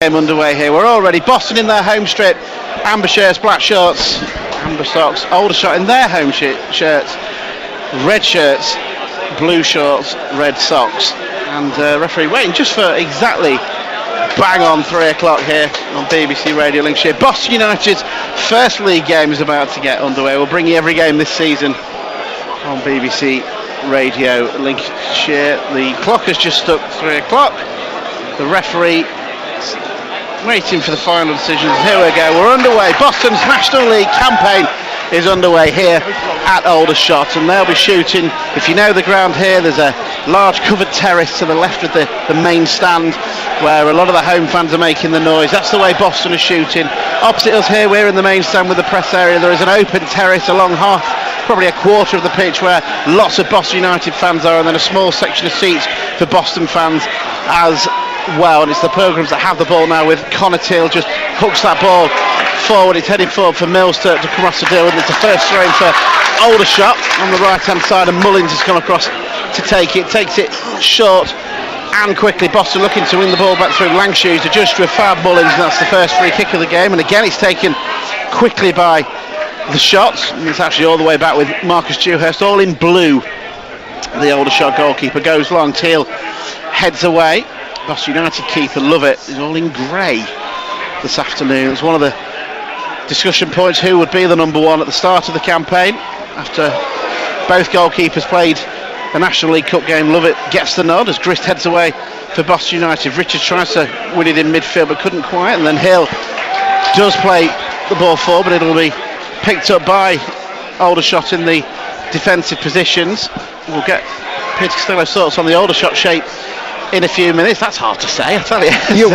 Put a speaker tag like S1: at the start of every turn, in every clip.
S1: Game underway here. We're already Boston in their home strip, amber shirts, black shorts, amber socks. Aldershot in their home shirts, red shirts, blue shorts, red socks. And referee waiting just for exactly bang on 3 o'clock here on BBC Radio Lincolnshire. Boston United's first league game is about to get underway. We'll bring you every game this season on BBC Radio Lincolnshire. The clock has just struck 3 o'clock. The referee waiting for the final decisions. Here we go, we're underway. Boston's National League campaign is underway here at Aldershot, and they'll be shooting. If you know the ground here, there's a large covered terrace to the left of the main stand where a lot of the home fans are making the noise. That's the way Boston is shooting. Opposite us here, we're in the main stand with the press area. There is an open terrace along half, probably a quarter of the pitch, where lots of Boston United fans are, and then a small section of seats for Boston fans as well. And it's the Pilgrims that have the ball now, with Connor Teal just hooks that ball forward. It's heading forward for Mills to come across to deal with. It's the first throw in for Aldershot on the right hand side, and Mullins has come across to take it. Takes it short and quickly. Boston looking to win the ball back through Langshoes, adjust with Fab Mullins, and that's the first free kick of the game. And again it's taken quickly by the shots, and it's actually all the way back with Marcus Dewhurst, all in blue. The Aldershot goalkeeper goes long, Teal heads away. Boston United keeper Lovett is all in grey this afternoon. It's one of the discussion points, who would be the number one at the start of the campaign. After both goalkeepers played the National League Cup game, Lovett gets the nod as Grist heads away for Boston United. Richards tries to win it in midfield but couldn't quite, and then Hill does play the ball forward, but it'll be picked up by Aldershot in the defensive positions. We'll get Peter Costello's thoughts on the Aldershot shape in a few minutes. That's hard to say, I tell you.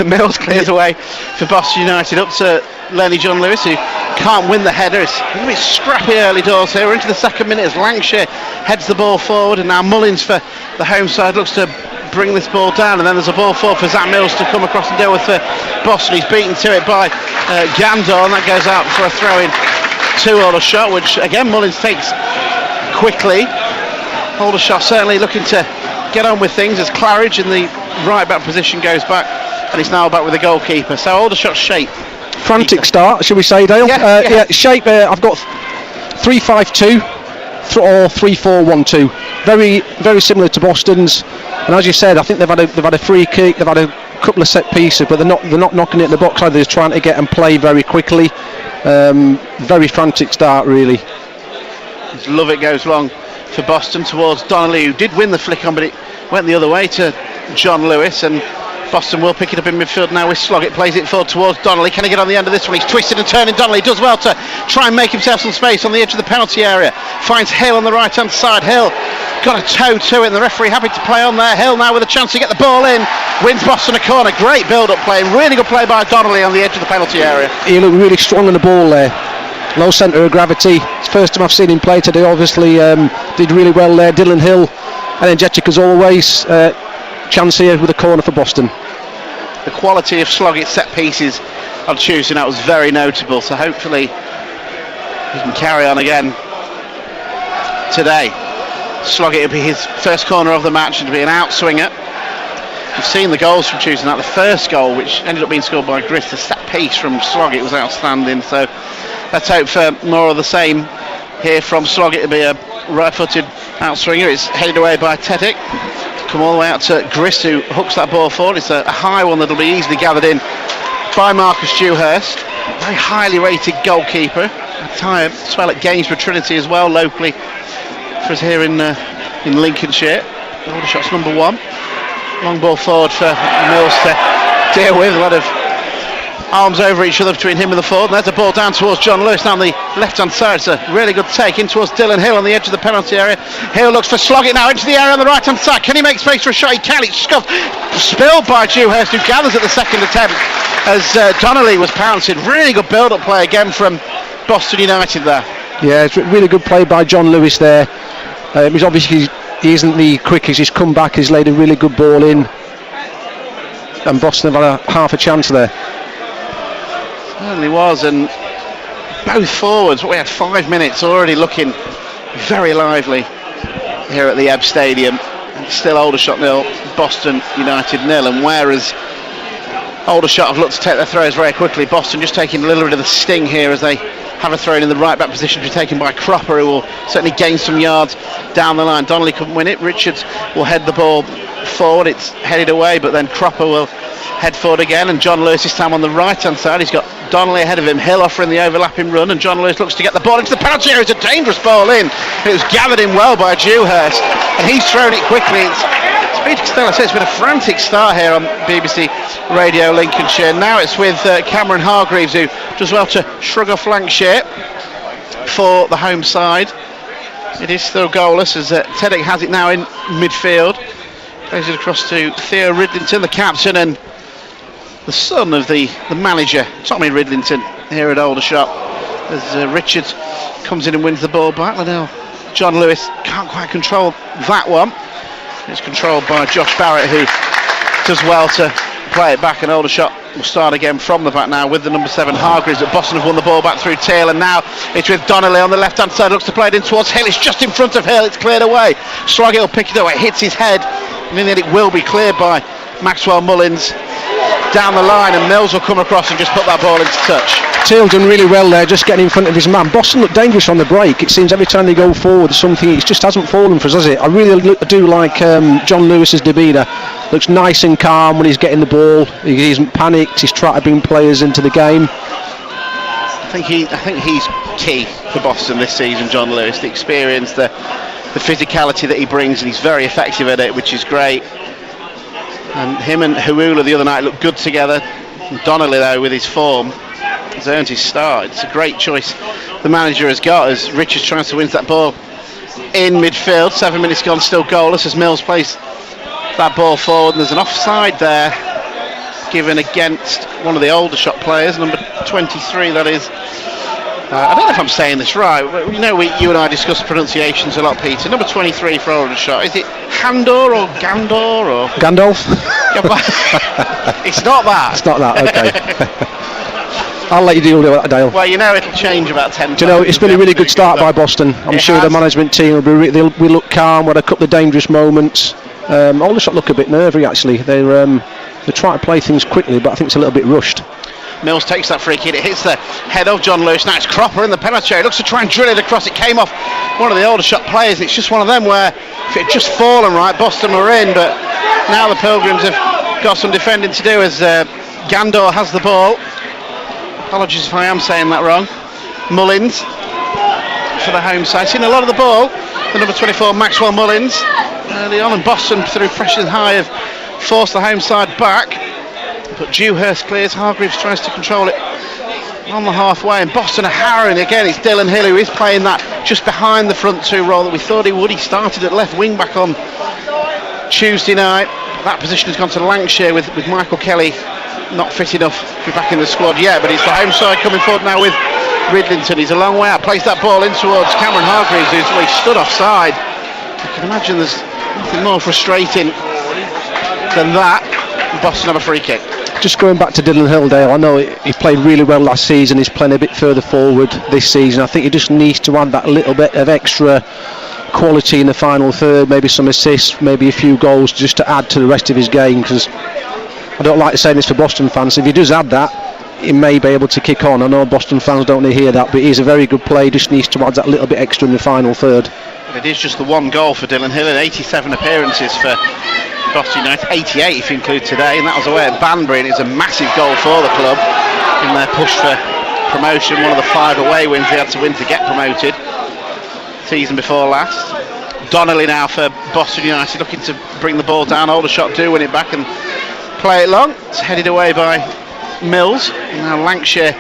S1: Mills clears away for Boston United, up to Lenny John Lewis, who can't win the header. It's a bit scrappy early doors here. We're into the second minute as Lancashire heads the ball forward, and now Mullins for the home side looks to bring this ball down, and then there's a ball forward for Zach Mills to come across and deal with for Boston. He's beaten to it by Gandor, and that goes out for a throw in to Aldershot, which again Mullins takes quickly. Aldershot certainly looking to get on with things as Claridge in the right back position goes back, and he's now back with the goalkeeper. So Aldershot's shape,
S2: frantic start, shall we say, Dale? Yeah, shape. I've got 3-5-2 or 3-4-1-2. Very, very similar to Boston's. And as you said, I think they've had a free kick, they've had a couple of set pieces, but they're not knocking it in the box either. They're just trying to get and play very quickly. Very frantic start, really.
S1: Lovett goes long for Boston towards Donnelly, who did win the flick on, but it went the other way to John Lewis, and Boston will pick it up in midfield now with Sloggett. Plays it forward towards Donnelly. Can he get on the end of this one? He's twisted and turning. Donnelly does well to try and make himself some space on the edge of the penalty area. Finds Hill on the right hand side. Hill got a toe to it, and the referee happy to play on there. Hill now with a chance to get the ball in, wins Boston a corner. Great build up play, really good play by Donnelly on the edge of the penalty area.
S2: He looked really strong on the ball there. Low centre of gravity. It's the first time I've seen him play today. Obviously did really well there. Dylan Hill, and then Jetic as always. Chance here with a corner for Boston.
S1: The quality of Sloggett's set pieces on Tuesday night was very notable, so hopefully he can carry on again today. Sloggett will be his first corner of the match, and to be an outswinger. You've seen the goals from Tuesday night. The first goal, which ended up being scored by Grist, the set piece from Sloggett, was outstanding, so let's hope for more of the same here from Sloggett. To be a right-footed outswinger. It's headed away by Tedic. Come all the way out to Grist, who hooks that ball forward. It's a high one that'll be easily gathered in by Marcus Dewhurst. Very highly rated goalkeeper. A tyre spell at Gainsborough Trinity as well, locally for us here in Lincolnshire. Aldershot's number one. Long ball forward for Mills to deal with. A lot of arms over each other between him and the forward, and there's a ball down towards John Lewis down the left hand side. It's a really good take in towards Dylan Hill on the edge of the penalty area. Hill looks for Sloggett now into the area on the right hand side. Can he make space for a shot? He can. It's scuffed, spilled by Dewhurst, who gathers at the second attempt as Donnelly was pouncing. Really good build up play again from Boston United there. Yeah,
S2: it's really good play by John Lewis there. He's obviously, he isn't the quickest. He's come back, he's laid a really good ball in, and Boston have had half a chance there.
S1: Certainly was, and both forwards, we had 5 minutes already looking very lively here at the Ebb Stadium. Still Aldershot 0, Boston United 0, and whereas Aldershot have looked to take their throws very quickly. Boston just taking a little bit of the sting here as they have a throw in the right back position to be taken by Cropper, who will certainly gain some yards down the line. Donnelly couldn't win it. Richards will head the ball forward. It's headed away, but then Cropper will head forward again, and John Lewis this time on the right hand side. He's got Donnelly ahead of him. Hill offering the overlapping run, and John Lewis looks to get the ball into the penalty area. It's a dangerous ball in. It was gathered in well by Dewhurst, and he's thrown it quickly. It's been a frantic start here on BBC Radio Lincolnshire. Now it's with Cameron Hargreaves, who does well to shrug off Lancashire for the home side. It is still goalless as Teddick has it now in midfield. Plays it across to Theo Ridlington, the captain and the son of the manager, Tommy Ridlington, here at Aldershot. As Richards comes in and wins the ball back. Now John Lewis can't quite control that one. It's controlled by Josh Barrett, who does well to play it back, and Aldershot will start again from the back now with the number 7 Hargreaves. But Boston have won the ball back through Teal, and now it's with Donnelly on the left hand side, looks to play it in towards Hill. It's just in front of Hill, it's cleared away. Sloggett will pick it up, it hits his head, and then it will be cleared by Maxwell Mullins down the line, and Mills will come across and just put that ball into touch.
S2: Teal done really well there, just getting in front of his man. Boston look dangerous on the break. It seems every time they go forward something, it just hasn't fallen for us, has it? I really do like John Lewis's demeanour. Looks nice and calm when he's getting the ball. He isn't panicked. He's trying to bring players into the game.
S1: I think he's key for Boston this season, John Lewis. The experience, the physicality that he brings, and he's very effective at it, which is great. And him and Huula the other night looked good together. Donnelly, though, with his form, has earned his start. It's a great choice the manager has got as Richards tries to win that ball in midfield. 7 minutes gone, still goalless as Mills plays that ball forward, and there's an offside there given against one of the Aldershot players, number 23 that is. I don't know if I'm saying this right. You know, you and I discuss pronunciations a lot, Peter. Number 23 for Aldershot. Is it Handor or Gandor or
S2: Gandalf?
S1: It's not that.
S2: It's not that. Okay. I'll let you deal with that, Dale.
S1: Well, you know it'll change about 10 times.
S2: Do you know, it's been a really good start by Boston. I'm sure the management team will we look calm. We had a couple of dangerous moments. Aldershot look a bit nervy actually. They're trying to play things quickly, but I think it's a little bit rushed.
S1: Mills takes that free kick, it hits the head of John Lewis. Now it's Cropper in the penalty area, looks to try and drill it across. It came off one of the Aldershot players, and it's just one of them where if it had just fallen right, Boston were in, but now the Pilgrims have got some defending to do as Gandor has the ball. Apologies if I am saying that wrong. Mullins for the home side, seen a lot of the ball. The number 24 Maxwell Mullins early on, and Boston through pressure high have forced the home side back. But Dewhurst clears, Hargreaves tries to control it on the halfway, and Boston are harrowing again. It's Dylan Hill who is playing that just behind the front two role that we thought he would. He started at left wing back on Tuesday night. That position has gone to Lancashire with Michael Kelly not fit enough to be back in the squad yet, but it's the home side coming forward now with Ridlington. He's a long way out, plays that ball in towards Cameron Hargreaves, who's stood offside. You can imagine there's nothing more frustrating than that. Boston have a free kick.
S2: Just going back to Dylan Hill, Dale, I know he played really well last season. He's playing a bit further forward this season. I think he just needs to add that little bit of extra quality in the final third, maybe some assists, maybe a few goals just to add to the rest of his game, because I don't like saying this for Boston fans. If he does add that, he may be able to kick on. I know Boston fans don't want to hear that, but he's a very good player. Just needs to add that little bit extra in the final third.
S1: It is just the one goal for Dylan Hill in 87 appearances for Boston United, 88 if you include today, and that was away at Banbury, and it's a massive goal for the club in their push for promotion. One of the 5 away wins they had to win to get promoted season before last. Donnelly now for Boston United, looking to bring the ball down. Aldershot do win it back and play it long. It's headed away by Mills, and now Lancashire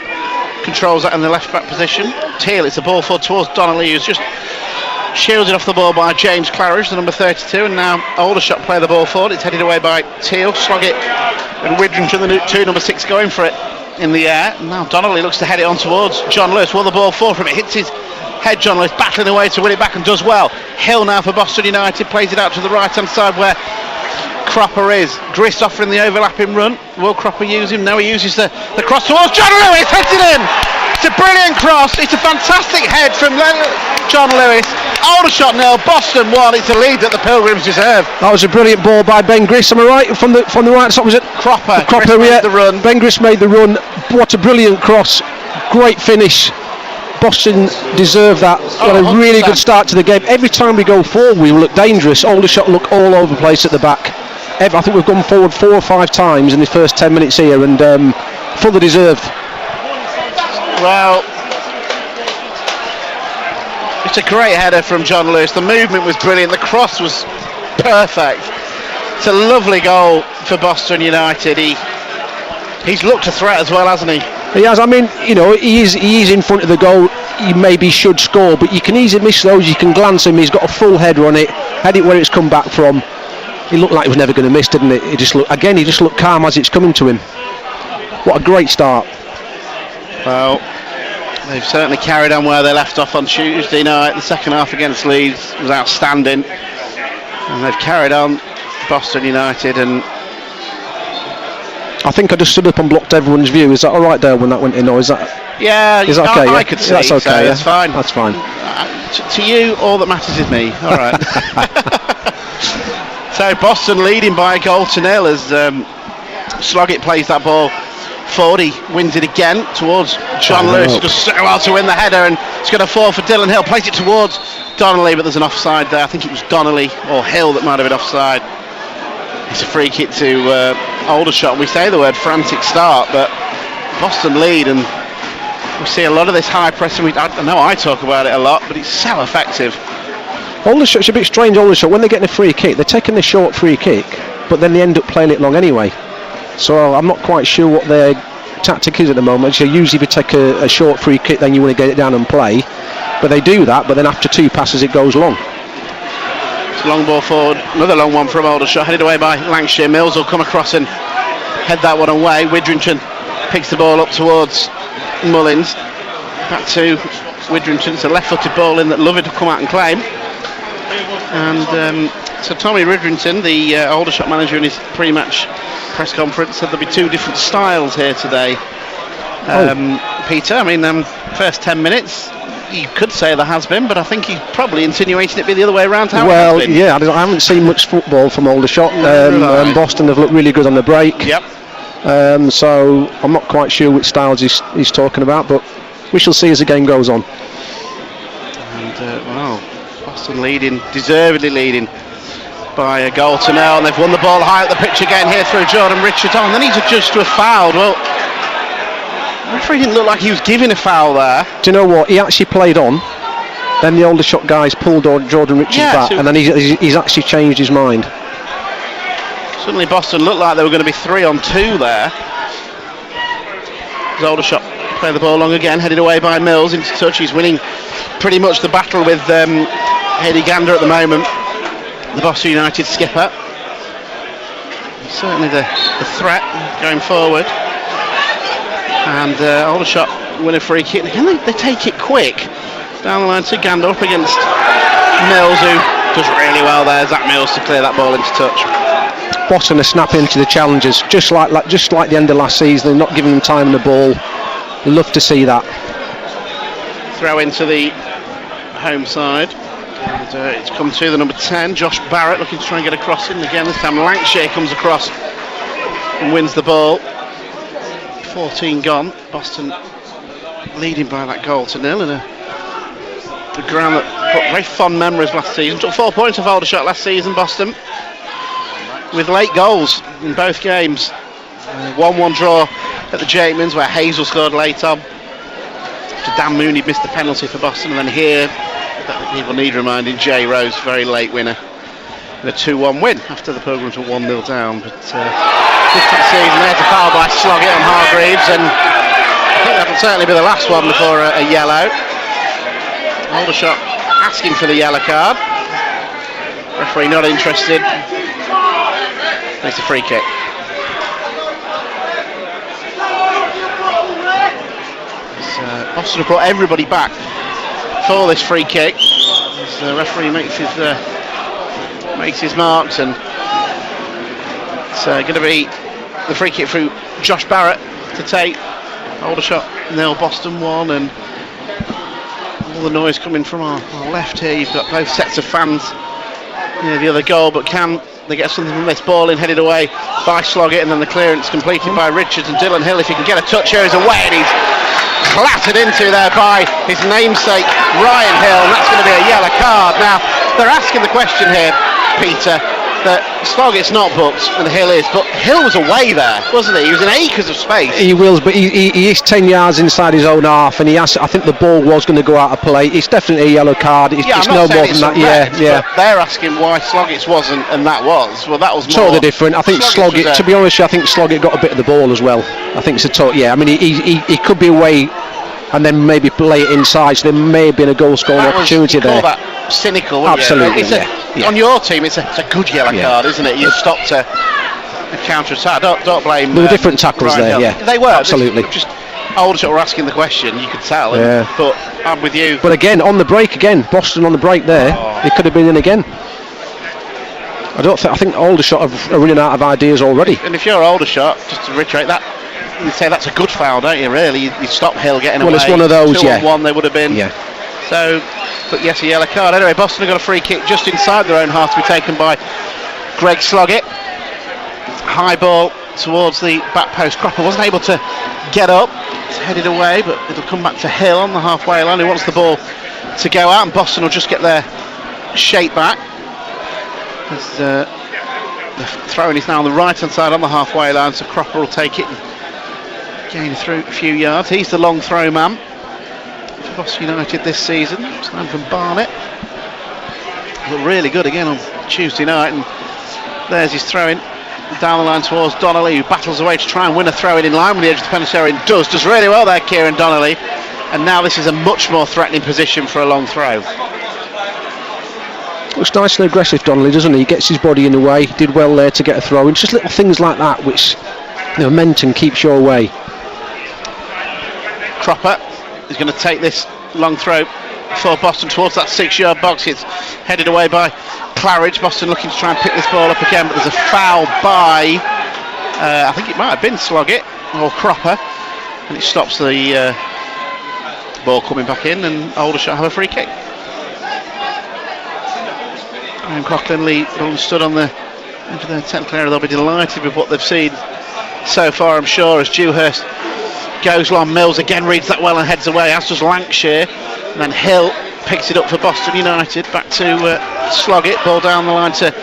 S1: controls that in the left back position. Teal, it's a ball forward towards Donnelly, who's just shielded off the ball by James Claridge, the number 32, and now Aldershot play the ball forward. It's headed away by Teal, Sloggett and Widrington, the two number 6 going for it in the air. And now Donnelly looks to head it on towards John Lewis. Won the ball forward from it, hits his head. John Lewis battling away to win it back and does well. Hill now for Boston United, plays it out to the right hand side where Cropper is. Grist offering the overlapping run. Will Cropper use him? No, he uses the cross towards John Lewis, hits it in! It's a brilliant cross. It's a fantastic head from John Lewis. Aldershot 0, Boston 1. It's a lead that the Pilgrims deserve.
S2: That was a brilliant ball by Ben Griss. Am I right? From the right side, was it?
S1: Cropper.
S2: Cropper,
S1: Griss made the run.
S2: Ben Griss made the run. What a brilliant cross. Great finish. Boston deserve that. Got a really good start to the game. Every time we go forward, we look dangerous. Aldershot look all over the place at the back. I think we've gone forward 4 or 5 times in the first 10 minutes here, and fully deserved.
S1: Well, it's a great header from John Lewis. The movement was brilliant. The cross was perfect. It's a lovely goal for Boston United. He's looked a threat as well, hasn't he?
S2: He has. I mean, you know, he is in front of the goal. He maybe should score, but you can easily miss those. You can glance him. He's got a full header on it. Head it where it's come back from. He looked like he was never going to miss, didn't it? He just looked calm as it's coming to him. What a great start.
S1: Well, they've certainly carried on where they left off on Tuesday night. The second half against Leeds was outstanding, and they've carried on, Boston United. And
S2: I think I just stood up and blocked everyone's view. Is that all right, Dale, when that went in, or is that?
S1: Yeah,
S2: is that okay?
S1: I could see.
S2: That's okay.
S1: So that's fine.
S2: That's fine.
S1: To you, all that matters is me. All right. So Boston leading by a goal to 0 as Sloggett plays that ball forward. He wins it again towards John Lewis, who does so well to win the header, and it's going to fall for Dylan Hill. Plays it towards Donnelly, but there's an offside there. I think it was Donnelly or Hill that might have been offside. It's a free kick to Aldershot. We say the word frantic start, but Boston lead, and we see a lot of this high pressing. I know I talk about it a lot, but it's so effective.
S2: Aldershot's a bit strange. Aldershot, when they're getting a free kick, they're taking the short free kick, but then they end up playing it long anyway. So I'm not quite sure what their tactic is at the moment. So usually if you take a short free kick, then you want to get it down and play, but they do that, but then after 2 passes it goes long.
S1: It's a long ball forward, another long one from Aldershot, headed away by Lancashire. Mills will come across and head that one away. Widrington picks the ball up towards Mullins. Back to Widrington. It's a left-footed ball in that Lovett will come out and claim. And so Tommy Widrington, the Aldershot manager, in his pre-match press conference, said there'll be 2 different styles here today. Peter, I mean, first 10 minutes, you could say there has been, but I think he's probably insinuating it be the other way around.
S2: Well, yeah, I haven't seen much football from Aldershot. Boston have looked really good on the break.
S1: Yep.
S2: So I'm not quite sure which styles he's talking about, but we shall see as the game goes on.
S1: And well, Boston leading, deservedly leading by a goal to 0, and they've won the ball high up the pitch again here through Jordan Richards. Oh, and then he's adjudged to a foul. Well, the referee didn't look like he was giving a foul there.
S2: Do you know what? He actually played on. Then the Aldershot guys pulled Jordan Richards back, and then he's actually changed his mind.
S1: Suddenly Boston looked like they were going to be 3-on-2 there. As Aldershot play the ball long again, headed away by Mills into touch. He's winning pretty much the battle with Hedy Gander at the moment, the Boston United skipper. Certainly the threat going forward. And Aldershot win a free kick. Again, they take it quick. Down the line to Gander, up against Mills, who does really well there. Zach Mills to clear that ball into touch.
S2: Boston are snapping into the challenges, just like the end of last season. They're not giving them time on the ball. Love to see that.
S1: Throw into the home side. And, it's come to the number 10, Josh Barrett, looking to try and get a cross in again. This time Lancashire comes across and wins the ball. 14 gone. Boston leading by that goal to 0 in a ground that put very fond memories last season. Took 4 points off Aldershot last season, Boston, with late goals in both games. 1-1 draw at the Jatemans, where Hazel scored late on after Dan Mooney missed the penalty for Boston, and then here people need reminding, Jay Rose, very late winner in a 2-1 win after the Pilgrims were 1-0 down. But different season. There's a foul by Sloggett on Hargreaves, and I think that'll certainly be the last one before a yellow. Aldershot asking for the yellow card. Referee not interested. It's a free kick. Boston have brought everybody back for this free kick. As the referee makes his marks, and it's going to be the free kick through Josh Barrett to take. Aldershot 0, Boston 1, and all the noise coming from our left here. You've got both sets of fans near the other goal, but can they get something from this ball in, headed away by Sloggett, and then the clearance completed by Richards, and Dylan Hill, if he can get a touch here, is away, and he's clattered into there by his namesake Ryan Hill, and that's going to be a yellow card. Now they're asking the question here, Peter, that Sloggett's not booked and Hill is, but Hill was away there, wasn't he? He was in acres of space.
S2: He will, but he is 10 yards inside his own half, and I think the ball was going to go out of play. It's definitely a yellow card. It's no more than that. Yeah.
S1: But they're asking why Sloggett's wasn't, and that was. Well, that was more
S2: totally different. I think Sloggett, to be honest, I think Sloggett got a bit of the ball as well. I think it's a I mean, he could be away and then maybe play it inside, so there may have been a goal scoring opportunity there.
S1: Call that cynical,
S2: absolutely.
S1: On your team, it's a good yellow card, isn't it? You stopped a counter attack. Don't blame.
S2: There were different tackles there. Yeah,
S1: they were
S2: absolutely.
S1: Just Aldershot were asking the question. You could tell. But I'm with you.
S2: But again, on the break Boston on the break there. It could have been in again. I think Aldershot are running out of ideas already.
S1: And if you're Aldershot, just to reiterate that, you say that's a good foul, don't you? Really, you stop Hill getting away.
S2: Well, it's one of those.
S1: 2-on-1 they would have been.
S2: Yeah.
S1: So, but yes, a yellow card. Anyway, Boston have got a free kick just inside their own half to be taken by Greg Sloggett. High ball towards the back post. Cropper wasn't able to get up. It's headed away, but it'll come back to Hill on the halfway line. He wants the ball to go out, and Boston will just get their shape back. The throw-in is now on the right-hand side on the halfway line, so Cropper will take it and gain through a few yards. He's the long throw man for Boston United this season. It's time from Barnett. Looked really good again on Tuesday night, and there's his throw-in down the line towards Donnelly, who battles away to try and win a throw-in in line with the edge of the penalty area, and does really well there, Kieran Donnelly. And now this is a much more threatening position for a long throw.
S2: Looks nice and aggressive, Donnelly, doesn't he? He gets his body in the way. Did well there to get a throw in. Just little things like that which, momentum keeps you away.
S1: Cropper is going to take this long throw for Boston towards that 6-yard box. It's headed away by Claridge. Boston looking to try and pick this ball up again, but there's a foul by I think it might have been Sloggett or Cropper, and it stops the ball coming back in, and Aldershot have a free kick. And Coughlin Lee stood on the edge of their technical area. They'll be delighted with what they've seen so far, I'm sure, as Dewhurst goes long. Mills again reads that well and heads away, as does Lancashire. And then Hill picks it up for Boston United. Back to Sloggett. Ball down the line to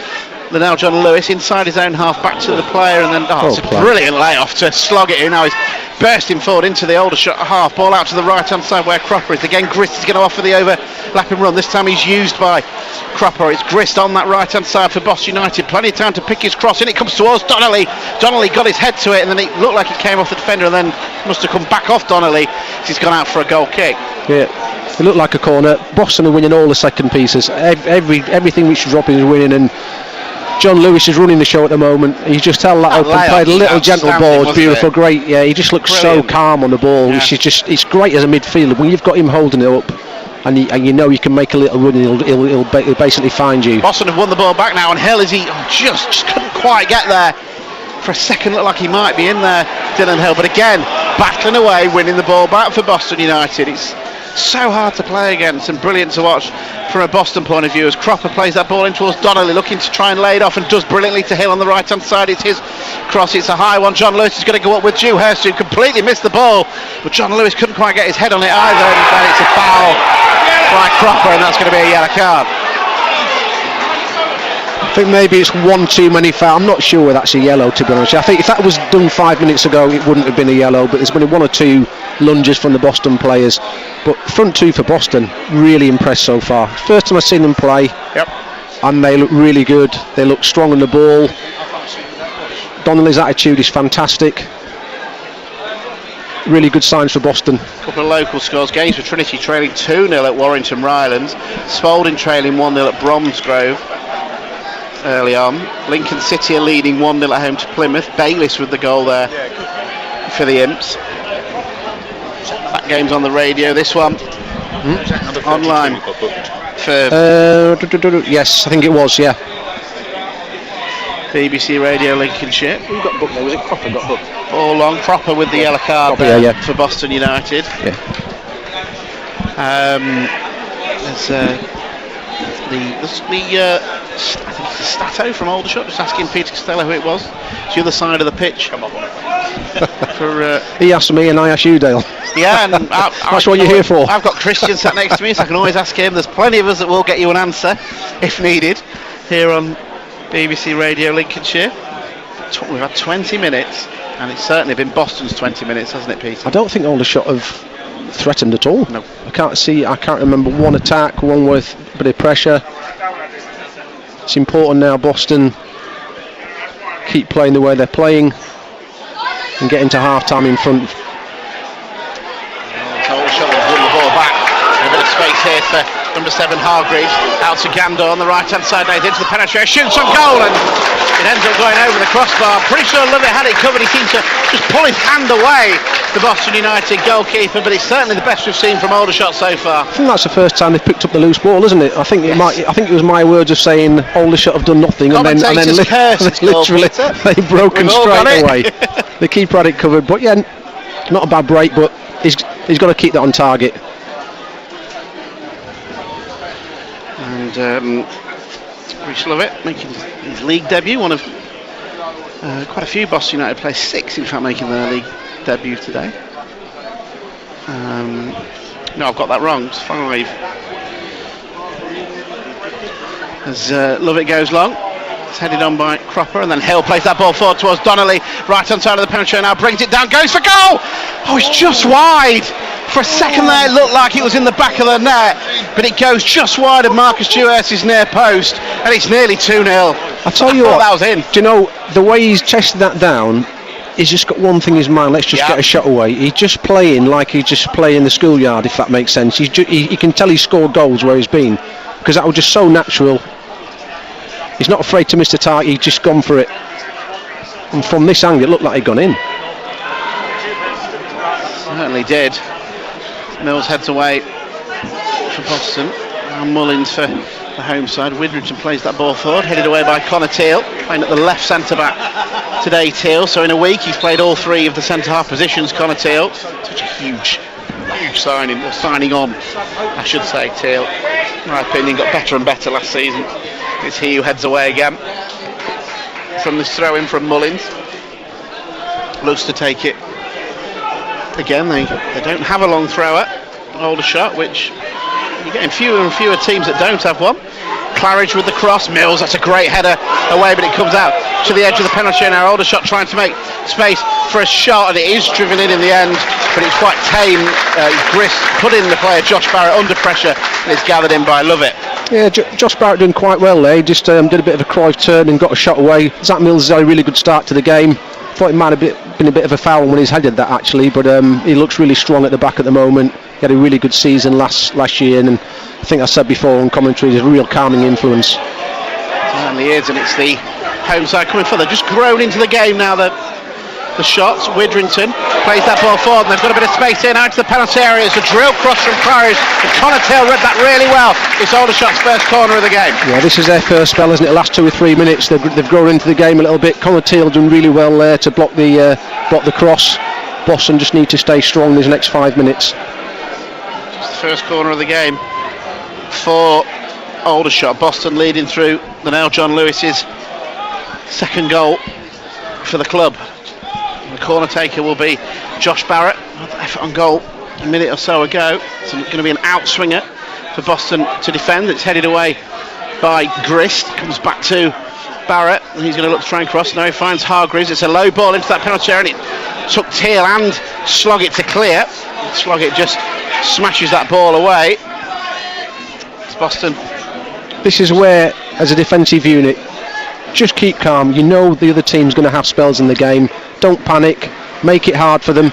S1: Linnell John Lewis inside his own half, back to the player, and then it's a brilliant layoff to Sloggett, who now is bursting forward into the Aldershot half. Ball out to the right hand side where Cropper is. Again, Grist is going to offer the overlapping run. This time he's used by Cropper. It's Grist on that right hand side for Boston United. Plenty of time to pick his cross in. It comes towards Donnelly. Donnelly got his head to it, and then it looked like it came off the defender, and then must have come back off Donnelly. He's gone out for a goal kick.
S2: Yeah, it looked like a corner. Boston are winning all the second pieces. Everything which is dropping is winning, and John Lewis is running the show at the moment. He just held that open, played a little gentle ball. It's beautiful, great. Yeah, he just looks so calm on the ball. Yeah. Which is just, it's great as a midfielder when you've got him holding it up, and you know you can make a little run, and he'll basically find you.
S1: Boston have won the ball back now, and Hill just couldn't quite get there. For a second looked like he might be in there, Dylan Hill, but again battling away, winning the ball back for Boston United. It's so hard to play against and brilliant to watch from a Boston point of view as Cropper plays that ball in towards Donnelly, looking to try and lay it off, and does brilliantly to Hill on the right hand side. It's his cross, it's a high one. John Lewis is going to go up with Dewhurst, who completely missed the ball, but John Lewis couldn't quite get his head on it either, and then it's a foul by Cropper, and that's going to be a yellow card.
S2: I think maybe it's one too many fouls. I'm not sure whether that's a yellow, to be honest. I think if that was done 5 minutes ago, it wouldn't have been a yellow, but there's been one or two lunges from the Boston players. But front two for Boston, really impressed so far. First time I've seen them play.
S1: Yep.
S2: And they look really good. They look strong on the ball. Donnelly's attitude is fantastic. Really good signs for Boston.
S1: A couple of local scores. Games for Trinity trailing 2-0 at Warrington Rylands. Spalding trailing 1-0 at Bromsgrove early on. Lincoln City are leading 1-0 at home to Plymouth. Bayliss with the goal there for the Imps. That game's on the radio. This one online for
S2: yes, I think it was. Yeah,
S1: BBC Radio Lincolnshire.
S2: Who got booked there? Was it Cropper got booked?
S1: All long, Cropper with the yellow card
S2: Cropper,
S1: there for Boston United.
S2: Yeah.
S1: There's I think it's Stato from Aldershot, just asking Peter Costello who it was. It's the other side of the pitch. Come on.
S2: He asked me and I asked you, Dale.
S1: Yeah, and
S2: that's what you're here for.
S1: I've got Christian sat next to me, so I can always ask him. There's plenty of us that will get you an answer if needed here on BBC Radio Lincolnshire. We've had 20 minutes, and it's certainly been Boston's 20 minutes, hasn't it, Peter?
S2: I don't think Aldershot have threatened at all.
S1: No.
S2: I can't remember one attack, one with a bit of pressure. It's important now Boston keep playing the way they're playing and get into half-time in front.
S1: Aldershot will win the ball back. A bit of space here for number 7 Hargreaves. Out to Gandor on the right-hand side now. He's into the penetration, shoots on goal, and it ends up going over the crossbar. Pretty sure Lovett had it covered. He seemed to just pull his hand away, the Boston United goalkeeper, but it's certainly the best we've seen from Aldershot so far.
S2: I think that's the first time they've picked up the loose ball, isn't it? I think it was my words of saying Aldershot have done nothing, and then literally they've broken straight away. The keeper had it covered, but yeah, not a bad break, but he's got to keep that on target.
S1: And Rich Lovett making his league debut, one of quite a few Boston United players, 6 in fact making their league debut today. No, I've got that wrong, it's 5. As Lovett goes long, it's headed on by Cropper, and then Hill plays that ball forward towards Donnelly, right hand side of the penalty now, brings it down, goes for goal! Oh, it's just wide! For a second there it looked like it was in the back of the net, but it goes just wide of Marcus Dewhurst's near post, and it's nearly 2-0.
S2: I tell you what,
S1: that was in.
S2: Do you know, the way he's chested that down, he's just got one thing in his mind, let's just get a shot away. He's just playing like he's just playing the schoolyard, if that makes sense. He can tell he's scored goals where he's been, because that was just so natural. He's not afraid to miss the target, he's just gone for it. And from this angle, it looked like he'd gone in.
S1: Certainly did. Mills heads away for Boston. Now Mullins for the home side. Widrington plays that ball forward, headed away by Connor Teal, playing at the left centre back today, Teal. So in a week he's played all 3 of the centre half positions, Connor Teal. Such a huge signing, or signing on, I should say, Teal. In my opinion, got better and better last season. It's he who heads away again from this throw in from Mullins. Looks to take it. Again, they don't have a long thrower, Aldershot, which you're getting fewer and fewer teams that don't have one. Claridge with the cross, Mills, that's a great header away, but it comes out to the edge of the penalty area now. Aldershot trying to make space for a shot, and it is driven in the end, but it's quite tame. Grist put in the player Josh Barrett under pressure, and it's gathered in by Lovett.
S2: Yeah, Josh Barrett doing quite well there. He just did a bit of a Cruyff turn and got a shot away. Zach Mills has had a really good start to the game. Thought it might have been a bit of a foul when he's headed that actually, but he looks really strong at the back at the moment. He had a really good season last year, and I think I said before on commentary, he's a real calming influence.
S1: It certainly is, and it's the home side coming further. Just grown into the game now, the shots. Widrington plays that ball forward, and they've got a bit of space here now to the penalty area. It's a drill cross from Claridge, and Connor Teal read that really well. It's Aldershot's first corner of the game.
S2: Yeah, this is their first spell, isn't it? The last 2 or 3 minutes they've grown into the game a little bit. Connor Teal done really well there to block the cross. Boston just need to stay strong these next 5 minutes.
S1: It's the first corner of the game for Aldershot. Boston leading through the now John Lewis's second goal for the club. The corner taker will be Josh Barrett. Effort on goal a minute or so ago. It's going to be an outswinger for Boston to defend. It's headed away by Grist. Comes back to Barrett, and he's going to look to try and cross. Now he finds Hargreaves. It's a low ball into that penalty area, and it took Teal and Sloggett to clear. Sloggett just smashes that ball away. It's Boston.
S2: This is where, as a defensive unit, just keep calm. You know the other team's going to have spells in the game. Don't panic. Make it hard for them.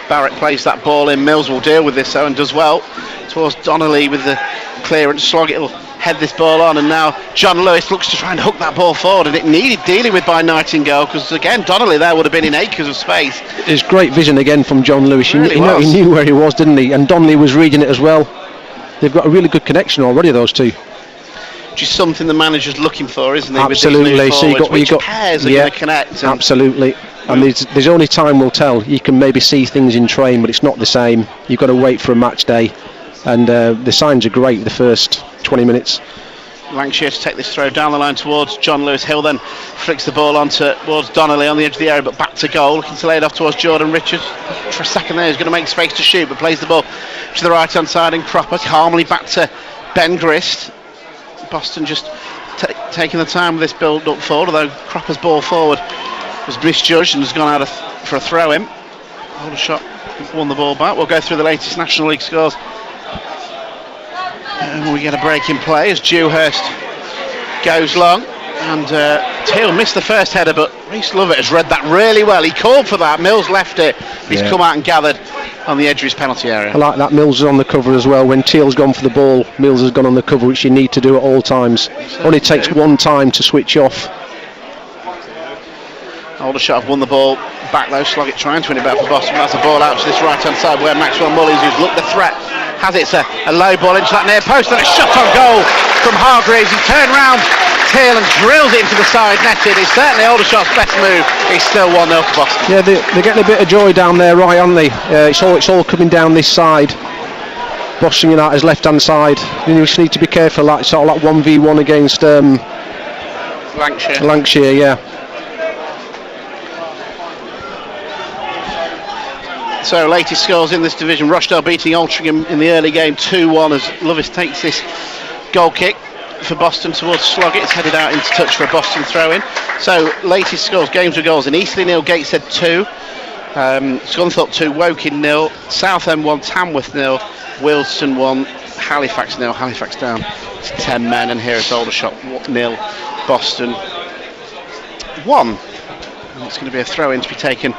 S1: Barrett plays that ball in. Mills will deal with this though, and does well. Towards Donnelly with the clearance. Sloggett will head this ball on, and now John Lewis looks to try and hook that ball forward, and it needed dealing with by Nightingale, because again Donnelly there would have been in acres of space.
S2: There's great vision again from John Lewis. He knew where he was, didn't he? And Donnelly was reading it as well. They've got a really good connection already, those two.
S1: which is something the manager's looking for, isn't he?
S2: Absolutely.
S1: So you got pairs are going to connect.
S2: Absolutely. And there's only time will tell. You can maybe see things in train, but it's not the same. You've got to wait for a match day, and the signs are great the first 20 minutes.
S1: Lancashire to take this throw down the line towards John Lewis. Hill then flicks the ball on towards Donnelly on the edge of the area, but back to goal, looking to lay it off towards Jordan Richards. For a second there, he's going to make space to shoot, but plays the ball to the right hand side, and Cropper calmly back to Ben Grist. Boston just taking the time with this build up forward, although Cropper's ball forward was misjudged and has gone out for a throw in. Aldershot won the ball back. We'll go through the latest National League scores. And we get a break in play as Dewhurst goes long, and Teal missed the first header, but Reece Lovett has read that really well. He called for that, Mills left it, he's come out and gathered on the edge of his penalty area.
S2: I like that. Mills is on the cover as well. When Teal's gone for the ball, Mills has gone on the cover, which you need to do at all times. Only takes one time to switch off.
S1: Aldershot have won the ball back though. Sloggett trying to win it back for Boston. That's a ball out to this right hand side where Maxwell Mullins, who's looked the threat, has it. It's a low ball into that near post and a shot on goal from Hargreaves. He turned round Teal and drills it into the side netted. It's certainly Aldershot's best move. It's still 1-0 for Boston.
S2: Yeah, they're getting a bit of joy down there, right, aren't they? It's all coming down this side. Boston United's left hand side. You just need to be careful, like sort of like 1v1 against Lancashire, yeah.
S1: So latest scores in this division: Rochdale beating Altrincham in the early game 2-1 as Lovis takes this goal kick for Boston towards Sloggett. It's headed out into touch for a Boston throw-in. So latest scores: games with goals in Eastleigh 0, Gateshead 2, Scunthorpe 2, Woking 0, Southend 1, Tamworth 0, Wealdstone 1, Halifax 0. Halifax down to 10 men, and here it's Aldershot 0, Boston 1. And it's going to be a throw-in to be taken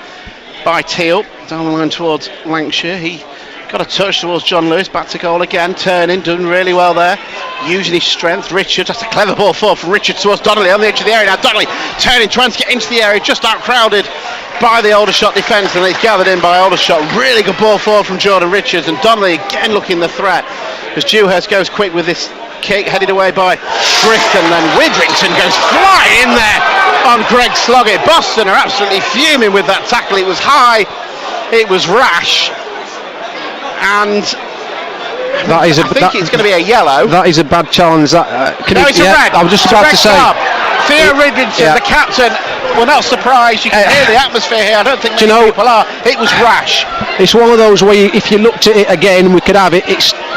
S1: by Teal down the line towards Lancashire. He got a touch towards John Lewis, back to goal again, turning, doing really well there, using his strength. Richards, that's a clever ball forward from Richards towards Donnelly on the edge of the area. Now Donnelly turning, trying to get into the area, just outcrowded by the Aldershot defence, and it's gathered in by Aldershot. Really good ball forward from Jordan Richards, and Donnelly again looking the threat as Dewhurst goes quick with this kick, headed away by Grist, and then Widrington goes flying in there on Greg Sloggett. Boston are absolutely fuming with that tackle. It was high, it was rash, and I think it's going to be a yellow.
S2: That is a bad challenge.
S1: It's a red.
S2: I was just about to say.
S1: Theo Widrington, the captain, we're not surprised. You can hear the atmosphere here. I don't think many people are. It was rash.
S2: It's one of those where if you looked at it again, we could have it.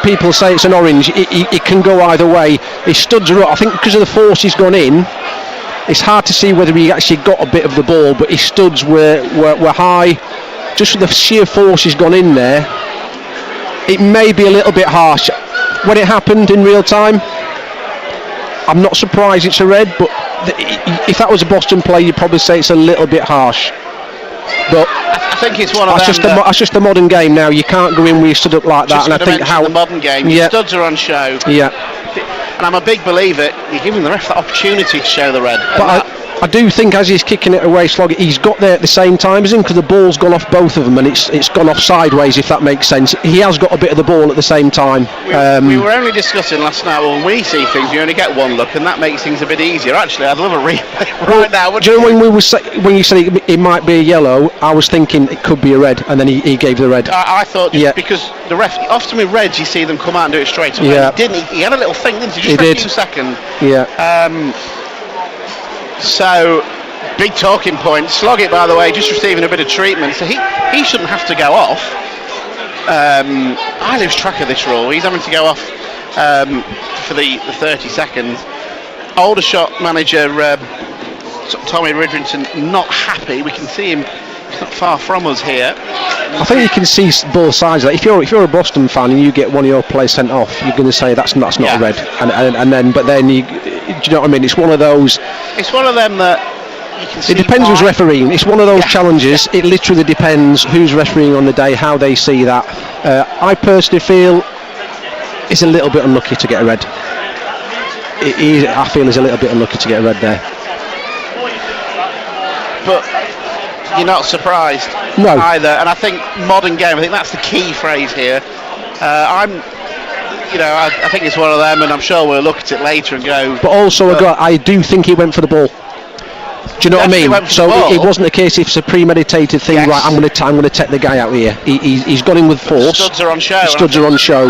S2: People say it's an orange. It can go either way. His studs are up. I think because of the force he's gone in, it's hard to see whether he actually got a bit of the ball, but his studs were high. Just with the sheer force he's gone in there, it may be a little bit harsh. When it happened in real time, I'm not surprised it's a red, but if that was a Boston play, you'd probably say it's a little bit harsh. But
S1: I think it's one of them.
S2: That's just the modern game now. You can't go in where you stood up like that.
S1: And I think how the modern game, studs are on show.
S2: Yeah.
S1: And I'm a big believer. You're giving the ref that opportunity to show the red.
S2: But I do think as he's kicking it away, Sloggett, he's got there at the same time as him, because the ball's gone off both of them, and it's gone off sideways, if that makes sense. He has got a bit of the ball at the same time.
S1: We were only discussing last night, when we see things, you only get one look, and that makes things a bit easier. Actually, I'd love a replay right now.
S2: Do you know when you said it might be a yellow, I was thinking it could be a red, and then he gave the red.
S1: I thought because the ref, often with reds you see them come out and do it straight away.
S2: Yeah.
S1: He didn't. He had a little thing, didn't he? Just for a few seconds.
S2: Yeah.
S1: So, big talking point. Sloggett, by the way, just receiving a bit of treatment, so he shouldn't have to go off. I lose track of this rule. He's having to go off for the 30 seconds. Aldershot manager Tommy Widrington not happy. We can see him. He's not far from us here.
S2: I think you can see both sides of that. If you're a Boston fan and you get one of your players sent off, you're going to say that's not a red, and then you, do you know what I mean? It's one of those.
S1: It's one of them that you can see.
S2: It depends who's refereeing. It's one of those challenges. It literally depends who's refereeing on the day, how they see that. I personally feel it's a little bit unlucky to get a red. I feel it's a little bit unlucky to get a red there.
S1: But you're not surprised either, and I think modern game, I think that's the key phrase here. I think it's one of them, and I'm sure we'll look at it later and go.
S2: But also, I do think he went for the ball. Do you know what I mean? So it wasn't a case if it's a premeditated thing. Yes. Right, I'm going to take the guy out here. He's got him with force.
S1: The studs are on show.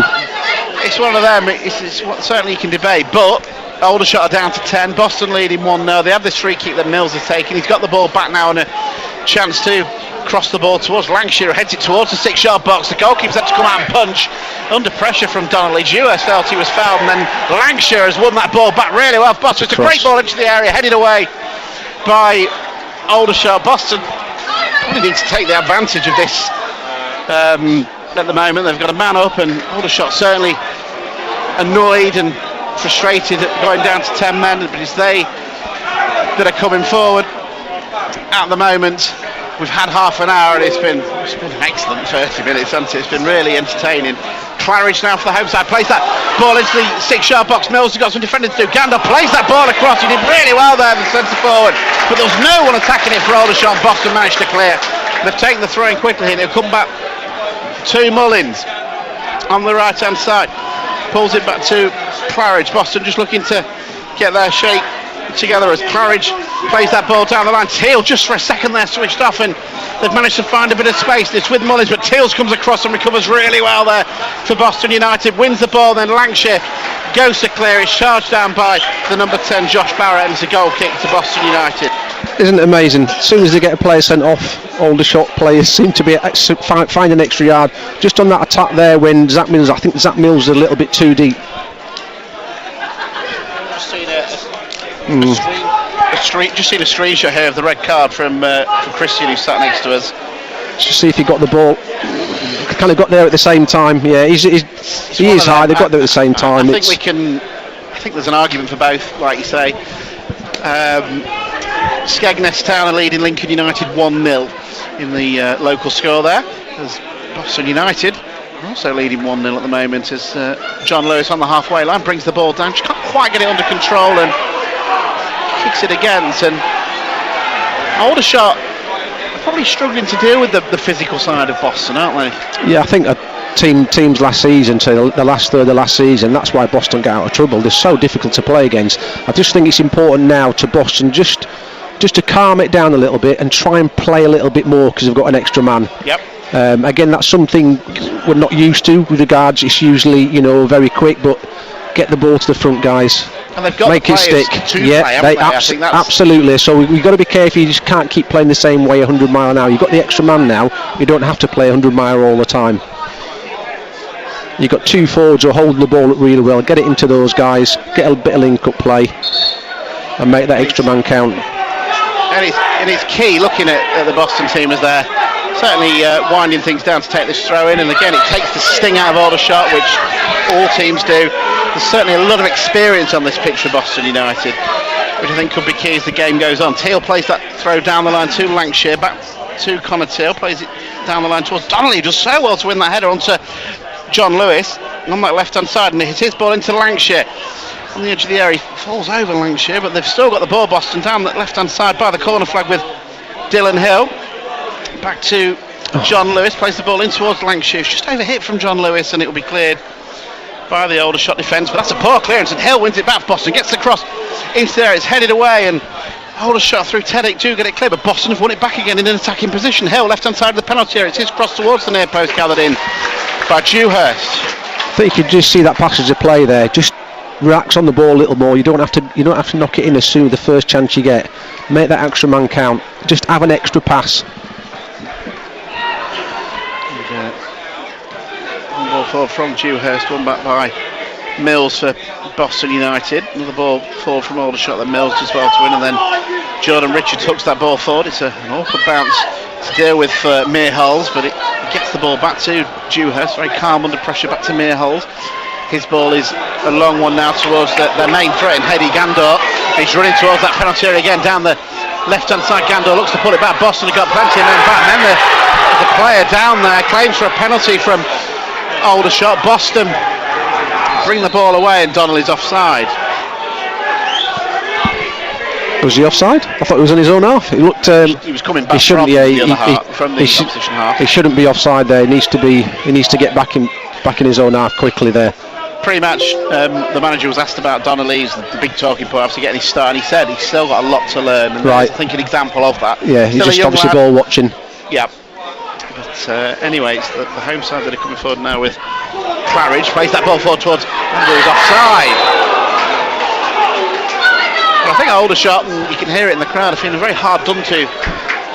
S2: It's
S1: one of them. It's certainly you can debate, but Aldershot are down to 10. Boston leading 1-0. They have this free kick that Mills has taken. He's got the ball back now and a chance to cross the ball towards Lancashire, heads it towards the 6-yard box. The goalkeeper's had to come out and punch under pressure from Donnelly. Dewhurst felt he was fouled, and then Lancashire has won that ball back really well. Boston, it's a great ball into the area, headed away by Aldershot. Boston really needs to take the advantage of this at the moment. They've got a man up, and Aldershot certainly annoyed and frustrated at going down to 10 men, but it's they that are coming forward at the moment. We've had half an hour, and it's been an excellent 30 minutes, hasn't it? It's been really entertaining. Claridge now for the home side, plays that ball into the 6-yard box. Mills has got some defending to do. Gander plays that ball across. He did really well there, the centre forward, but there was no one attacking it for Aldershot. Boston managed to clear. They've taken the throw in quickly, and they'll come back to Mullins on the right hand side, pulls it back to Claridge. Boston just looking to get their shape together as Claridge plays that ball down the line. Teal just for a second there switched off, and they've managed to find a bit of space. It's with Mullins, but Teals comes across and recovers really well there for Boston United. Wins the ball, then Lancashire goes to clear. It's charged down by the number 10 Josh Barrett, and it's a goal kick to Boston United.
S2: Isn't it amazing? As soon as they get a player sent off, Aldershot players seem to be find an extra yard. Just on that attack there, when I think Zach Mills is a little bit too deep.
S1: Just seen a screenshot here of the red card from Christian, who sat next to us.
S2: Just see if he got the ball. Kind of got there at the same time. Yeah, he is high. They've got there at the same time.
S1: I think there's an argument for both, like you say. Skegness Town are leading Lincoln United 1-0 in the local score there. As Boston United are also leading 1-0 at the moment, as John Lewis on the halfway line brings the ball down. Just can't quite get it under control and kicks it against. And Aldershot are probably struggling to deal with the physical side of Boston, aren't they?
S2: Yeah, I think teams last season to the last third of last season, that's why Boston got out of trouble. They're so difficult to play against. I just think it's important now to Boston just to calm it down a little bit and try and play a little bit more, because they've got an extra man.
S1: Yep.
S2: Again, that's something we're not used to with regards. It's usually very quick, but get the ball to the front, guys.
S1: And they've got
S2: make it stick. Absolutely. So we've got to be careful. You just can't keep playing the same way 100 mile an hour. You've got the extra man now. You don't have to play 100 mile all the time. You've got two forwards who are holding the ball up really well. Get it into those guys. Get a bit of link-up play, and make that extra man count.
S1: And it's key looking at the Boston team as they're certainly winding things down to take this throw in. And again, it takes the sting out of Aldershot, which all teams do. There's certainly a lot of experience on this pitch for Boston United, which I think could be key as the game goes on. Teal plays that throw down the line to Lancashire, back to Connor Teal, plays it down the line towards Donnelly, who does so well to win that header onto John Lewis on that left hand side, and it hits his ball into Lancashire. On the edge of the area, he falls over Lancashire, but they've still got the ball. Boston down that left hand side by the corner flag with Dylan Hill. Back to John Lewis, plays the ball in towards Lancashire. It's just overhit from John Lewis, and it will be cleared by the Aldershot defence, but that's a poor clearance, and Hill wins it back for Boston, gets the cross into there, it's headed away, and Aldershot through Teddick do get it clear, but Boston have won it back again in an attacking position. Hill left hand side of the penalty area, it's his cross towards the near post, gathered in by Dewhurst.
S2: I think you could just see that passage of play there. Just relax on the ball a little more. You don't have to knock it in as soon as the first chance you get. Make that extra man count. Just have an extra pass.
S1: One ball forward from Dewhurst, one back by Mills for Boston United. Another ball forward from Aldershot that Mills does well to win, and then Jordan Richards hooks that ball forward. It's an awkward bounce to deal with Mearholes, but it gets the ball back to Dewhurst, very calm under pressure, back to Mearholes. His ball is a long one now towards their main threat, Hedy Gandor. He's running towards that penalty area again, down the left hand side. Gandor looks to pull it back. Boston have got plenty of men back, and then there's a player down there, claims for a penalty from Aldershot. Boston bring the ball away, and Donnelly's offside.
S2: Was he offside? I thought he was on his own half. He looked.
S1: He was coming back from the opposition half.
S2: He shouldn't be offside there. He needs to get back in his own half quickly there.
S1: pre-match, the manager was asked about Donnelly's, the big talking point, obviously getting his start, and he said he's still got a lot to learn. And
S2: right.
S1: I think an example of that.
S2: Yeah, he's just obviously ball watching.
S1: Yeah. But anyway, it's the home side that are coming forward now with Claridge. Plays that ball forward towards Andrews, offside. But I think Aldershot, and you can hear it in the crowd, are feeling very hard done to,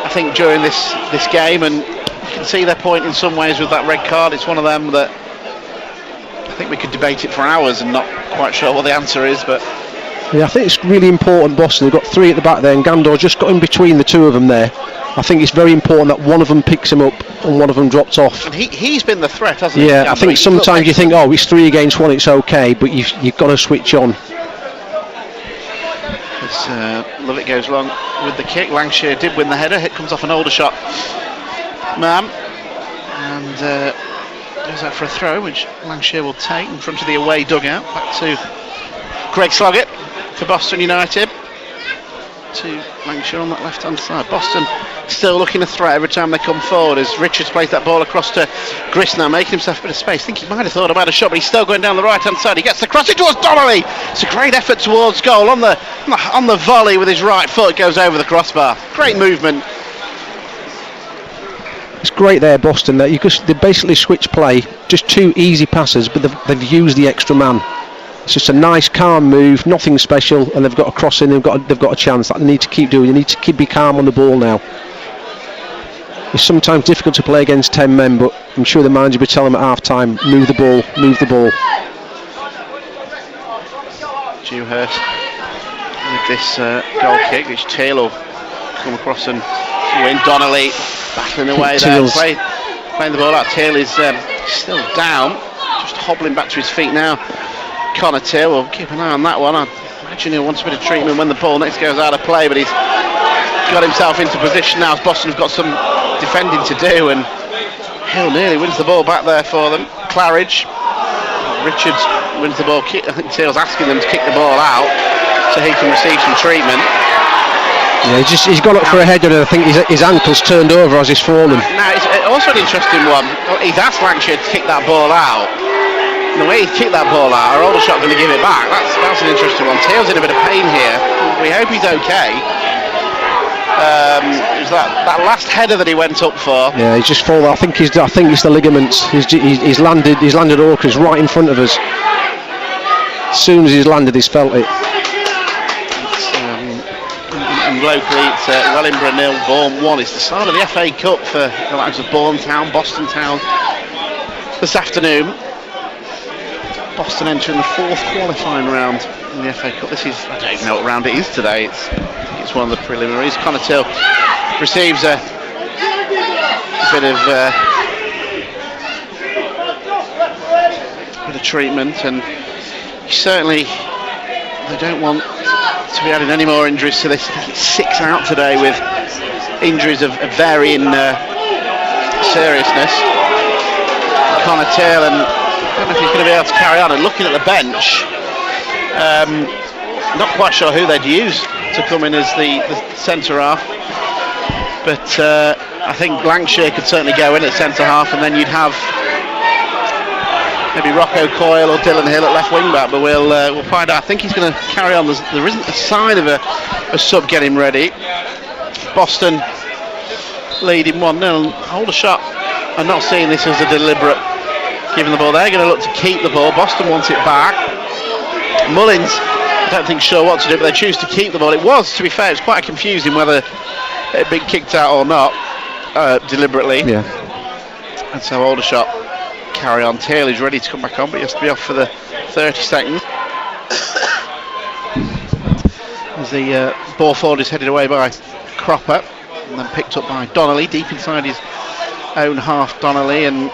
S1: I think, during this game, and you can see their point in some ways with that red card. It's one of them that I think we could debate it for hours and not quite sure what the answer is, but
S2: yeah, I think it's really important. Boston, they've got 3 at the back there, and Gandor just got in between the 2 of them there. I think it's very important that one of them picks him up and one of them drops off.
S1: And he's been the threat, hasn't he?
S2: Yeah, I think sometimes you think, oh, it's 3 against 1, it's okay, but you've got to switch on.
S1: Lovett goes long with the kick. Lancashire did win the header. It comes off an Aldershot man, and goes out for a throw, which Lancashire will take in front of the away dugout. Back to Greg Sloggett for Boston United. To Lancashire on that left hand side. Boston still looking a threat every time they come forward as Richards plays that ball across to Griss now, making himself a bit of space. I think he might have thought about a shot, but he's still going down the right hand side. He gets the cross, it towards Donnelly. It's a great effort towards goal on the volley with his right foot, goes over the crossbar. Great movement.
S2: It's great there, Boston. They basically switch play, just 2 easy passes, but they've used the extra man. It's just a nice, calm move, nothing special, and they've got a cross in. They've got a chance that they need to keep doing. They need to be calm on the ball now. It's sometimes difficult to play against 10 men, but I'm sure the manager will be telling them at half time, move the ball, move the ball.
S1: Dewhurst with this goal kick, which Taylor will come across and win. Donnelly battling away there, playing the ball out. Taylor's still down, just hobbling back to his feet now. Connor Till will keep an eye on that one. I imagine he'll want a bit of treatment when the ball next goes out of play, but he's got himself into position now as Boston's got some defending to do, and Hill nearly wins the ball back there for them. Claridge, Richards wins the ball. I think Till's asking them to kick the ball out so he can receive some treatment.
S2: Yeah, he's gone up for a header, and I think his ankle's turned over as he's fallen.
S1: Now, it's also an interesting one. He's asked Lancashire to kick that ball out. The way he's kicked that ball out, are Aldershot going to give it back? That's an interesting one. Taylor's in a bit of pain here. We hope he's okay. It was that last header that he went up for.
S2: Yeah, he's just fallen. I think it's the ligaments. He's landed Orcas right in front of us. As soon as he's landed, he's felt it.
S1: And locally, it's Wellingborough 0, Bourne 1. It's the start of the FA Cup for the likes of Bourne Town, Boston Town this afternoon. Boston entering the 4th qualifying round in the FA Cup. This is, I don't even know what round it is today. It's one of the preliminaries. Connor Till receives a bit of treatment, and certainly they don't want to be adding any more injuries to this. I think it's 6 out today with injuries of varying seriousness. Connor Till, and I don't know if he's going to be able to carry on. And looking at the bench, not quite sure who they'd use to come in as the centre half, but I think Lancashire could certainly go in at centre half, and then you'd have maybe Rocco Coyle or Dylan Hill at left wing back, but we'll find out. I think he's going to carry on. There isn't a sign of a sub getting ready. Boston leading 1-0. Aldershot are not seeing this as a deliberate giving the ball. They're going to look to keep the ball. Boston wants it back. Mullins, I don't think sure what to do, but they choose to keep the ball. It was, to be fair, it's quite confusing whether it had been kicked out or not deliberately.
S2: Yeah.
S1: And so Aldershot carry on. Taylor's ready to come back on, but he has to be off for the 30 seconds. As the ball forward is headed away by Cropper, and then picked up by Donnelly, deep inside his own half. Donnelly, and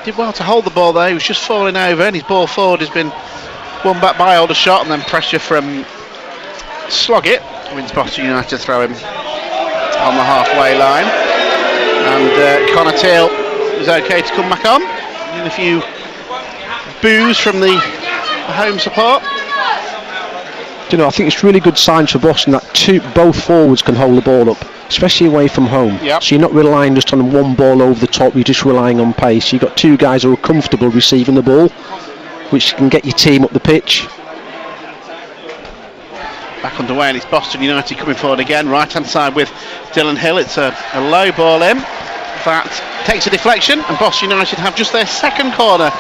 S1: did well to hold the ball there. He was just falling over, and his ball forward has been won back by Aldershot, and then pressure from Sloggett wins Boston United to throw him on the halfway line, and Connor Till is okay to come back on. And a few boos from the home support.
S2: You know, I think it's really good signs for Boston that both forwards can hold the ball up, especially away from home.
S1: Yep.
S2: So you're not relying just on one ball over the top, you're just relying on pace. You've got 2 guys who are comfortable receiving the ball. which can get your team up the pitch.
S1: Back underway, and it's Boston United coming forward again, right hand side with Dylan Hill. It's a low ball in that takes a deflection, and Boston United have just their second corner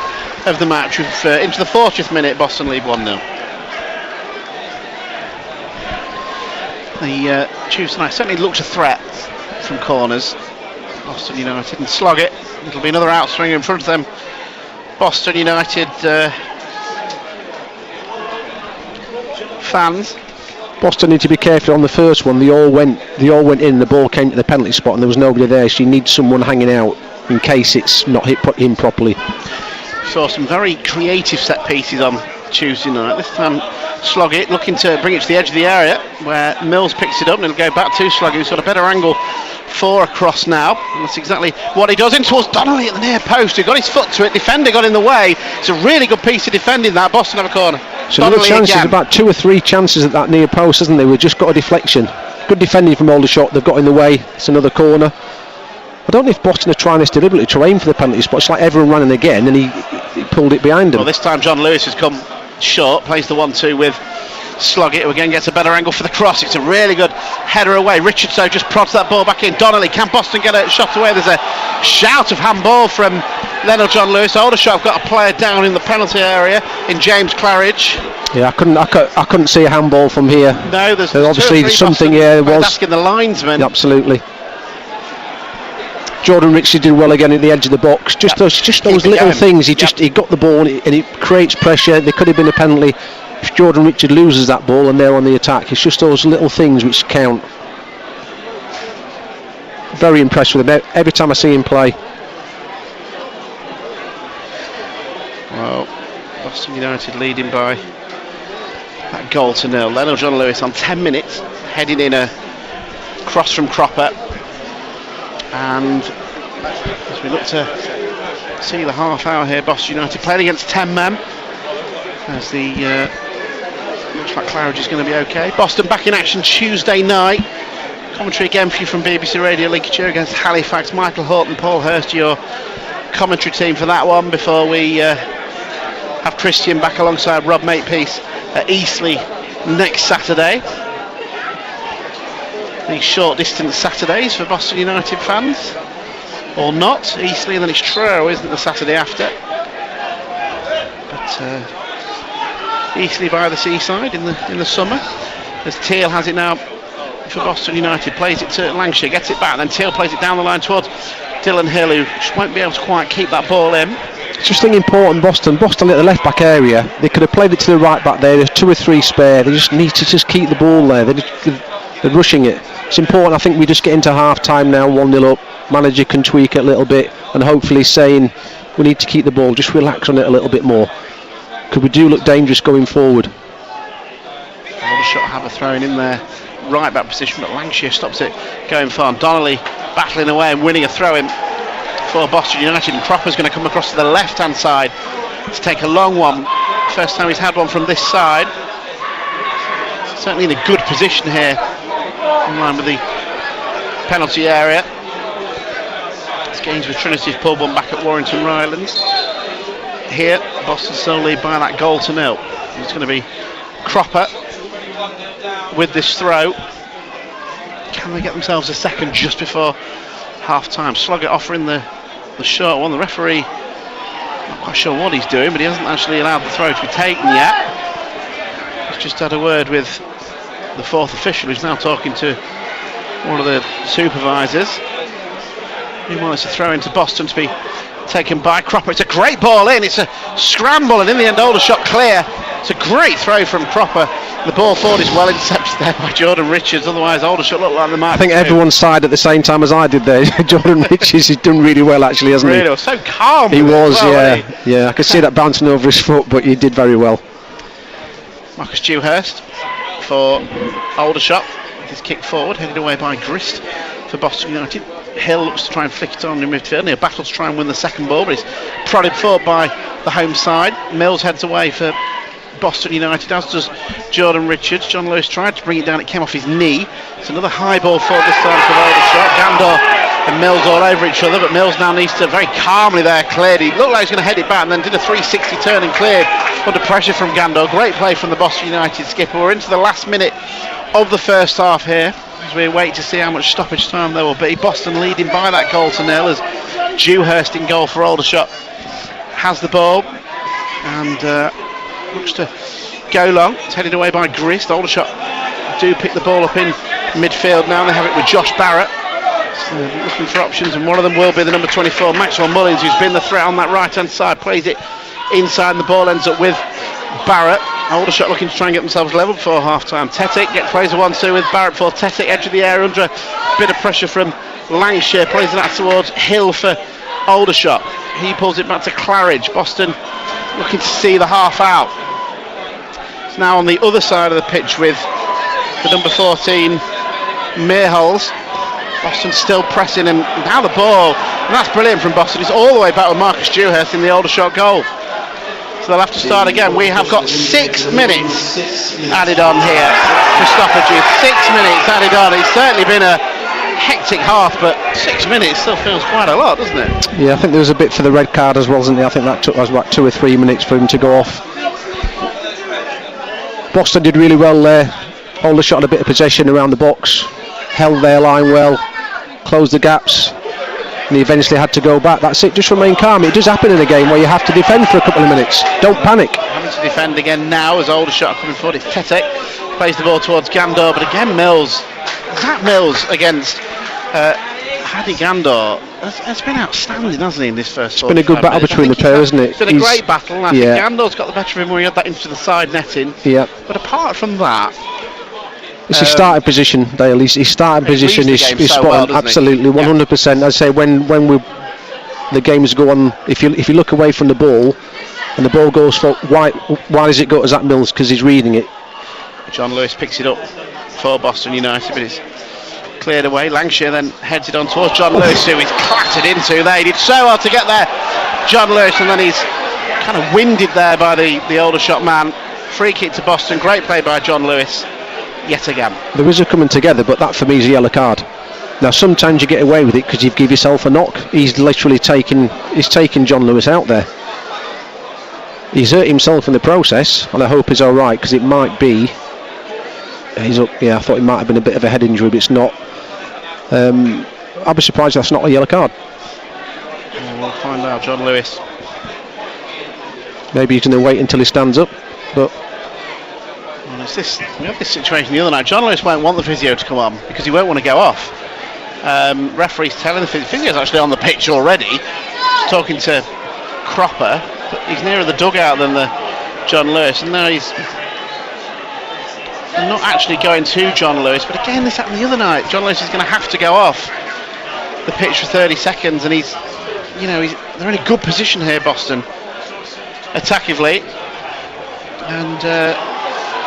S1: of the match into the 40th minute. Boston lead 1-0. The Tuesday night certainly looks a threat from corners. Boston United can slog it. It'll be another outswinger in front of them. Boston United fans.
S2: Boston need to be careful on the first one. They all went in. The ball came to the penalty spot, and there was nobody there. So you need someone hanging out in case it's not put in properly.
S1: Saw some very creative set pieces on Tuesday night. This time Slog it, looking to bring it to the edge of the area where Mills picks it up, and it'll go back to Slog, who's got a better angle for a cross now. And that's exactly what he does, in towards Donnelly at the near post, who got his foot to it. Defender got in the way. It's a really good piece of defending that. Boston have a corner.
S2: So another chances, about 2 or 3 chances at that near post, hasn't they? We've just got a deflection. Good defending from Aldershot. They've got in the way. It's another corner. I don't know if Boston are trying this deliberately to aim for the penalty spot. It's like everyone ran in again, and he pulled it behind him.
S1: Well, this time John Lewis has come short, plays the 1-2 with Sloggett, who again gets a better angle for the cross. It's a really good header away. Richardson just prods that ball back in. Donnelly, can Boston get a shot away? There's a shout of handball from Lionel John Lewis. Aldershot have got a player down in the penalty area in James Claridge.
S2: Yeah, I couldn't see a handball from here.
S1: No, there's
S2: obviously something. Yeah, it was
S1: asking the linesman.
S2: Absolutely. Jordan Richards did well again at the edge of the box. Just those little things. He got the ball, and it creates pressure. There could have been a penalty if Jordan Richards loses that ball and they're on the attack. It's just those little things which count. Very impressed with him every time I see him play.
S1: Well, Boston United leading by that goal to nil. Lionel John Lewis on 10 minutes, heading in a cross from Cropper. And as we look to see the half hour here, Boston United playing against 10 men. As the looks like Claridge is going to be okay. Boston back in action Tuesday night. Commentary again for you from BBC Radio Lincolnshire against Halifax. Michael Horton, Paul Hurst, your commentary team for that one, before we have Christian back alongside Rob Makepeace at Eastleigh next Saturday. These short distance Saturdays for Boston United fans, or not. Eastleigh, and then it's Truro, isn't it, the Saturday after? But Eastleigh by the seaside in the summer, as Teal has it now for Boston United. Plays it to Lancashire, gets it back, then Teal plays it down the line towards Dylan Hill, who just won't be able to quite keep that ball in.
S2: Just think important, Boston at the left back area. They could have played it to the right back there. There's 2 or 3 spare. They just need to keep the ball there. They're rushing it. It's important. I think we just get into half time now, 1-0 up. Manager can tweak it a little bit, and hopefully saying we need to keep the ball, just relax on it a little bit more, because we do look dangerous going forward.
S1: Aldershot have a throw in their right back position, but Lancashire stops it going far. Donnelly battling away and winning a throw in for Boston United, and Cropper's going to come across to the left hand side to take a long one. First time he's had one from this side. Certainly in a good position here, in line with the penalty area. It's gains with Trinity's pulled one back at Warrington Rylands. Here, Boston still lead by that goal to nil. It's going to be Cropper with this throw. Can they get themselves a second just before half time? Sloggett offering the short one. The referee, not quite sure what he's doing, but he hasn't actually allowed the throw to be taken yet. He's just had a word with the 4th official, who's now talking to one of the supervisors. Meanwhile, it's a throw into Boston to be taken by Cropper. It's a great ball in. It's a scramble, and in the end Aldershot clear. It's a great throw from Cropper. The ball forward is well intercepted there by Jordan Richards. Otherwise Aldershot looked like the mark.
S2: I think everyone sighed at the same time as I did there. Jordan Richards has done really well, actually, hasn't he?
S1: Really, was so calm.
S2: He was, yeah. I could see that bouncing over his foot, but he did very well.
S1: Marcus Dewhurst for Aldershot. His kick forward, headed away by Grist for Boston United. Hill looks to try and flick it on in midfield. Near battle to try and win the second ball, but he's prodded forward by the home side. Mills heads away for Boston United, as does Jordan Richards. John Lewis tried to bring it down, it came off his knee. It's another high ball forward this time for Aldershot. Gandor and Mills all over each other, but Mills now needs to very calmly there cleared. He looked like he was going to head it back and then did a 360 turn and cleared under pressure from Gandor. Great play from the Boston United skipper. We're into the last minute of the first half here as we wait to see how much stoppage time there will be. Boston leading by that goal to nil as Dewhurst in goal for Aldershot has the ball and looks to go long. It's headed away by Grist. Aldershot do pick the ball up in midfield now. They have it with Josh Barrett. Looking for options, and one of them will be the number 24 Maxwell Mullins, who's been the threat on that right hand side. Plays it inside and the ball ends up with Barrett. Aldershot looking to try and get themselves level before half time. Tetic plays a 1-2 with Barrett for Tetic, edge of the area under a bit of pressure from Lancashire. Plays that towards Hill for Aldershot. He pulls it back to Claridge. Boston looking to see the half out. It's now on the other side of the pitch with the number 14 Mearholes. Boston still pressing, and now the ball, and that's brilliant from Boston. It's all the way back with Marcus Dewhurst in the Aldershot goal. So they'll have to start again. We have got 6 minutes added on here for stoppages. 6 minutes added on. It's certainly been a hectic half, but 6 minutes still feels quite a lot, doesn't it?
S2: Yeah, I think there was a bit for the red card as well, wasn't there? I think that took us about 2 or 3 minutes for him to go off. Boston did really well there. Aldershot had a bit of possession around the box, held their line well, closed the gaps, and he eventually had to go back. That's it, just remain calm. It does happen in a game where you have to defend for a couple of minutes. Don't panic.
S1: Having to defend again now as Aldershot coming forward. It's Tetek, plays the ball towards Gandor, but again Mills, Zach Mills against Paddy Gandor has been outstanding, hasn't he, in this first?
S2: It's been a good battle between the pair, hasn't it?
S1: It's been a great battle, and I think Gandor's got the better of him when he had that into the side netting.
S2: Yeah.
S1: But apart from that,
S2: it's his starting position, Dale. His starting position is spot on, absolutely, 100%. I say when the games go on, if you look away from the ball and the ball goes for why does it go to Zach Mills? Because he's reading it.
S1: John Lewis picks it up for Boston United, but it's cleared away. Lancashire then heads it on towards John Lewis, who he's clattered into there. He did so well to get there, John Lewis, and then he's kind of winded there by the Aldershot man. Free kick to Boston. Great play by John Lewis. Yet again.
S2: There is a coming together, but that for me is a yellow card. Now sometimes you get away with it because you've give yourself a knock. He's literally taken John Lewis out there. He's hurt himself in the process, and I hope he's alright, because it might be he's up. Yeah, I thought it might have been a bit of a head injury, but it's not. I'll be surprised that's not a yellow card.
S1: We'll find out. John Lewis.
S2: Maybe he's going to wait until he stands up, but
S1: we had this situation the other night. John Lewis won't want the physio to come on because he won't want to go off. Referee's telling the physio's actually on the pitch already. He's talking to Cropper, but he's nearer the dugout than the John Lewis, and now he's not actually going to John Lewis. But again, this happened the other night. John Lewis is going to have to go off the pitch for 30 seconds, and they're in a good position here, Boston, attackively, and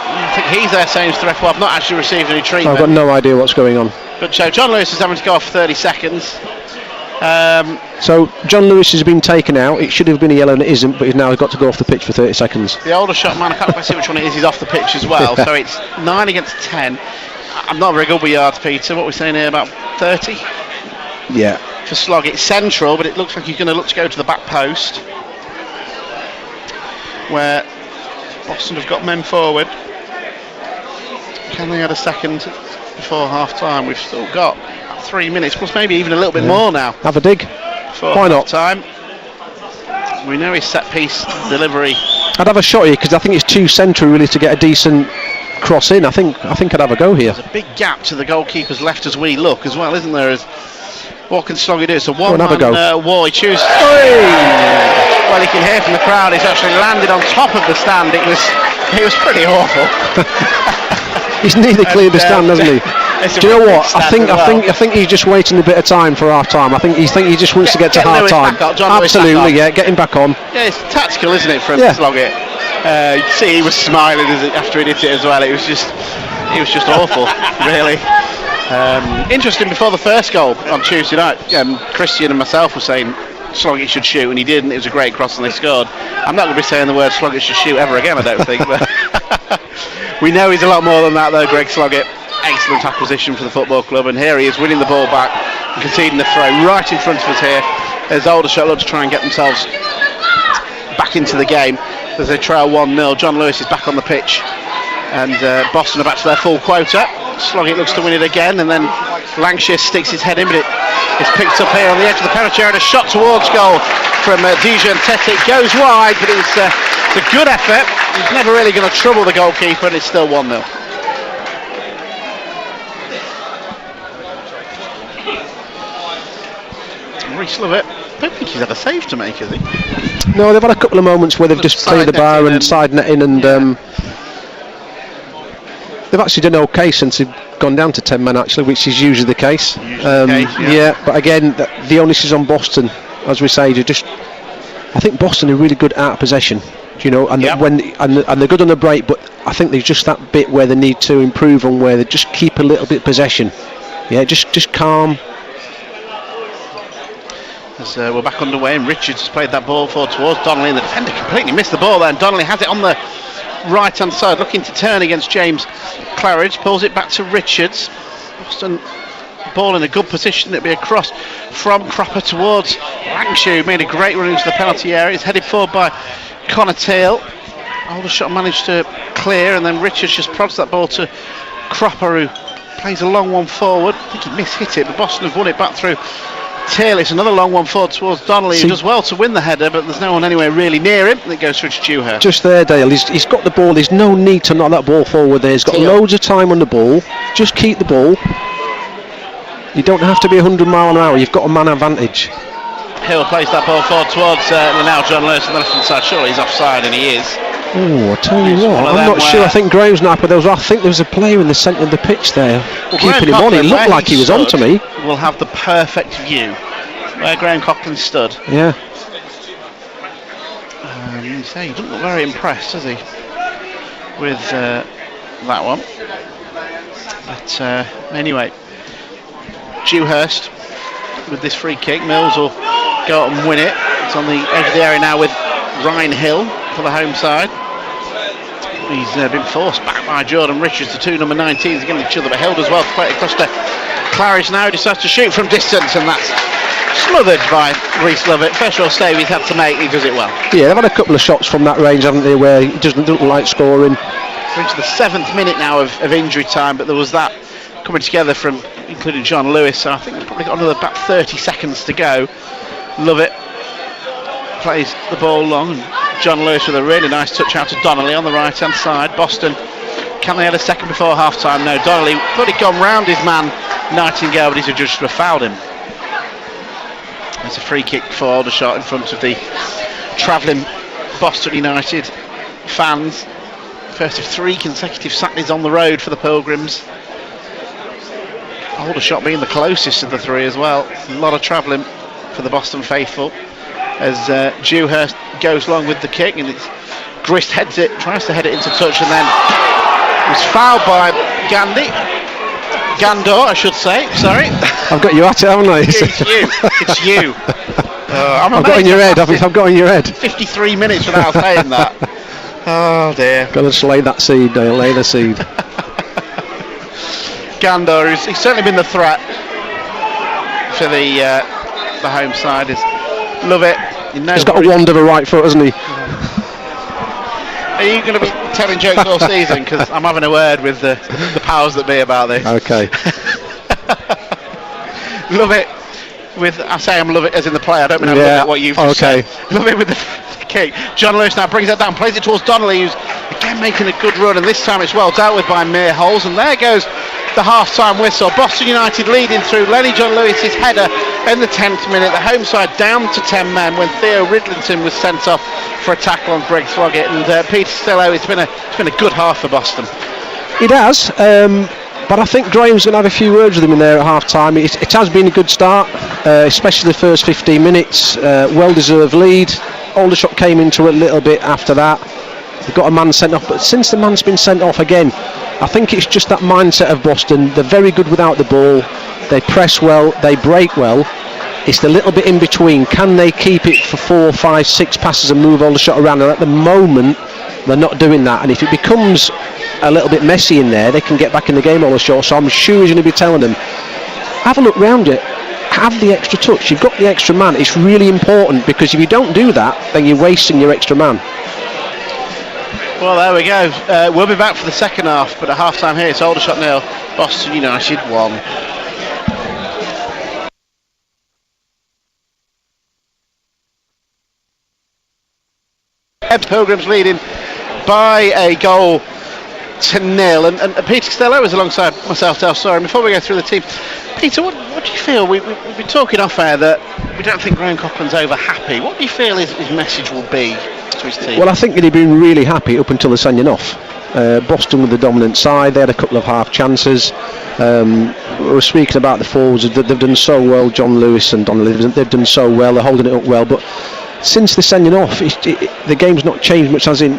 S1: I think he's there saying to the ref, well, I've not actually received any treatment.
S2: I've got no idea what's going on.
S1: But so John Lewis is having to go off for 30 seconds.
S2: So John Lewis has been taken out. It should have been a yellow and it isn't, but he's now got to go off the pitch for 30 seconds.
S1: The Aldershot man, I can't quite see which one it is, he's off the pitch as well. So it's 9 against 10. I'm not very good with yards, Peter. What we're saying here, about 30?
S2: Yeah.
S1: For Slog, it's central, but it looks like he's going to look to go to the back post, where Boston have got men forward. Can they add a second before half time? We've still got 3 minutes, plus maybe even a little bit more now.
S2: Have a dig. Why not?
S1: Time. We know his set piece delivery.
S2: I'd have a shot here because I think it's too central really to get a decent cross in. I think I'd have a go here.
S1: There's a big gap to the goalkeeper's left as we look as well, isn't there? As what can Sloggy do? So one man wall. He chooses. Well, you can hear from the crowd. He's actually landed on top of the stand. It was pretty awful.
S2: He's nearly cleared the stand, hasn't he? Do you know what? I think he's just waiting a bit of time for half time. I think he just wants to get to half time. Absolutely, yeah. Get him back on. Yeah,
S1: it's tactical, isn't it, for him to slog it? You can see he was smiling after he did it as well. It was just awful, really. Interesting. Before the first goal on Tuesday night, Christian and myself were saying Sloggett should shoot, and he did, and it was a great cross, and they scored. I'm not going to be saying the word Sloggett should shoot ever again, I don't think. But we know he's a lot more than that, though. Greg Sloggett, excellent acquisition for the football club, and here he is winning the ball back conceding the throw right in front of us here as Aldershot look to try and get themselves back into the game as they trail 1-0. John Lewis is back on the pitch and Boston are back to their full quota. Sloggett looks to win it again, and then Lancashire sticks his head in, but it's picked up here on the edge of the penalty area and a shot towards goal from Dijon Tete. It goes wide, but it's a good effort. He's never really going to trouble the goalkeeper, and it's still 1-0. Reece Lovett, I don't think he's had a save to make, has he?
S2: No, they've had a couple of moments where they've just played the bar and side netting, and they've actually done okay since they've gone down to 10 men actually, which is usually the case. Yeah, but again, the onus is on Boston, as we say. I think Boston are really good out of possession, you know, and and they're good on the break, but I think there's just that bit where they need to improve on, where they just keep a little bit of possession. Yeah, just calm.
S1: As we're back underway, and Richards has played that ball forward towards Donnelly, and the defender completely missed the ball there, and Donnelly has it on the right hand side, looking to turn against James Claridge, pulls it back to Richards. Boston ball in a good position. It'll be a cross from Cropper towards Lancashire, who made a great run into the penalty area. It's headed forward by Connor Tail. Aldershot managed to clear, and then Richards just prods that ball to Cropper, who plays a long one forward. I think he mishit it, but Boston have won it back through Tail. It's another long one forward towards Donnelly, who does well to win the header, but there's no one anywhere really near him, and it goes through to Dewhurst.
S2: Just there, Dale, he's got the ball. There's no need to knock that ball forward there. He's got loads of time on the ball. Just keep the ball. You don't have to be 100 mile an hour. You've got a man advantage.
S1: Hill plays that ball forward towards now John Lewis on the left hand side. Surely he's offside, and he is.
S2: Oh, I tell you what, I'm not sure. I think Graham's not, but I think there was a player in the centre of the pitch there, keeping him on. It looked like he was on to me.
S1: We'll have the perfect view where Graham Coughlin stood.
S2: Yeah.
S1: You say he doesn't look very impressed, does he, with that one? But anyway, Dewhurst with this free kick. Mills will go up and win it. It's on the edge of the area now with Ryan Hill for the home side. He's been forced back by Jordan Richards. The two number 19s against each other, but Hill does well to play it across to Claridge now. He decides to shoot from distance, and that's smothered by Reece Lovett. First real save he's had to make, he does it well. Yeah,
S2: they've had a couple of shots from that range, haven't they, where he doesn't like scoring.
S1: We're into the 7th minute now of injury time, but there was that coming together from including John Lewis, so I think we've probably got another about 30 seconds to go. Lovett plays the ball long, and John Lewis with a really nice touch out to Donnelly on the right hand side. Boston, can they add a second before half time? No, Donnelly thought he'd gone round his man Nightingale, but he's adjudged to have fouled him. There's a free kick for Aldershot in front of the travelling Boston United fans. First of 3 consecutive Saturdays on the road for the Pilgrims. Aldershot being the closest of the 3 as well. A lot of travelling for the Boston faithful as Dewhurst goes along with the kick, and it's Grist heads it, tries to head it into touch, and then was fouled by Gandor, I should say. Sorry,
S2: I've got you at it, haven't I?
S1: It's you.
S2: I've got in your head. I've got in your head.
S1: 53 minutes without saying that. Oh dear.
S2: Got to lay that seed, Dale. Lay the seed.
S1: Gandor, he's certainly been the threat for the home side. Love it.
S2: He's got a wand of a right foot, hasn't he?
S1: Are you going to be telling jokes all season? Because I'm having a word with the powers that be about this.
S2: Okay.
S1: Love it. I say I'm love it as in the play. I don't mean I love it what you've just said. Love it with the kick. John Lewis now brings that down, plays it towards Donnelly, who's again making a good run, and this time it's well dealt with by Mere Holes, and there goes the half-time whistle. Boston United leading through Lenny John Lewis's header in the 10th minute. The home side down to 10 men when Theo Ridlington was sent off for a tackle on Greg Sloggett, and Peter Stillo, it's been a good half for Boston.
S2: It has, but I think Graham's going to have a few words with him in there at half-time. It has been a good start, especially the first 15 minutes. Well-deserved lead. Aldershot came into it a little bit after that. They've got a man sent off, but since the man's been sent off again, I think it's just that mindset of Boston. They're very good without the ball. They press well, they break well. It's the little bit in between. Can they keep it for 4, 5, 6 passes and move Aldershot around? And at the moment, they're not doing that. And if it becomes a little bit messy in there, they can get back in the game Aldershot. So I'm sure he's going to be telling them, have a look round it. have the extra touch. You've got the extra man. It's really important, because if you don't do that, then you're wasting your extra man.
S1: Well, there we go. We'll be back for the second half, but at half time here it's Aldershot 0, Boston United 1. Pilgrims leading by a goal to 0, and Peter Costello is alongside myself, Del Sorry. Before we go through the team, Peter, what do you feel? We've been talking off air that we don't think Graham Coughlin's over happy. What do you feel his message will be to his team?
S2: Well, I think that he'd been really happy up until the sending off. Boston with the dominant side, they had a couple of half chances. We were speaking about the forwards, they've done so well. John Lewis and Donnelly, they've done so well, they're holding it up well, but since the sending off, the game's not changed much, as in,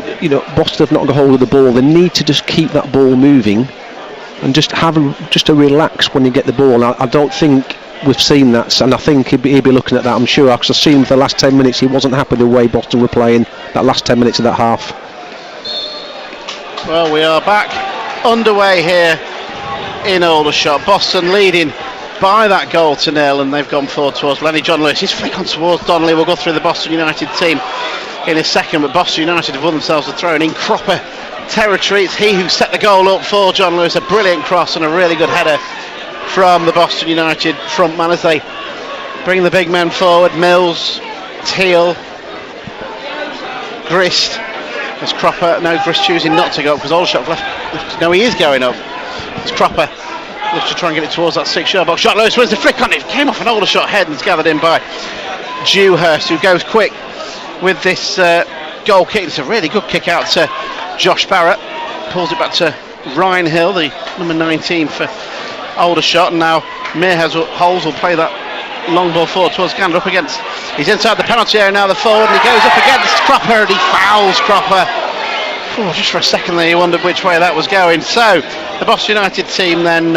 S2: Boston have not got hold of the ball. They need to just keep that ball moving and just have a relax when you get the ball. I don't think we've seen that, and I think he'd be looking at that, I'm sure, because I've seen for the last 10 minutes he wasn't happy the way Boston were playing that last 10 minutes of that half.
S1: Well, we are back underway here in Aldershot. Boston leading by that goal to 0, and they've gone forward towards Lenny John Lewis. He's flick on towards Donnelly. We'll go through the Boston United team in a second, but Boston United have won themselves a throw in Cropper territory. It's he who set the goal up for John Lewis. A brilliant cross and a really good header from the Boston United front man as they bring the big men forward. Mills, Teal, Grist. There's Cropper. No, Grist choosing not to go up because Aldershot left. No, he is going up. It's Cropper. Looks to try and get it towards that 6-yard box. Shot Lewis wins the flick on it. Came off an Aldershot head and is gathered in by Dewhurst, who goes quick with this goal kick. It's a really good kick out to Josh Barrett. Pulls it back to Ryan Hill, the number 19 for Aldershot. And now Holes will play that long ball forward towards Gander up against. He's inside the penalty area now, the forward, and he goes up against Cropper and he fouls Cropper. Just for a second there you wondered which way that was going. So the Boston United team then,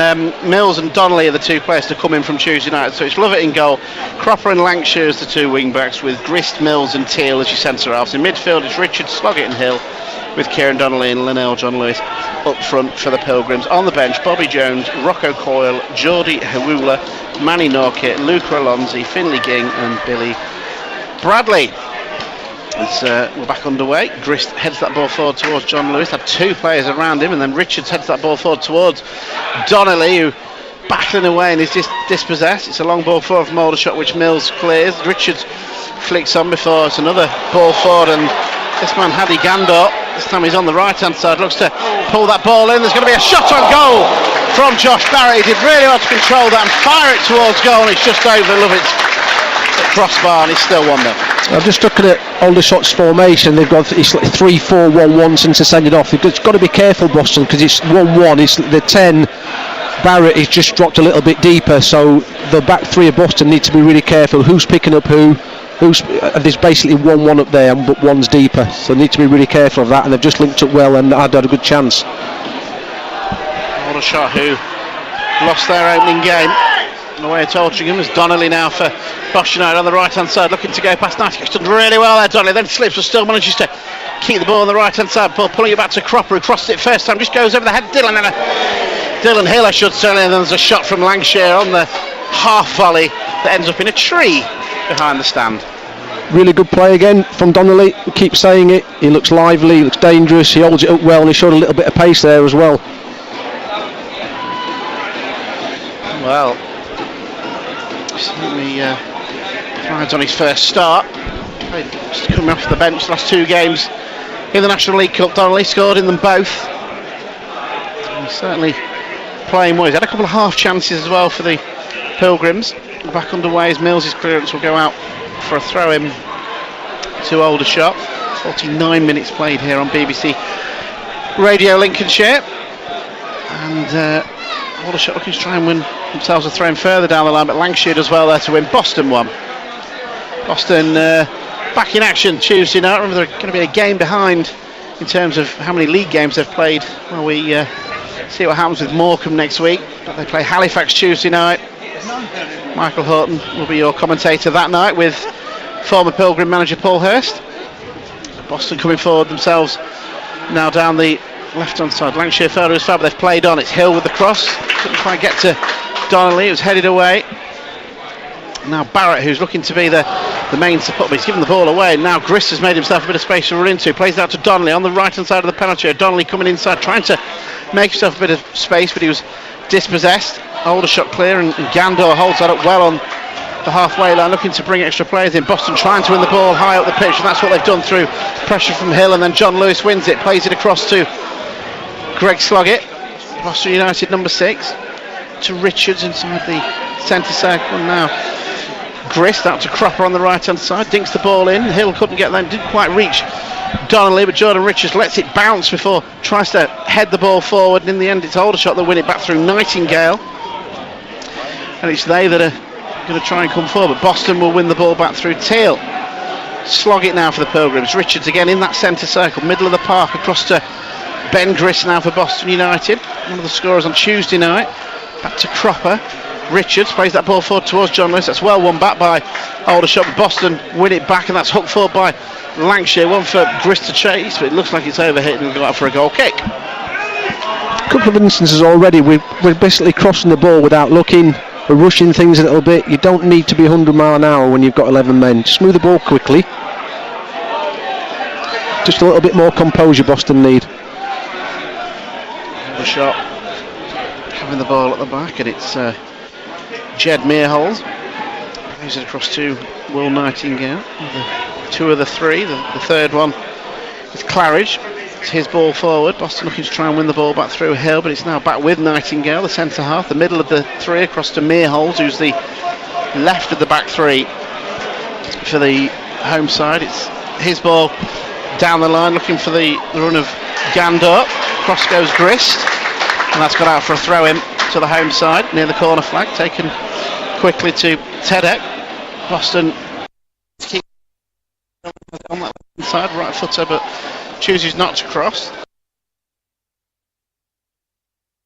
S1: Mills and Donnelly are the two players to come in from Tuesday night. So it's Lovett in goal, Cropper and Lancashire as the two wing backs, with Grist, Mills and Teal as your centre halves. In midfield it's Richard, Sloggett and Hill, with Kieran Donnelly and Linnell John Lewis up front for the Pilgrims. On the bench, Bobby Jones, Rocco Coyle, Geordie Hawula, Manny Norkett, Luca Alonzi, Finley Ging and Billy Bradley. As we're back underway, Grist heads that ball forward towards John Lewis. Had two players around him, and then Richards heads that ball forward towards Donnelly, who battling away and is dispossessed. It's a long ball forward from Aldershot, which Mills clears. Richards flicks on before it's another ball forward, and this man Hadi Gandor, this time he's on the right hand side, looks to pull that ball in. There's going to be a shot on goal from Josh Barrett. He did really well to control that and fire it towards goal, and it's just over Lovett's crossbar, and it's still 1-0.
S2: I'm just looking at Aldershot's formation. They've got, it's like 3-4-1-1 since they sent it off. They've got to be careful, Boston, because it's 1-1. It's the 10. Barrett is just dropped a little bit deeper, so the back three of Boston need to be really careful. Who's picking up who? There's basically 1-1 up there, but one's deeper, so they need to be really careful of that. And they've just linked up well and had a good chance.
S1: Aldershot, who lost their opening game away at Altrincham, as Donnelly now for Boston United on the right hand side, looking to go past Knight. He's done really well there, Donnelly, then slips but still manages to keep the ball on the right hand side, pulling it back to Cropper, who crossed it first time, just goes over the head of Dylan, and Dylan Hill I should say, and then there's a shot from Lancashire on the half volley that ends up in a tree behind the stand.
S2: Really good play again from Donnelly. We keep saying it, he looks lively, he looks dangerous, he holds it up well, and he showed a little bit of pace there as well.
S1: Well, certainly thrives on his first start. Just coming off the bench the last two games in the National League Cup. Donnelly scored in them both. He's certainly playing well. He's had a couple of half chances as well for the Pilgrims. Back underway as Mills' clearance will go out for a throw in to Aldershot. 49 minutes played here on BBC Radio Lincolnshire, and Aldershot looking to try and win themselves a throw in further down the line, but Lancashire does well there to win. Boston won. Boston back in action Tuesday night. Remember, they're going to be a game behind in terms of how many league games they've played. Well, we see what happens with Morecambe next week, but they play Halifax Tuesday night. Michael Horton will be your commentator that night, with former Pilgrim manager Paul Hurst. Boston coming forward themselves now down the left hand side. Lancashire further as far, but they've played on. It's Hill with the cross, couldn't quite get to Donnelly, it was headed away Now Barrett, who's looking to be the main support, but he's given the ball away. Now Grist has made himself a bit of space to run into. Plays it out to Donnelly on the right hand side of the penalty area. Donnelly coming inside, trying to make himself a bit of space, but he was dispossessed. Aldershot clear, and Gandor holds that up well on the halfway line, looking to bring extra players in. Boston trying to win the ball high up the pitch, and that's what they've done through pressure from Hill, and then John Lewis wins it, plays it across to Greg Sloggett. Boston United number 6 to Richards inside the centre circle. Now Grist out to Cropper on the right hand side, dinks the ball in. Hill couldn't get there, didn't quite reach Donnelly, but Jordan Richards lets it bounce before tries to head the ball forward, and in the end it's Aldershot that win it back through Nightingale, and it's they that are going to try and come forward, but Boston will win the ball back through Teal. Sloggett now for the Pilgrims. Richards again in that centre circle, middle of the park, across to Ben Grist now for Boston United, one of the scorers on Tuesday night. Back to Cropper. Richards plays that ball forward towards John Lewis. That's well won back by Aldershot. Boston win it back, and that's hooked forward by Lancashire. One for Grist to chase, but it looks like it's overhit and will go out for a goal kick.
S2: A couple of instances already. We're basically crossing the ball without looking. We're rushing things a little bit. You don't need to be 100 mile an hour when you've got 11 men. Just move the ball quickly. Just a little bit more composure Boston need.
S1: The shot having the ball at the back, and it's Jed Mearholes plays it across to Will Nightingale. Two of the three, the third one is Claridge. It's his ball forward. Boston looking to try and win the ball back through Hill, but it's now back with Nightingale, the centre half, the middle of the three, across to Mearholes, who's the left of the back three for the home side. It's his ball down the line, looking for the run of Gandor. Cross goes Grist, and that's got out for a throw in to the home side near the corner flag, taken quickly to Tedek. Boston on that side, right footer, but chooses not to cross.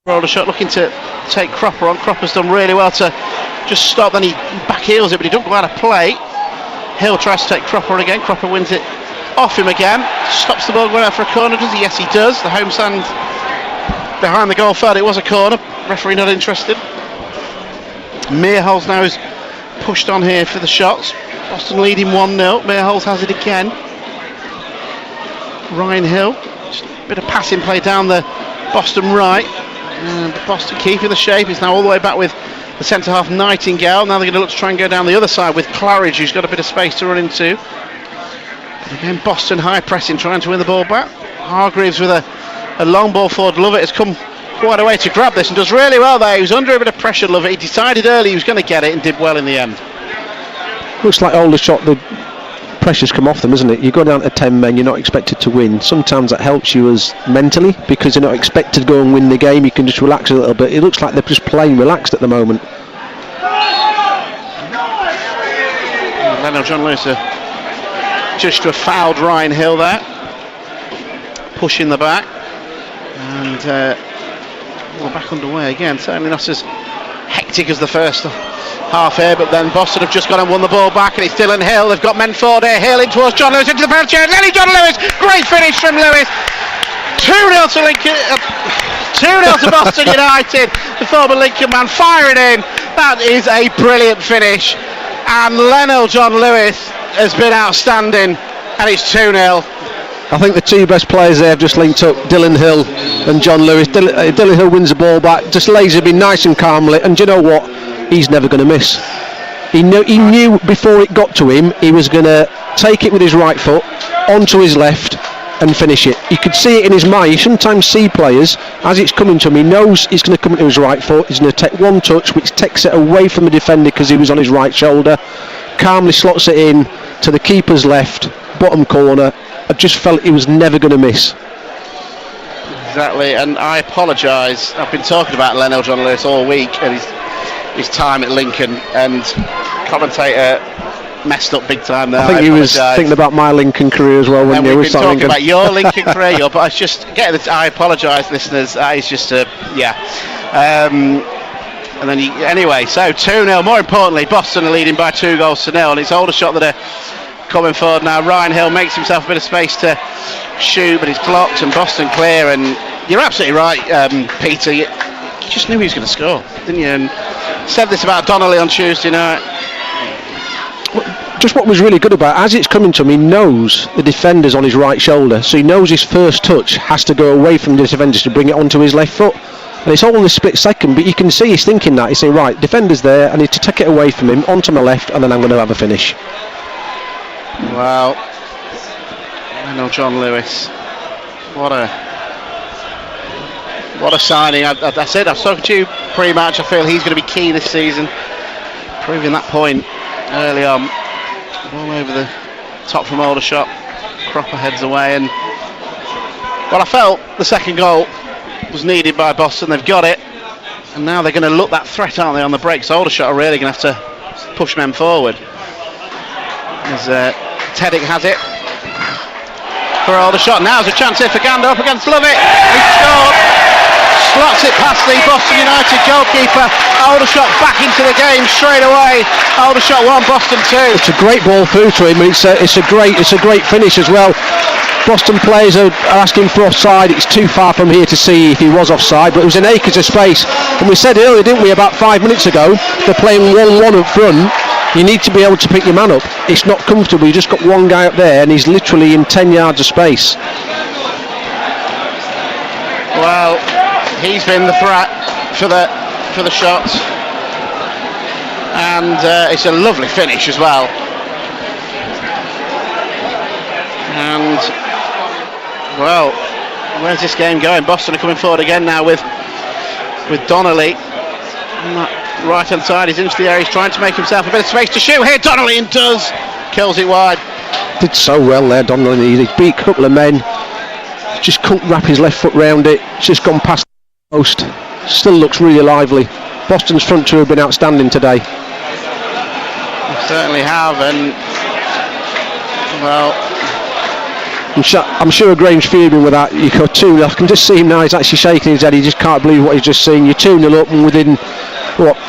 S1: Aldershot looking to take Cropper on. Cropper's done really well to just stop, then he back heels it, but he don't go out of play. Hill tries to take Cropper on again. Cropper wins it off him again, stops the ball going out for a corner, does he? Yes, he does. The home stand behind the goal felt it was a corner. Referee not interested. Mearholes now is pushed on here for the shots. Boston leading 1-0. Mearholes has it again. Ryan Hill, just a bit of passing play down the Boston right, and Boston keeping the shape. It's now all the way back with the centre half Nightingale. Now they're going to look to try and go down the other side with Claridge, who's got a bit of space to run into. And again, Boston high pressing, trying to win the ball back. Hargreaves with a long ball forward. Lovett has come quite a way to grab this and does really well there. He was under a bit of pressure, Lovett. He decided early he was going to get it and did well in the end.
S2: Looks like Aldershot, the pressure's come off them, isn't it? You go down to 10 men, you're not expected to win. Sometimes that helps you as mentally, because you're not expected to go and win the game. You can just relax a little bit. It looks like they're just playing relaxed at the moment.
S1: Leno John Lewis just to have fouled Ryan Hill there, pushing the back, and we're back underway again. Certainly not as hectic as the first half here, but then Boston have just gone and won the ball back, and it's Dylan Hill. They've got men forward here. Hill in towards John Lewis, into the penalty area. Lenny John Lewis, great finish from Lewis. 2-0 to Lincoln. 2-0 to Boston United. The former Lincoln man firing in. That is a brilliant finish, and Leno John Lewis has been outstanding, and it's 2-0.
S2: I think the two best players there have just linked up, Dylan Hill and John Lewis. Dylan Hill wins the ball back, just lays it in nice and calmly, and do you know what? He's never going to miss. He knew before it got to him, he was going to take it with his right foot onto his left and finish it. You could see it in his mind. You sometimes see players, as it's coming to him, he knows it's going to come into his right foot. He's going to take one touch, which takes it away from the defender because he was on his right shoulder. Calmly slots it in to the keeper's left, bottom corner. I just felt he was never going to miss.
S1: Exactly, and I apologise. I've been talking about Leno John Lewis all week and his time at Lincoln, and commentator messed up big time there.
S2: I think he was thinking about my Lincoln career as well. When
S1: we've been talking about your Lincoln career, but it's just I apologise, listeners. That is just and then anyway, so 2-0. More importantly, Boston are leading by 2-0, and it's Aldershot that are coming forward now. Ryan Hill makes himself a bit of space to shoot, but it's blocked, and Boston clear. And you're absolutely right, Peter. You just knew he was going to score, didn't you? And said this about Donnelly on Tuesday night.
S2: just what was really good about it, as it's coming to him, he knows the defender's on his right shoulder, so he knows his first touch has to go away from the defenders to bring it onto his left foot. And it's all in a split second, but you can see he's thinking that. He's saying, right, defender's there, I need to take it away from him, onto my left, and then I'm going to have a finish.
S1: Well, I know John Lewis. What a signing. I said, I've spoken to you pre-match, I feel he's going to be key this season. Proving that point early on. Ball over the top from Aldershot. Cropper heads away, and well, I felt the second goal was needed by Boston. They've got it, and now they're going to look that threat, aren't they, on the break. So Aldershot are really going to have to push men forward. As Teddick has it for Aldershot. Now's a chance here for Gander up against Lovett. He scored. Slots it past the Boston United goalkeeper. Aldershot back into the game straight away. Aldershot 1, Boston 2.
S2: It's a great ball through to him. It's a great finish as well. Boston players are asking for offside. It's too far from here to see if he was offside, but it was an acres of space. And we said earlier, didn't we, about 5 minutes ago, they're playing 1-1 up front. You need to be able to pick your man up. It's not comfortable. You just got one guy up there, and he's literally in 10 yards of space.
S1: Well, he's been the threat for the shots, and it's a lovely finish as well. And well, where's this game going? Boston are coming forward again now with Donnelly on that right hand side. He's into the area, he's trying to make himself a bit of space to shoot here. Donnelly, and does, kills it wide.
S2: Did so well there, Donnelly. He beat a couple of men, just couldn't wrap his left foot round it. It's just gone past the post. Still looks really lively. Boston's front two have been outstanding today.
S1: They certainly have, and well,
S2: I'm sure Graham's fuming with that. You go 2-0. I can just see him now. He's actually shaking his head. He just can't believe what he's just seen. You're 2-0 up, and within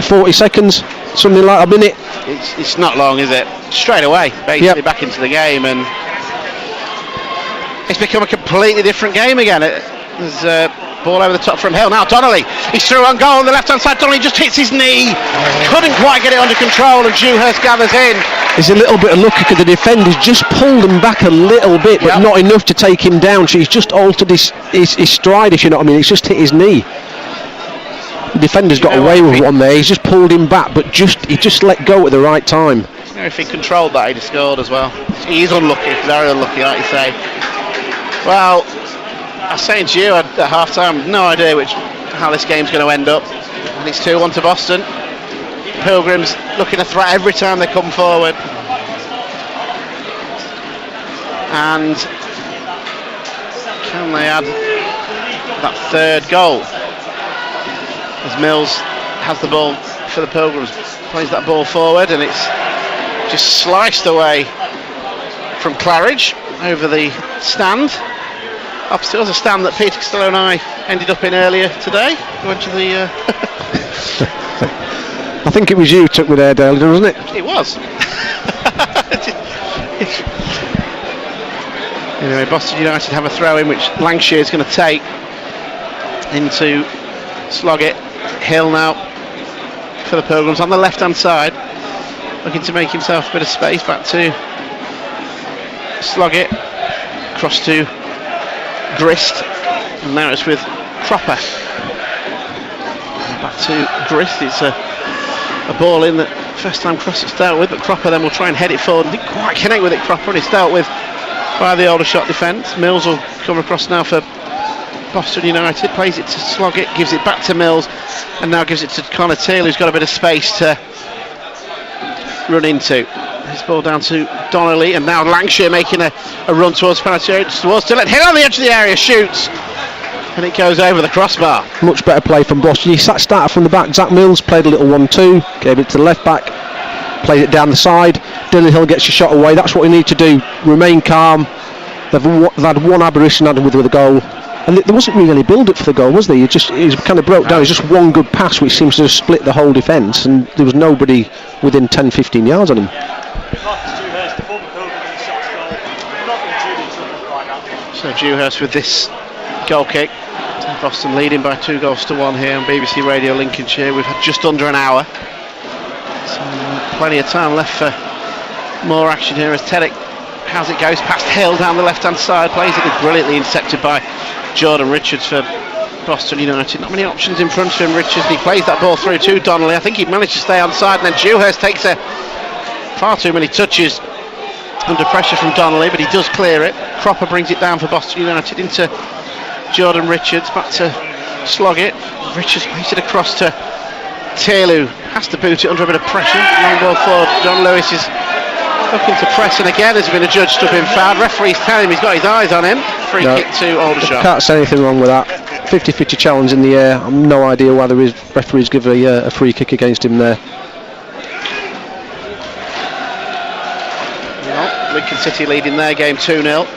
S2: 40 seconds, something like a minute.
S1: It's not long, is it? Straight away, basically back into the game, and it's become a completely different game again. There's a ball over the top from Hill. Now Donnelly, he's through on goal on the left hand side. Donnelly just hits his knee, couldn't quite get it under control, and Dewhurst gathers in.
S2: There's a little bit of luck because the defenders just pulled him back a little bit, but not enough to take him down. So he's just altered his stride, if you know what I mean. It's just hit his knee. The defender's got away with one there. He's just pulled him back, but he just let go at the right time.
S1: If he controlled that, he'd have scored as well. He's unlucky, very unlucky, like you say. Well, I was saying to you at half time, no idea how this game's going to end up. And it's 2-1 to Boston. Pilgrims looking a threat every time they come forward. And can they add that third goal? As Mills has the ball for the Pilgrims, plays that ball forward, and it's just sliced away from Claridge over the stand. Opposite was a stand that Peter Costello and I ended up in earlier today. We went to the
S2: I think it was you who took me there, Dale, wasn't it?
S1: It was. Anyway, Boston United have a throw in which Lancashire is going to take into Sloggett. Hill now for the Pilgrims on the left hand side, looking to make himself a bit of space. Back to Sloggett, across to Grist, and now it's with Cropper. Back to Grist. It's a ball in that first time Cross it's dealt with, but Cropper then will try and head it forward. Didn't quite connect with it, Cropper, and it's dealt with by the Aldershot defence. Mills will come across now for Boston United, plays it to Sloggett, gives it back to Mills, and now gives it to Connor Teal, who's got a bit of space to run into. His ball down to Donnelly, and now Lancashire making a run towards penalty area, towards Tillett. Hill on the edge of the area, shoots, and it goes over the crossbar. Much better play from Boston. He started from the back. Zach Mills played a little 1-2, gave it to the left back, played it down the side. Dylan Hill gets a shot away. That's what we need to do. Remain calm. They've had one aberration with a goal. And there wasn't really any build-up for the goal, was there? He kind of broke down. It was just one good pass which seems to have split the whole defence, and there was nobody within 10-15 yards on him. So Dewhurst with this goal kick. Boston leading by 2-1 here on BBC Radio Lincolnshire. We've had just under an hour, so plenty of time left for more action here as Teddick has it, goes past Hill down the left hand side, plays it brilliantly, intercepted by Jordan Richards for Boston United. Not many options in front of him, Richards. He plays that ball through to Donnelly. I think he managed to stay on side, and then Dewhurst takes far too many touches under pressure from Donnelly, but he does clear it. Cropper brings it down for Boston United into Jordan Richards, back to Sloggett. Richards plays it across to Taylor, has to boot it under a bit of pressure. Long ball forward. John Lewis is looking to press, and again there's been a judge to have been fouled. Referee's telling him he's got his eyes on him. Free kick to Aldershot.
S2: Can't say anything wrong with that. 50-50 challenge in the air. I've no idea why the referees give a free kick against him there.
S1: Well, Lincoln City leading their game 2-0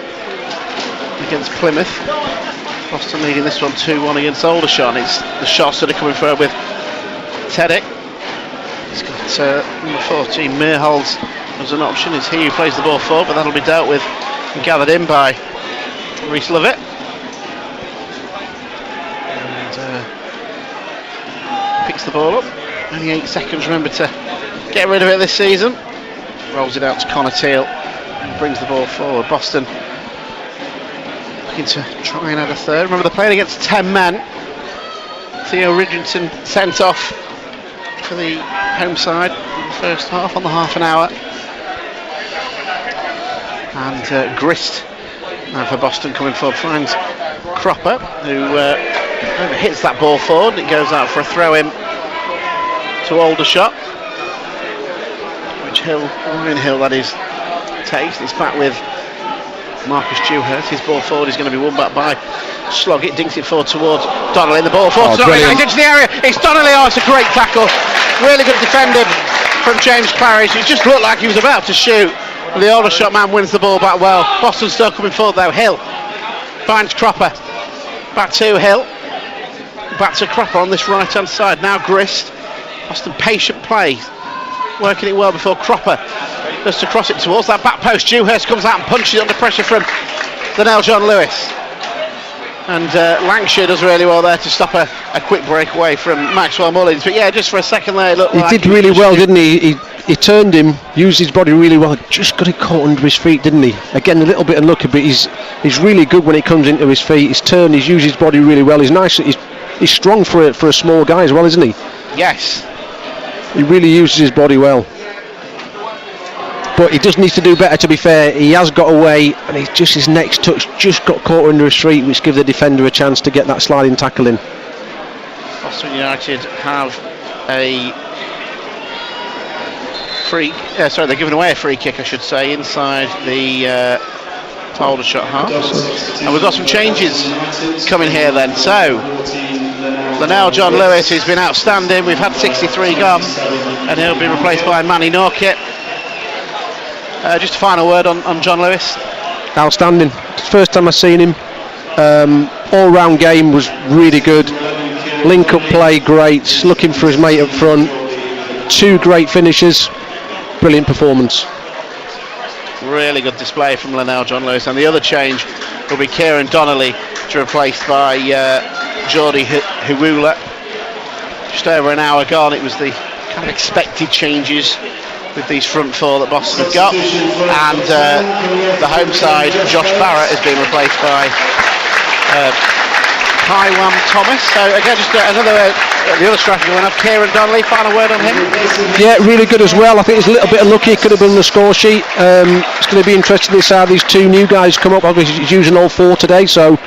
S1: against Plymouth. Boston leading this one 2-1 against Aldershot. It's the shots that are coming forward with Teddick. He's got number 14 Meerholz as an option. It's he who plays the ball forward, but that'll be dealt with and gathered in by Reese Lovett. And picks the ball up. Only 8 seconds, remember, to get rid of it this season. Rolls it out to Connor Teal and brings the ball forward. Boston looking to try and add a third. Remember, they're playing against 10 men. Theo Ridgington sent off for the home side in the first half, on the half an hour. And Grist for Boston coming forward, finds Cropper, who hits that ball forward. It goes out for a throw in to Aldershot, which Ryan Hill that is, takes. It's back with Marcus Dewhurst. His ball forward is going to be won back by Sloggett. Dinks it forward towards Donnelly. The ball forward he's into the area. It's Donnelly. Oh, it's a great tackle. Really good defending from James Claridge. It just looked like he was about to shoot. The Aldershot man wins the ball back well. Boston still coming forward though. Hill finds Cropper. Back to Hill. Back to Cropper on this right hand side. Now Grist. Boston patient play. Working it well before Cropper does to cross it towards that back post. Dewhurst comes out and punches it under pressure from Linnell John Lewis. And Lancashire does really well there to stop a quick breakaway from Maxwell Mullins. But yeah, just for a second there it looked like
S2: he did really well, didn't he? He turned him, used his body really well, just got it caught under his feet, didn't he? Again, a little bit unlucky, but he's really good when it comes into his feet. He's turned, he's used his body really well. He's nice, he's strong for a small guy as well, isn't he?
S1: Yes.
S2: He really uses his body well. But he does need to do better, to be fair. He has got away, and his next touch just got caught under his feet, which gives the defender a chance to get that sliding tackle in.
S1: Boston United have they're giving away a free kick, I should say, inside the Aldershot half. And we've got some changes coming here then. So, Linnell John Lewis, who's been outstanding, we've had 63 gone, and he'll be replaced by Manny Norkett. Just a final word on John Lewis.
S2: Outstanding. First time I've seen him. All round game was really good. Link up play great. Looking for his mate up front. 2 great finishes. Brilliant performance.
S1: Really good display from Linnell John Lewis. And the other change will be Kieran Donnelly to replace by Geordie Huwula. Just over an hour gone. It was the kind of expected changes with these front four that Boston have got, and the home side, Josh Barrett, has been replaced by Kaiwan Thomas. So again, just the other strategy went off. Kieran Donnelly, final word on him?
S2: Yeah, really good as well. I think he's a little bit unlucky. It could have been on the score sheet. It's going to be interesting to see how these 2 new guys come up. Obviously he's using all 4 today, so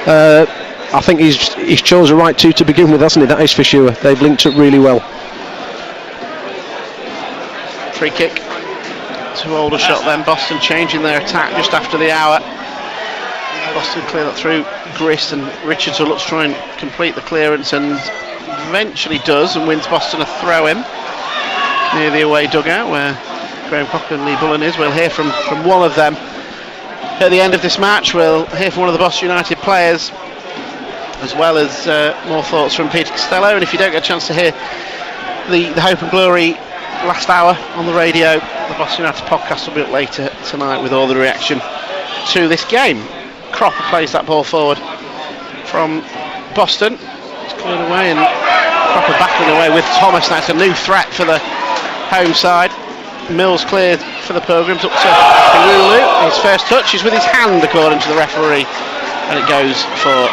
S2: I think he's chose the right 2 to begin with, hasn't he? That is for sure. They've linked up really well.
S1: Free kick to Aldershot then. Boston changing their attack just after the hour. Boston clear that through Grist, and Richards will look to try and complete the clearance, and eventually does, and wins Boston a throw in near the away dugout where Graham Cocker and Lee Bullen is. We'll hear from one of them at the end of this match. We'll hear from one of the Boston United players, as well as more thoughts from Peter Costello. And if you don't get a chance to hear the Hope and Glory last hour on the radio, the Boston United podcast will be up later tonight with all the reaction to this game. Cropper plays that ball forward from Boston. It's cleared away, and Cropper battling away with Thomas. That's a new threat for the home side. Mills cleared for the Pilgrims up to Lulu. His first touch is with his hand, according to the referee, and it goes for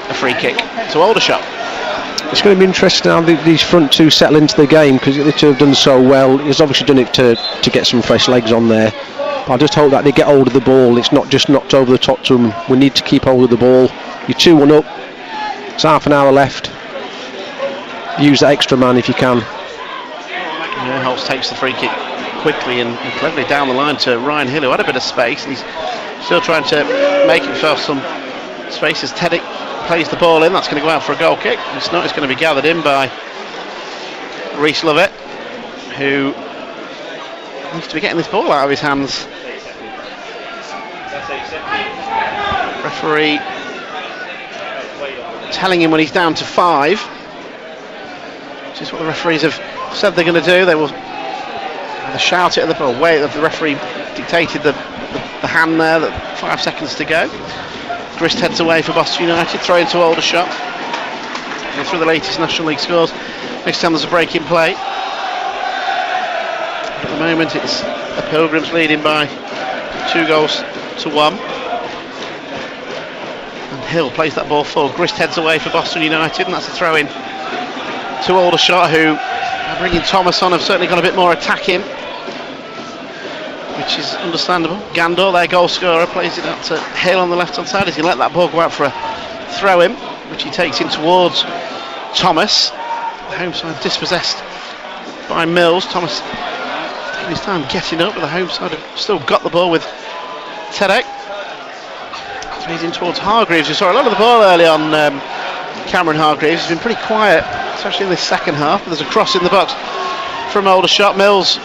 S1: a free kick to Aldershot.
S2: It's going to be interesting how these front two settle into the game, because the two have done so well. He's obviously done it to get some fresh legs on there. But I just hope that they get hold of the ball. It's not just knocked over the top to them. We need to keep hold of the ball. You're 2-1 up. It's half an hour left. Use that extra man if you can.
S1: Yeah, Holtz takes the free kick quickly and cleverly down the line to Ryan Hill, who had a bit of space, and he's still trying to make himself some space as Teddick plays the ball in. That's going to go out for a goal kick. It's not. It's going to be gathered in by Reece Lovett, who needs to be getting this ball out of his hands. Referee telling him when he's down to 5, which is what the referees have said they're going to do. They will shout it at the ball. Wait, the referee dictated the hand there. 5 seconds to go. Grist heads away for Boston United. Throw into Aldershot. Through the latest National League scores. Next time there's a break in play. At the moment it's the Pilgrims leading by 2-1. And Hill plays that ball forward. Grist heads away for Boston United, and that's a throw in to Aldershot, who are bringing Thomas on, have certainly got a bit more attacking, which is understandable. Gandor, their goal scorer, plays it out to Hill on the left hand side. He's going to let that ball go out for a throw in, which he takes in towards Thomas. The home side dispossessed by Mills. Thomas taking his time getting up, but the home side have still got the ball with Tedek. Plays in towards Hargreaves. We saw a lot of the ball early on. Cameron Hargreaves has been pretty quiet, especially in this second half. There's a cross in the box from Aldershot. Mills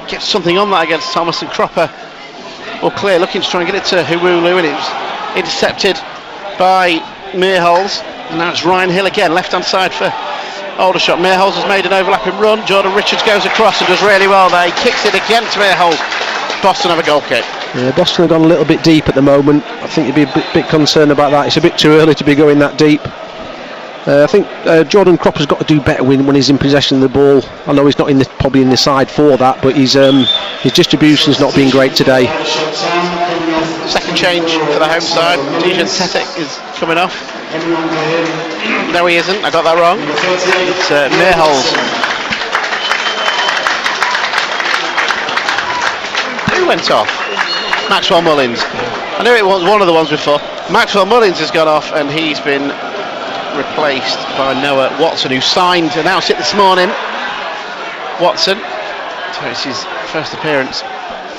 S1: gets something on that against Thomas, and Cropper will clear, looking to try and get it to Huwulu, and it was intercepted by Mearholes. And now it's Ryan Hill again, left hand side for Aldershot. Mearholes has made an overlapping run. Jordan Richards goes across and does really well there. He kicks it against Mearholes. Boston have a goal kick.
S2: Yeah, Boston have gone a little bit deep at the moment. I think you'd be a bit concerned about that. It's a bit too early to be going that deep. I think Jordan Cropper's got to do better when he's in possession of the ball. I know he's not probably in the side for that, but his distribution's not been great today.
S1: Second change for the home side. Dejan Tetek is coming off. No, he isn't. I got that wrong. It's Mearholes. Who went off? Maxwell Mullins. I knew it was one of the ones before. Maxwell Mullins has gone off, and he's been replaced by Noah Watson, who announced it this morning. Watson, so it's his first appearance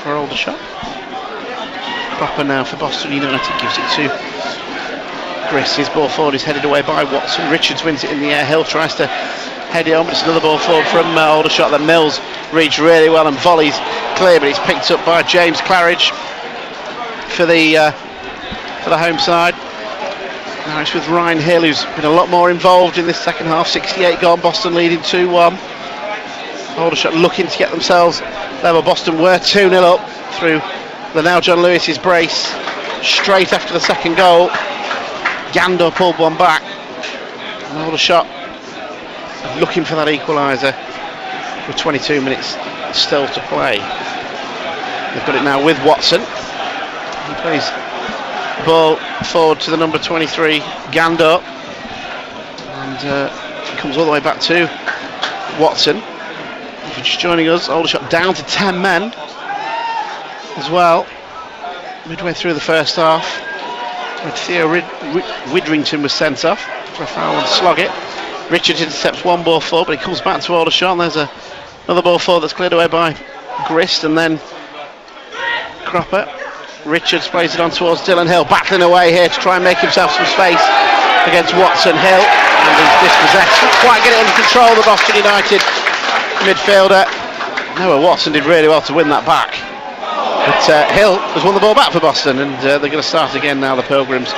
S1: for Aldershot. Proper now for Boston United, gives it to Grist. His ball forward is headed away by Watson. Richards wins it in the air. Hill tries to head it on, but it's another ball forward from Aldershot that Mills reads really well and volleys clear, but it's picked up by James Claridge for the home side. Now it's with Ryan Hill, who's been a lot more involved in this second half. 68 gone, Boston leading 2-1. Aldershot looking to get themselves level. Boston were 2-0 up through the now John Lewis's brace straight after the second goal. Gandor pulled one back, and Aldershot looking for that equaliser with 22 minutes still to play. They've got it now with Watson. He plays ball forward to the number 23 Gandor, and comes all the way back to Watson. If you're just joining us, Aldershot down to 10 men as well midway through the first half. Theo Widrington was sent off for a foul on Sloggett. Richards intercepts one ball forward, but he comes back to Aldershot, and there's another ball forward that's cleared away by Grist, and then Cropper. Richards plays it on towards Dylan Hill, battling away here to try and make himself some space against Watson. Hill, and he's dispossessed. Not quite get it under control, the Boston United midfielder. Noah Watson did really well to win that back, but Hill has won the ball back for Boston, and they're going to start again now, the Pilgrims.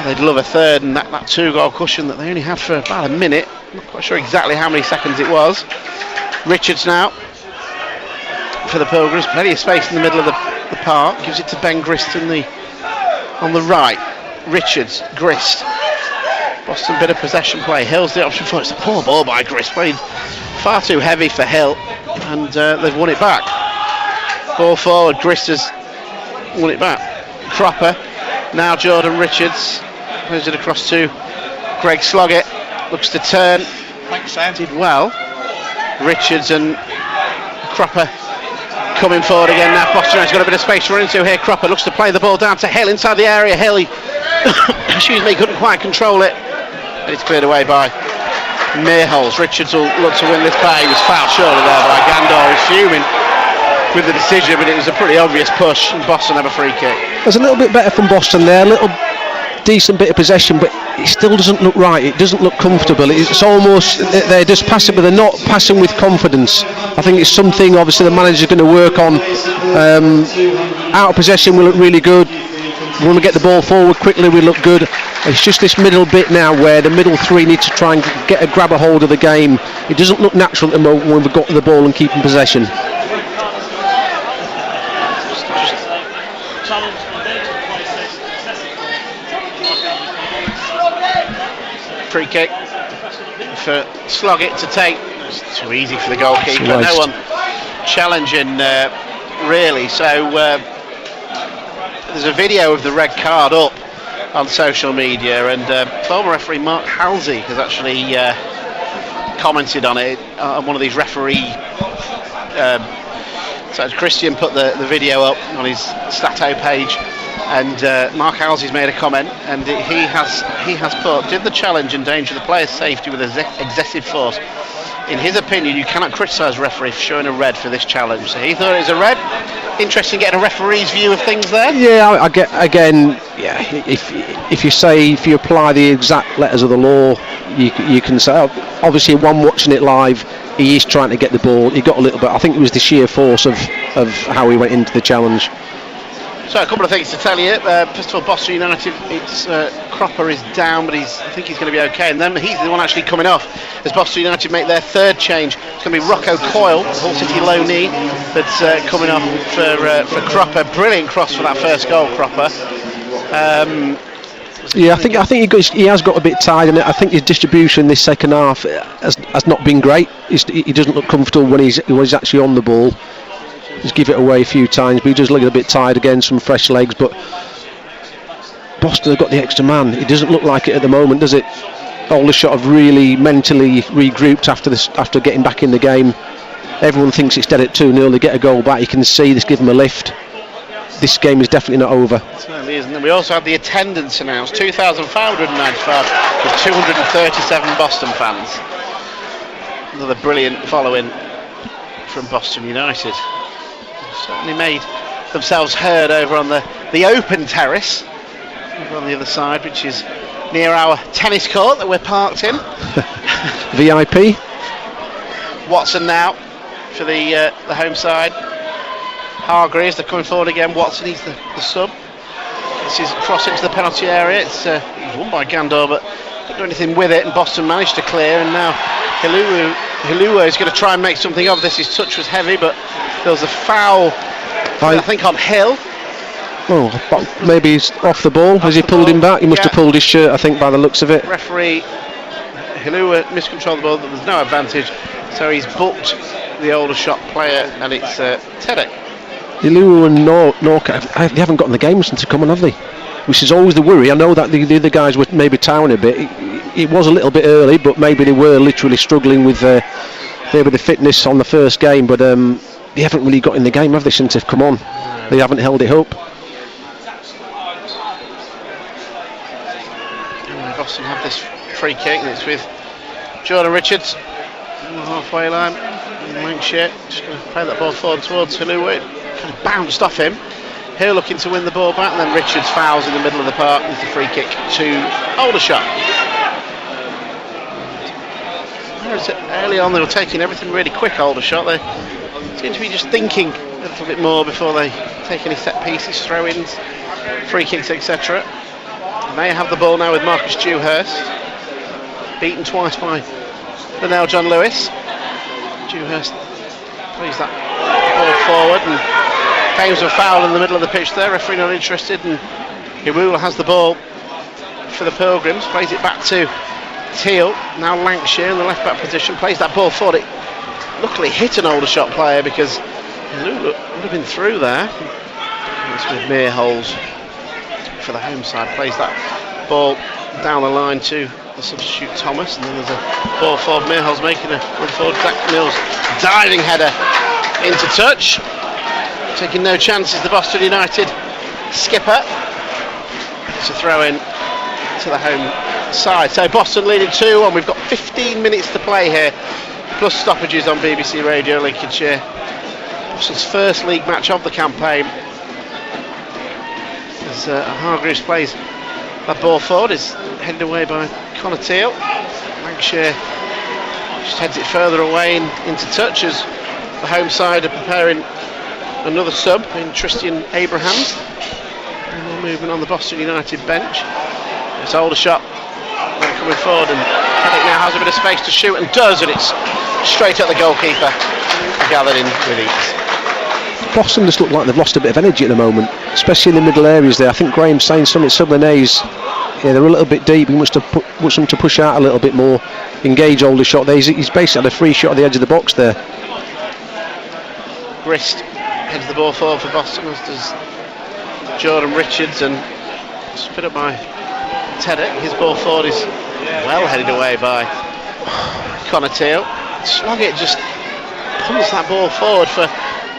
S1: They'd love a third, and that 2-goal cushion that they only had for about a minute. Not quite sure exactly how many seconds it was. Richards now for the Pilgrims, plenty of space in the middle of the park, gives it to Ben Grist on the right. Richards, Grist. Boston bit of possession play. Hill's the option for it. It's a poor ball by Grist, played far too heavy for Hill, and they've won it back. Ball forward, Grister's won it back. Cropper, now Jordan Richards, plays it across to Greg Sloggett, looks to turn,
S3: Thanks, Sam.
S1: did well. Richards and Cropper coming forward again now. Boston's got a bit of space to run into here. Cropper looks to play the ball down to Hill inside the area. Hill, excuse me, couldn't quite control it, and it's cleared away by Meerholz. Richards will look to win this back. He was fouled shortly there by Gandor, fuming with the decision, but it was a pretty obvious push, and Boston have a free kick.
S2: There's a little bit better from Boston there, a little decent bit of possession, but it still doesn't look right. It doesn't look comfortable. It's almost they're just passing, but they're not passing with confidence. I think it's something obviously the manager's going to work on. Out of possession we look really good. When we get the ball forward quickly we look good. It's just this middle bit now where the middle three need to try and grab a hold of the game. It doesn't look natural at the moment when we've got the ball and keeping possession.
S1: Free kick for Sloggett to take. It's too easy for the goalkeeper. No one challenging really. So there's a video of the red card up on social media, and former referee Mark Halsey has actually commented on it on one of these referee. So Christian put the video up on his Stato page. And Mark Halsey's made a comment, and he has put, did the challenge endanger the player's safety with excessive force? In his opinion, you cannot criticise referee for showing a red for this challenge. So he thought it was a red. Interesting getting a referee's view of things there.
S2: Yeah, I get again. Yeah, if you apply the exact letters of the law, you can say. Obviously, one watching it live, he is trying to get the ball. He got a little bit. I think it was the sheer force of how he went into the challenge.
S1: So a couple of things to tell you. First of all, Boston United, it's Cropper is down, but I think he's going to be okay. And then he's the one actually coming off as Boston United make their third change. It's going to be Rocco Coyle, Hull City low knee, that's coming off for Cropper. Brilliant cross for that first goal, Cropper.
S2: Yeah, I think he has got a bit tired, and I think his distribution this second half has not been great. He doesn't look comfortable when he's actually on the ball. He's give it away a few times, but he does look a bit tired again, some fresh legs. But Boston have got the extra man. It doesn't look like it at the moment, does it? Aldershot have really mentally regrouped after getting back in the game. Everyone thinks it's dead at 2-0. They get a goal back. You can see this give them a lift. This game is definitely not over.
S1: It certainly isn't. And we also had the attendance announced, 2,595 with 237 Boston fans. Another brilliant following from Boston United. Certainly made themselves heard over on the open terrace over on the other side, which is near our tennis court that we're parked in.
S2: VIP.
S1: Watson now for the home side. Hargreaves, they're coming forward again. Watson, he's the sub. This is cross into the penalty area. It's won by Gandor, but couldn't do anything with it, and Boston managed to clear. And now Hiluo is going to try and make something of this. His touch was heavy, but there was a foul, I think, on Hill.
S2: Oh, maybe he's off the ball as he pulled him back. He must have pulled his shirt, I think, by the looks of it.
S1: Referee Hiluo miscontrolled the ball, but there's no advantage, so he's booked the Aldershot player, and it's Tedek.
S2: Hiluo and Norca, they haven't gotten the game since they've come on, have they? Which is always the worry. I know that the other guys were maybe tiring a bit. It was a little bit early, but maybe they were literally struggling with maybe the fitness on the first game, but they haven't really got in the game, have they, since they've come on? They haven't held it up.
S1: Boston have this free kick, and it's with Jordan Richards on the halfway line. Lincolnshire just going to play that ball forward towards Hiluo. Kind of bounced off him. Hill looking to win the ball back, and then Richards fouls in the middle of the park with the free kick to Aldershot. Early on they were taking everything really quick, Aldershot. They seem to be just thinking a little bit more before they take any set pieces, throw-ins, free kicks, etc. They have the ball now with Marcus Dewhurst, beaten twice by Linnell John Lewis. Dewhurst plays that ball forward, and claims of foul in the middle of the pitch there. Referee not interested, and Iwula has the ball for the Pilgrims, plays it back to Teal. Now Lancashire in the left back position, plays that ball forward. It luckily hit an Aldershot player because he would have been through there. It's with Mearholes for the home side, plays that ball down the line to the substitute Thomas, and then there's a ball forward. Mearholes making a run forward. Zach Mills diving header into touch, taking no chances. The Boston United skipper. It's a throw in to the home side. So Boston leading 2-1. We've got 15 minutes to play here, plus stoppages on BBC Radio Lincolnshire. Boston's first league match of the campaign. As Hargreaves plays that ball forward, is headed away by Connor Teal. Lancashire just heads it further away into touch as the home side are preparing another sub in Tristan Abrahams. And more movement on the Boston United bench. It's Aldershot coming forward, and Hennick now has a bit of space to shoot, and does, and it's straight at the goalkeeper, gathered in with ease.
S2: Boston just look like they've lost a bit of energy at the moment, especially in the middle areas there. I think Graham's saying something, Sublinays, they're a little bit deep. He wants them to push out a little bit more, engage Aldershot there. He's basically had a free shot at the edge of the box there.
S1: Grist heads the ball forward for Boston, as does Jordan Richards, and spit up by Teddick. His ball forward is well headed away by Connor Teal. Sloggett just pumps that ball forward for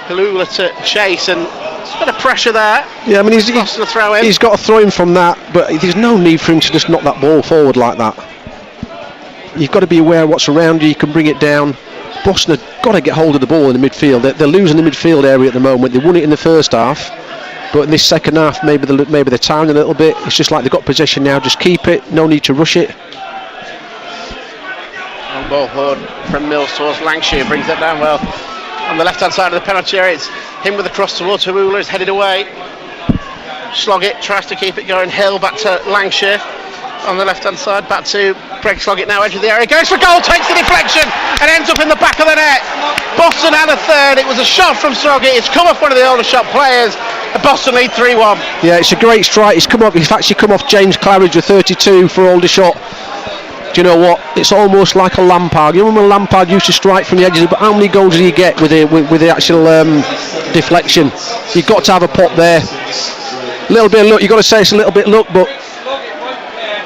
S1: Halula to chase, and there's a bit of pressure there.
S2: Yeah, I mean he's got to throw him from that, but there's no need for him to just knock that ball forward like that. You've got to be aware of what's around you. You can bring it down. Boston have got to get hold of the ball in the midfield. They're losing the midfield area at the moment. They won it in the first half, but in this second half maybe they're tiring a little bit. It's just like they've got possession now. Just keep it. No need to rush it.
S1: Ball forward from Mills towards Lancashire, brings that down well on the left hand side of the penalty area. It's him with the cross towards Halula, is headed away. Sloggett tries to keep it going. Hill back to Lancashire on the left hand side, back to Craig Sloggett, now edge of the area, goes for goal, takes the deflection and ends up in the back of the net. Boston had a third. It was a shot from Sloggett, it's come off one of the Aldershot players, and Boston lead 3-1.
S2: Yeah, it's a great strike. It's actually come off James Claridge with 32 for Aldershot. Do you know what? It's almost like a Lampard. You remember when Lampard used to strike from the edges, but how many goals did he get with the actual deflection? You've got to have a pop there. A little bit of luck. You've got to say it's a little bit luck, but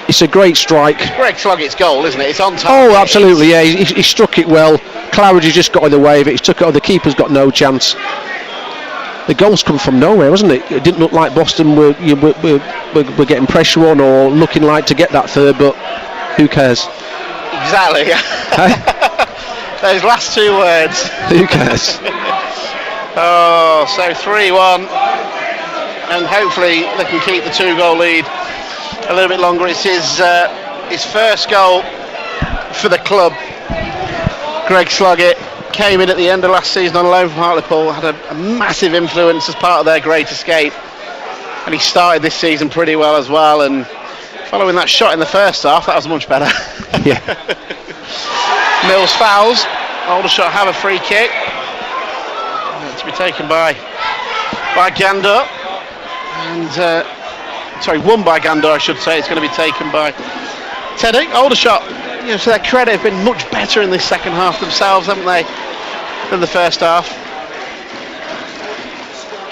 S2: it's a great strike.
S1: Greg Sloggett's goal, isn't it? It's on target.
S2: Oh, absolutely, yeah. He struck it well. Claridge has just got in the way of it. He took it on. The keeper's got no chance. The goals come from nowhere, wasn't it? It didn't look like Boston were getting pressure on or looking like to get that third, but who cares?
S1: Exactly. Those last two words.
S2: Who cares?
S1: Oh, so 3-1, and hopefully they can keep the 2-goal lead a little bit longer. It's his first goal for the club. Greg Sloggett came in at the end of last season on loan from Hartlepool, had a massive influence as part of their great escape, and he started this season pretty well as well, and following that shot in the first half, that was much better.
S2: Yeah.
S1: Mills fouls. Aldershot have a free kick to be taken by Gandor, and won by Gandor, I should say. It's going to be taken by Teddick. Aldershot, to their credit, have been much better in this second half themselves, haven't they, than the first half.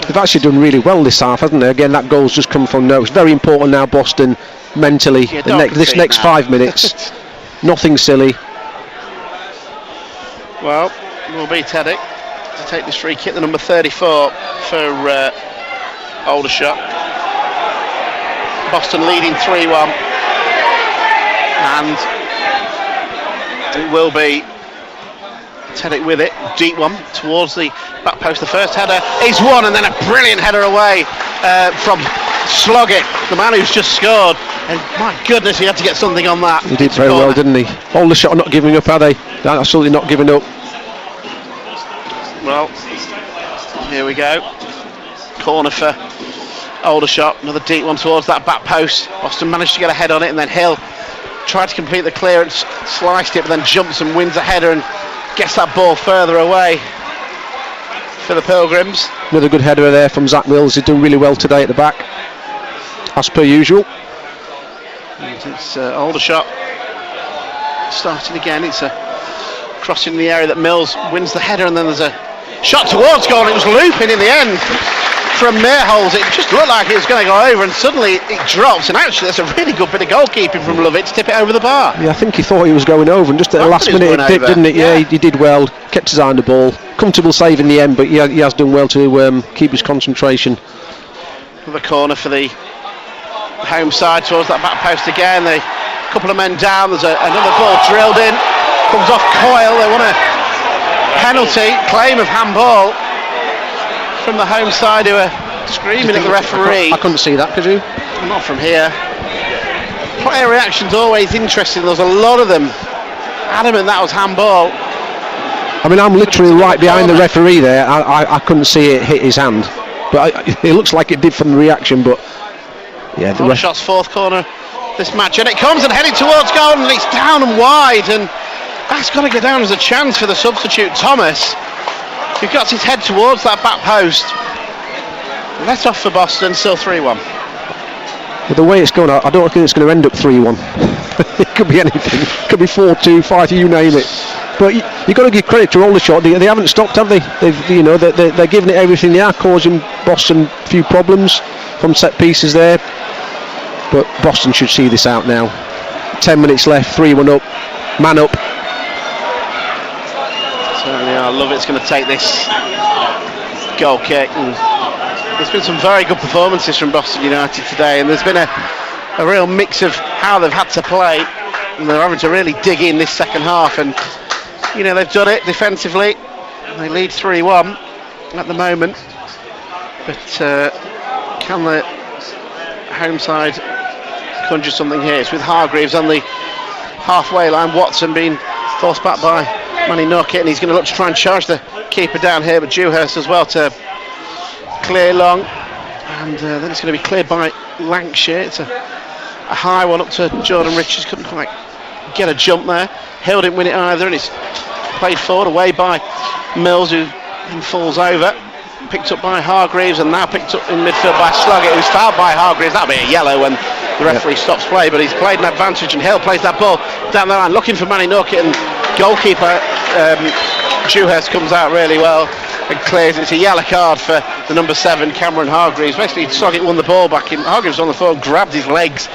S2: They've actually done really well this half, hasn't they? Again, that goal's just come from nowhere. It's very important now, Boston, mentally. This next 5 minutes, nothing silly.
S1: Well, it will be Teddick to take this free kick, the number 34 for Aldershot. Boston leading 3-1, and it will be Teddick with it, deep one towards the back post. The first header is one, and then a brilliant header away from Sloggett, the man who's just scored, and my goodness, he had to get something on that.
S2: He did very well, didn't he? Aldershot are not giving up, are they? They're absolutely not giving up.
S1: Well, here we go. Corner for Aldershot, another deep one towards that back post. Boston managed to get a head on it, and then Hill tried to complete the clearance, sliced it, but then jumps and wins a header and gets that ball further away for the Pilgrims.
S2: Another good header there from Zach Mills. He's doing really well today at the back, as per usual.
S1: And it's Aldershot starting again. It's a crossing the area that Mills wins the header, and then there's a shot towards goal. It was looping in the end from Meerholz. It just looked like it was going to go over, and suddenly it drops, and actually that's a really good bit of goalkeeping from Lovett to tip it over the bar.
S2: Yeah, I think he thought he was going over, and just at the last minute it dipped, didn't it? Yeah, he did well, kept his eye on the ball. Comfortable save in the end, but he has done well to keep his concentration.
S1: The corner for the home side towards that back post again. A couple of men down, there's another ball drilled in, comes off Coyle. They want a penalty, claim of handball from the home side, who are screaming at the referee.
S2: I couldn't see that, could you?
S1: Not from here. Player reaction's always interesting. There's a lot of them adamant that was handball.
S2: I mean, I'm literally right behind the referee there. I couldn't see it hit his hand, but it looks like it did from the reaction. But yeah, the
S1: shot's fourth corner this match, and it comes and heading towards goal, and it's down and wide, and that's got to go down as a chance for the substitute Thomas, who got his head towards that back post. Let off for Boston, still 3-1.
S2: With the way it's going, I don't think it's going to end up 3-1. It could be anything. It could be 4-2, 5-2, you name it. But you've got to give credit to Aldershot. They haven't stopped, have they? They're giving it everything. They are causing Boston a few problems from set pieces there. But Boston should see this out now. 10 minutes left, 3-1 up, man up.
S1: Certainly, I love it's going to take this goal kick. And there's been some very good performances from Boston United today, and there's been a real mix of how they've had to play, and they're having to really dig in this second half, and they've done it defensively. They lead 3-1 at the moment, but can the home side conjure something here? It's with Hargreaves on the halfway line. Watson being forced back by Manny Knockett, and he's going to look to try and charge the keeper down here, but Dewhurst as well to clear long, and then it's going to be cleared by Lancashire. It's a high one up to Jordan Richards, couldn't quite get a jump there. Hill didn't win it either, and it's played forward away by Mills, who then falls over, picked up by Hargreaves, and now picked up in midfield by Sloggett, who's fouled by Hargreaves. That'll be a yellow when the referee stops play, but he's played an advantage, and Hill plays that ball down the line looking for Manny Knockett, and goalkeeper Dewhurst comes out really well and clears. It's a yellow card for the number 7, Cameron Hargreaves. Basically, Sloggett won the ball back in. Hargreaves on the floor, grabbed his legs,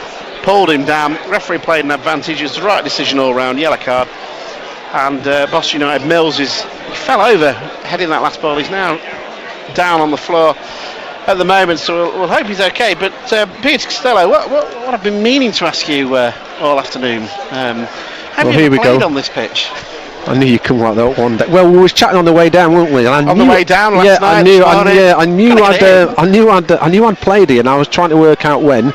S1: pulled him down. Referee played an advantage. It's the right decision all round. Yellow card. And Boston United, Mills he fell over heading that last ball. He's now down on the floor at the moment, so we'll hope he's okay. But Peter Costello, what I've been meaning to ask you all afternoon. Have you ever played on this pitch?
S2: I knew you'd come like that one day. Well, we was chatting on the way down, weren't we?
S1: On the way down last night.
S2: I knew I'd played it, and I was trying to work out when.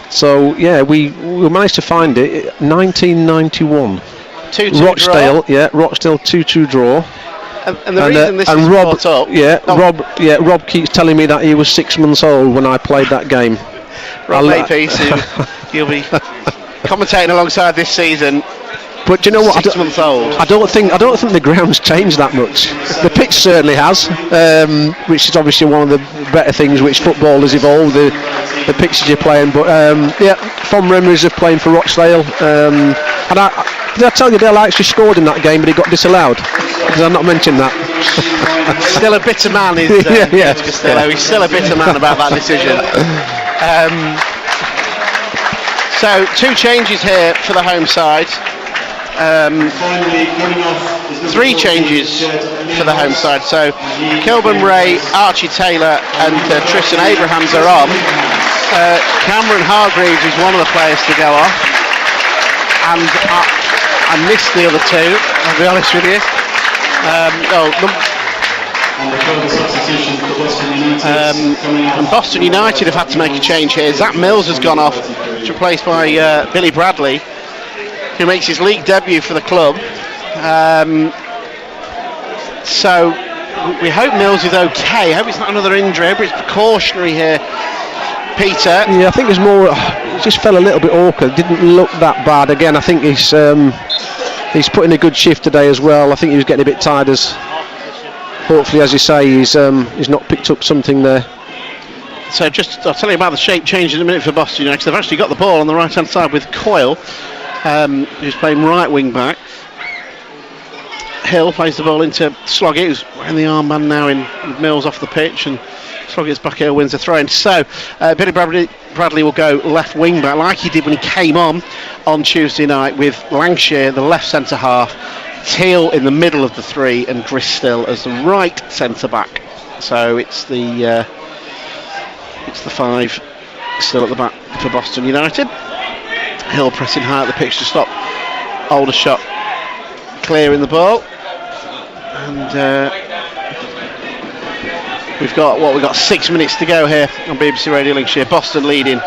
S2: So yeah, we managed to find it. 1991.
S1: 2-2
S2: Rochdale,
S1: draw.
S2: yeah, Rochdale 2-2 draw.
S1: And the reason this is
S2: Rob,
S1: brought up.
S2: Rob keeps telling me that he was 6 months old when I played that game.
S1: Rob Makepeace, who you'll be commentating alongside this season.
S2: But do you know what?
S1: 6 months old.
S2: I don't think the ground's changed that much. The pitch certainly has, which is obviously one of the better things which football has evolved. The pitches you're playing, but fond memories of playing for Rochdale. And did I tell you Dale actually scored in that game, but he got disallowed? Did I not mention that?
S1: Still a bitter man, is Costello. He's still a bitter man about that decision. So 2 changes here for the home side. 3 changes for the home side. So Kilburn Ray, Archie Taylor and Tristan Abrahams are on. Cameron Hargreaves is one of the players to go off, and I missed the other 2, I'll be honest with you. And Boston United have had to make a change here. Zach Mills has gone off, replaced by Billy Bradley, who makes his league debut for the club. So we hope Mills is okay. I hope it's not another injury. I hope it's precautionary here, Peter.
S2: Yeah, I think it's more. It just fell a little bit awkward. Didn't look that bad. Again, I think he's put in a good shift today as well. I think he was getting a bit tired. Hopefully, as you say, he's not picked up something there.
S1: So I'll tell you about the shape change in a minute for Boston United. They've actually got the ball on the right hand side with Coyle, who's playing right wing back. Hill plays the ball into Sloggett, who's wearing the armband now in Mills off the pitch, and Sloggett's back here wins the throw-in. So Billy Bradley will go left wing back like he did when he came on Tuesday night, with Lancashire the left centre half, Teal in the middle of the three, and Gristill as the right centre back. So it's the five still at the back for Boston United. Hill pressing high at the pitch to stop Aldershot clearing the ball, and we've got 6 minutes to go here on BBC Radio Lincolnshire. Boston leading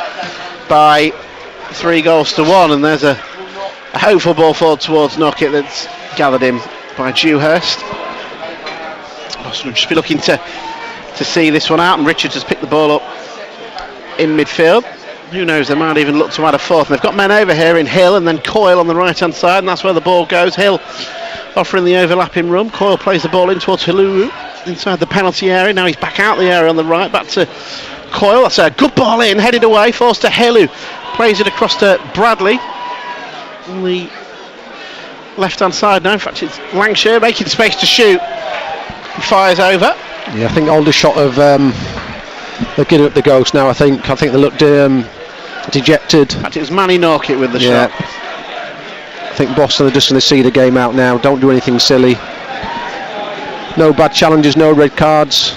S1: by 3-1, and there's a hopeful ball forward towards Knockett that's gathered in by Dewhurst. Boston will just be looking to see this one out, and Richards has picked the ball up in midfield. Who knows, they might even look to add a fourth. And they've got men over here in Hill and then Coyle on the right hand side, and that's where the ball goes. Hill offering the overlapping run. Coyle plays the ball in towards Hiluru inside the penalty area. Now he's back out the area on the right, back to Coyle. That's a good ball in, headed away, forced to Hill, who plays it across to Bradley on the left hand side now. In fact, it's Lancashire making space to shoot. He fires over.
S2: Yeah, I think Aldershot have they're getting up the ghost now. I think they looked dejected.
S1: In fact, it was Manny Knockett with the shot.
S2: I think Boston are just going to see the game out now. Don't do anything silly. No bad challenges, no red cards.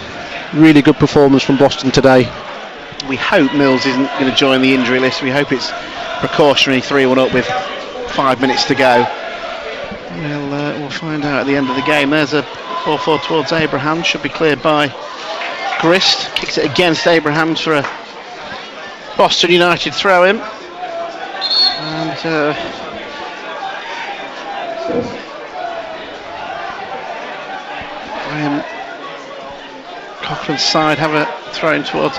S2: Really good performance from Boston today.
S1: We hope Mills isn't going to join the injury list. We hope it's precautionary 3-1 up with 5 minutes to go. We'll find out at the end of the game. There's a ball forward towards Abraham. Should be cleared by Grist. Kicks it against Abrahams for a Boston United throw-in. And Graham Coughlin's side have a throw-in towards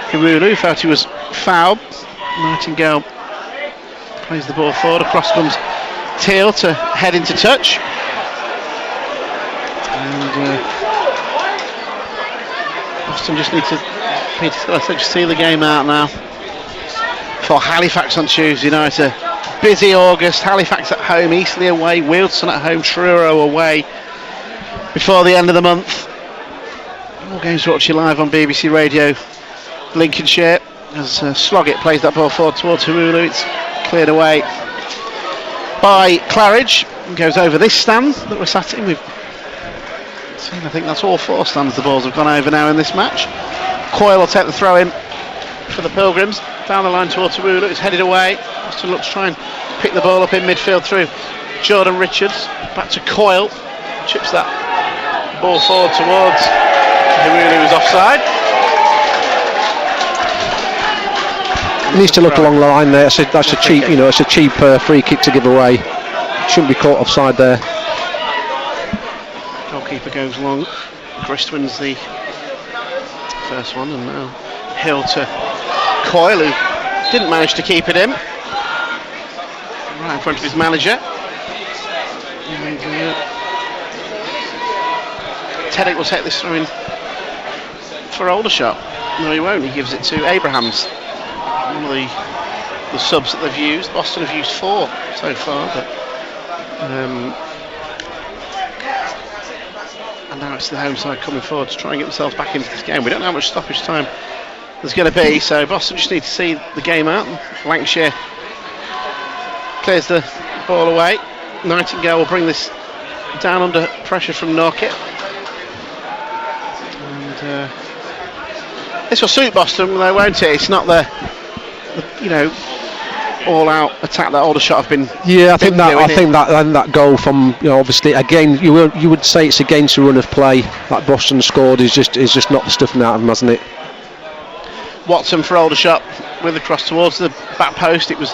S1: Hirulu. Felt he was fouled. Nightingale plays the ball forward. Across comes Teal to head into touch. And Boston just need to, Peter Scott said, just see the game out now for Halifax on Tuesday night. A busy August. Halifax at home, Eastleigh away, Wealdstone at home, Truro away before the end of the month. All games brought to you live on BBC Radio Lincolnshire as Sloggett plays that ball forward towards Hirulu. It's cleared away by Claridge and goes over this stand that we're sat in. We've seen, I think that's all 4 stands the balls have gone over now in this match. Coyle will take the throw in for the Pilgrims. Down the line towards Hirulu. It's headed away. Boston look to try and pick the ball up in midfield through Jordan Richards. Back to Coyle. Chips that ball forward towards Hirulu, who's offside.
S2: He needs to look along the line there. That's a cheap, it's a cheap free kick to give away. Shouldn't be caught offside there.
S1: Goalkeeper goes long. Grist wins the first one, and now Hill to Coyle, who didn't manage to keep it in. Right in front of his manager. And Teddick will take this throw in for Aldershot. No, he won't. He gives it to Abrahams. One of the subs that they've used. Boston have used 4 so far, but and now it's the home side coming forward to try and get themselves back into this game. We don't know how much stoppage time there's going to be, so Boston just need to see the game out. Lancashire clears the ball away. Nightingale will bring this down under pressure from Knockett. And this will suit Boston, though, won't it? It's not the all-out attack that Aldershot have been.
S2: Yeah, I think that goal from obviously again you would say it's against the run of play that Boston scored is just not the stuffing out of them, hasn't it?
S1: Watson for Aldershot with the cross towards the back post. It was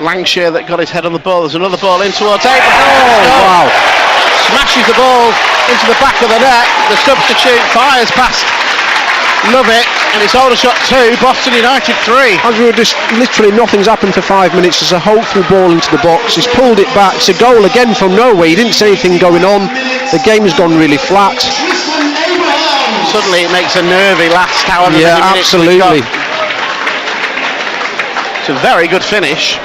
S1: Lancashire that got his head on the ball. There's another ball in towards Abraham.
S2: Wow!
S1: Smashes the ball into the back of the net. The substitute fires past. Love it, and it's Aldershot 2, Boston United 3.
S2: As we were just literally nothing's happened for 5 minutes. There's a hopeful ball into the box. He's pulled it back. It's a goal again from nowhere. He didn't see anything going on. The game has gone really flat.
S1: Suddenly it makes a nervy last however many minutes.
S2: Absolutely.
S1: It's a very good finish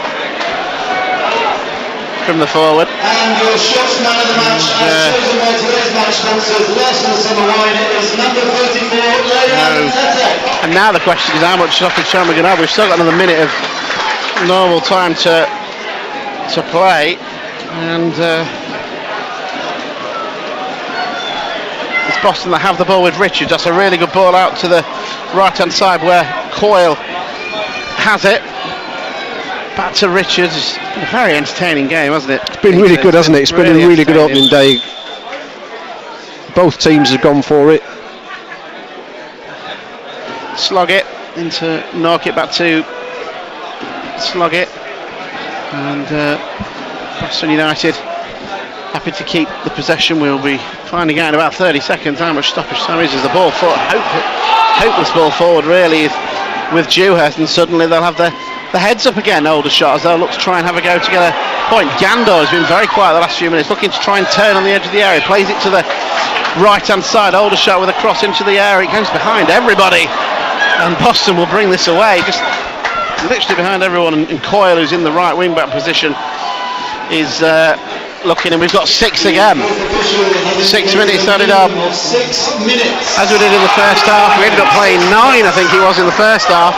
S1: from the forward.
S3: And your shots man of the match, as chosen by today's match sponsors, last on the summer line, is number 34, Leon Tete.
S1: And now the question is how much stoppage time we're going to have. We've still got another minute of normal time to play, and it's Boston that have the ball with Richards. That's a really good ball out to the right hand side where Coyle has it. Back to Richards. It's been a very entertaining game, hasn't it?
S2: It's been really good, hasn't it? It's been a really good opening day. Both teams have gone for it.
S1: Slog it into knock it back to Slog it, and Boston United happy to keep the possession. We'll be finding out in about 30 seconds how much stoppage time is as the ball forward. Hopeless ball forward really with Dewhurst, and suddenly they'll have the heads up again. Aldershot as they'll look to try and have a go to get a point. Gandor has been very quiet the last few minutes, looking to try and turn on the edge of the area. Plays it to the right hand side. Aldershot with a cross into the area. It goes behind everybody, and Boston will bring this away. Just literally behind everyone, and Coyle, who's in the right wing back position, is looking, and we've got 6 again. 6 minutes added up.
S3: 6 minutes.
S1: As we did in the first half, we ended up playing 9, I think it was, in the first half.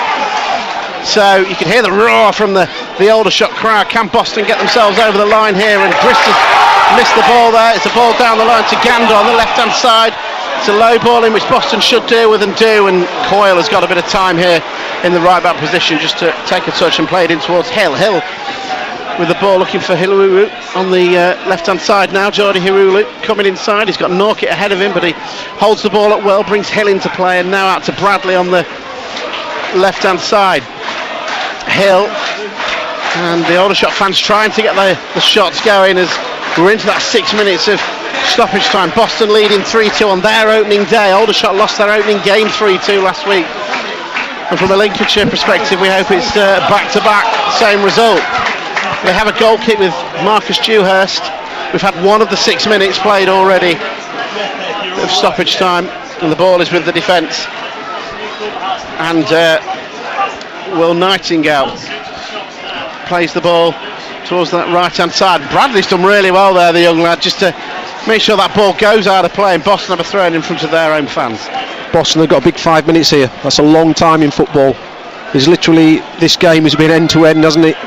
S1: So you can hear the roar from the Aldershot crowd. Can Boston get themselves over the line here? And Bristol missed the ball there. It's a ball down the line to Gandor on the left hand side. It's a low ball in which Boston should deal with and do, and Coyle has got a bit of time here in the right back position just to take a touch and play it in towards Hill. Hill with the ball looking for Hirulu on the left hand side now. Jordi Hirulu coming inside. He's got Norkit ahead of him, but he holds the ball up well, brings Hill into play, and now out to Bradley on the left hand side. Hill and the Aldershot fans trying to get the shots going as we're into that 6 minutes of stoppage time. Boston leading 3-2 on their opening day. Aldershot lost their opening game 3-2 last week, and from a Lincolnshire perspective we hope it's back-to-back same result. They have a goal kick with Marcus Dewhurst. We've had one of the 6 minutes played already of stoppage time, and the ball is with the defence, and Will Nightingale plays the ball towards that right hand side. Bradley's done really well there, the young lad, just to make sure that ball goes out of play, and Boston have a throw in front of their own fans.
S2: Boston have got a big 5 minutes here. That's a long time in football. There's literally, this game has been end to end, hasn't it?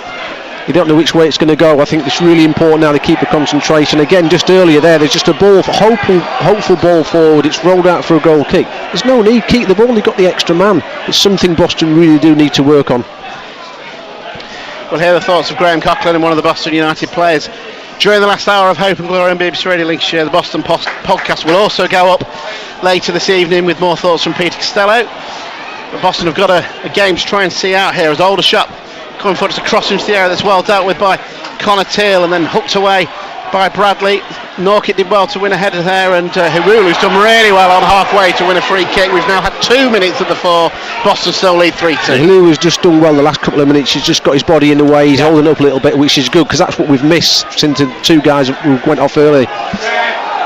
S2: You don't know which way it's going to go. I think it's really important now to keep the concentration. Again, just earlier there's just a ball, hopeful ball forward. It's rolled out for a goal kick. There's no need, keep the ball, you've got the extra man. It's something Boston really do need to work on.
S1: We'll hear the thoughts of Graham Coughlin and one of the Boston United players during the last hour of Hope and Glory on BBC Radio Lincolnshire. The Boston podcast will also go up later this evening with more thoughts from Peter Costello. But Boston have got a game to try and see out here as Aldershot coming forward. It's a cross into the area that's well dealt with by Connor Teal and then hooked away by Bradley. Norkit did well to win ahead of there, and Hirulu's done really well on halfway to win a free kick. We've now had 2 minutes of the 4. Boston still lead 3-2.
S2: Hirulu's just done well the last couple of minutes. He's just got his body in the way. He's holding up a little bit, which is good, because that's what we've missed since the 2 guys who went off early.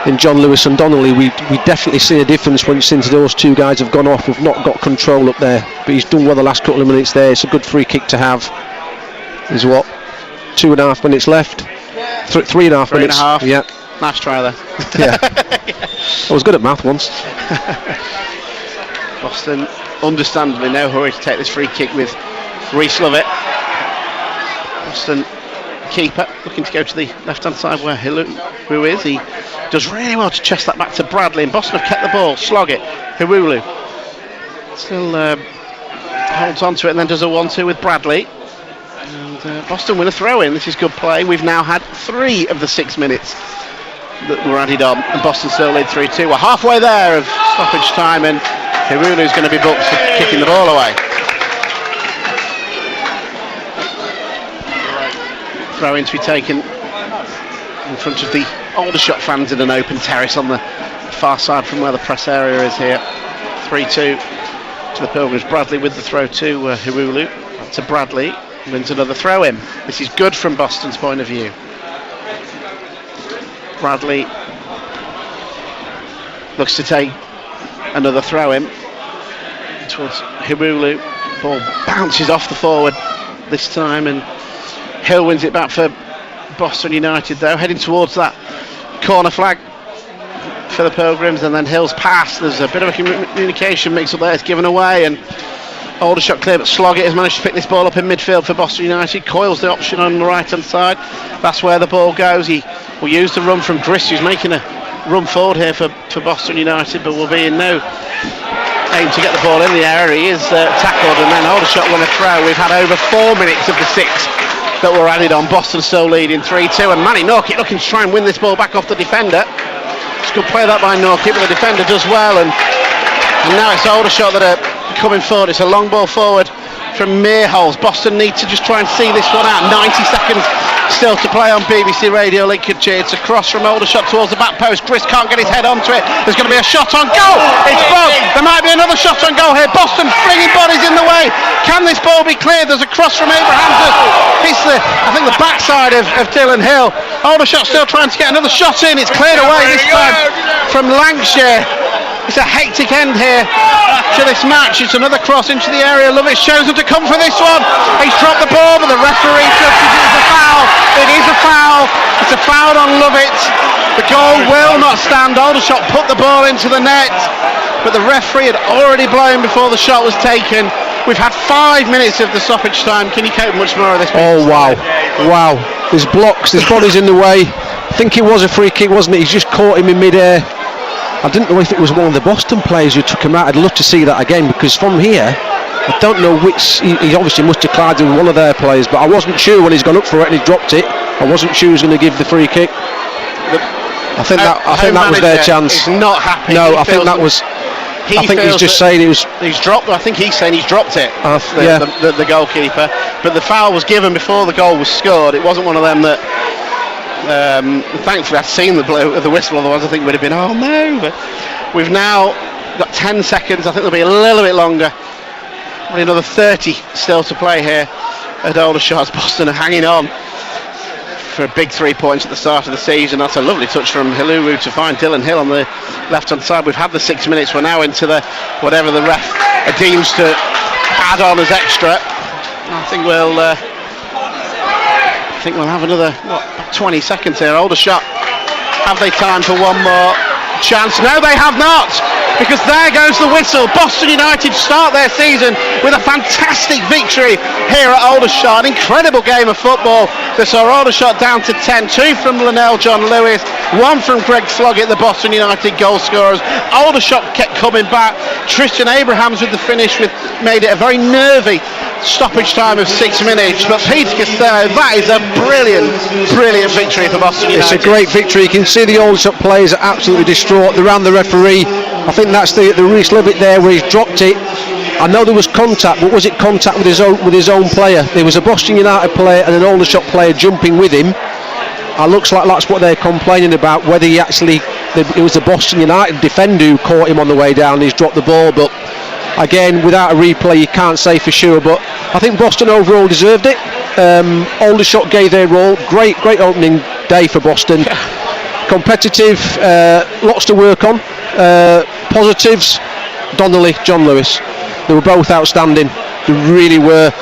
S2: In John Lewis and Donnelly, we definitely see a difference since those 2 guys have gone off. We've not got control up there, but he's done well the last couple of minutes there. It's a good free kick to have. There's 2.5 minutes left. 3.5 minutes.
S1: 3.5.
S2: Yeah.
S1: Nice try there.
S2: Yeah. I was good at math once.
S1: Boston, understandably, no hurry to take this free kick with Reece Lovett. Boston keeper looking to go to the left hand side where who is. He does really well to chest that back to Bradley, and Boston have kept the ball. Slog it. Hirulu still holds on to it and then does a 1-2 with Bradley. And Boston win a throw in. This is good play. We've now had 3 of the 6 minutes that were added on, and Boston still lead 3-2. We're halfway there of stoppage time, and Hirulu's going to be booked for kicking the ball away. Throw in to be taken in front of the Aldershot fans in an open terrace on the far side from where the press area is here. 3-2 to the Pilgrims. Bradley with the throw to Hirulu. To Bradley, wins another throw in. This is good from Boston's point of view. Bradley looks to take another throw in towards Hirulu. Ball bounces off the forward this time, and Hill wins it back for Boston United though, heading towards that corner flag for the Pilgrims, and then Hill's pass. There's a bit of a communication mix up there. It's given away, and Aldershot clear, but Sloggett has managed to pick this ball up in midfield for Boston United. Coyle's the option on the right hand side. That's where the ball goes. He will use the run from Grist, who's making a run forward here for Boston United, but will be in no aim to get the ball in the area. He is tackled, and then Aldershot won a throw. We've had over 4 minutes of the 6 that were added on. Boston still leading 3-2, and Manny Norkett looking to try and win this ball back off the defender. It's a good play that by Norkett, but the defender does well, and now it's Aldershot that are coming forward. It's a long ball forward from Meerholz. Boston need to just try and see this one out. 90 seconds still to play on BBC Radio Lincolnshire. It's a cross from Aldershot towards the back post. Chris can't get his head onto it. There's going to be a shot on goal. It's bugged. There might be another shot on goal here. Boston flinging bodies in the way. Can this ball be cleared? There's a cross from Abraham. It's I think the backside of Dylan Hill. Aldershot still trying to get another shot in. It's cleared away this time from Lancashire. It's a hectic end here to this match. It's another cross into the area. Lovett shows him to come for this one. He's dropped the ball, but the referee judges it as a foul. It is a foul. It's a foul on Lovett. The goal will not stand. Aldershot put the ball into the net, but the referee had already blown before the shot was taken. We've had 5 minutes of the stoppage time. Can you cope much more of this?
S2: Oh wow, wow. There's blocks, there's bodies in the way. I think it was a free kick, wasn't it? He's just caught him in mid-air. I didn't know if it was one of the Boston players who took him out. I'd love to see that again, because from here I don't know which. He obviously must have collided with one of their players, but I wasn't sure when he's gone up for it and he dropped it. I wasn't sure he was going to give the free kick. I think that was their chance.
S1: He's not happy.
S2: No, I think that was. I think he's just saying
S1: he's dropped. I think he's saying he's dropped it. The goalkeeper, but the foul was given before the goal was scored. It wasn't one of them that. Thankfully I've seen the whistle, otherwise I think it would have been oh no. But we've now got 10 seconds. I think there'll be a little bit longer. Only another 30 still to play here at Aldershot. Boston are hanging on for a big 3 points at the start of the season. That's a lovely touch from Hiluru to find Dylan Hill on the left hand side. We've had the 6 minutes. We're now into the whatever the ref deems to add on as extra. I think we'll have another 20 seconds here. Aldershot, have they time for one more chance? No, they have not, because there goes the whistle. Boston United start their season with a fantastic victory here at Aldershot. An incredible game of football that saw Aldershot down to 10. 2 from Linnell John Lewis, 1 from Greg Sloggett, the Boston United goal scorers. Aldershot kept coming back. Tristan Abrahams with the finish made it a very nervy stoppage time of 6 minutes, but Peter Costello, that is a brilliant victory for Boston United.
S2: It's a great victory. You can see the Aldershot players are absolutely distraught. They're around the referee. I think that's the Reece Lovett there where he's dropped it. I know there was contact, but was it contact with his own player? There was a Boston United player and an Aldershot player jumping with him. It looks like that's what they're complaining about, whether it was the Boston United defender who caught him on the way down and he's dropped the ball. But again, without a replay you can't say for sure, but I think Boston overall deserved it. Aldershot gave their role. Great opening day for Boston. Competitive, lots to work on. Positives, Donnelly, John Lewis, they were both outstanding. They really were.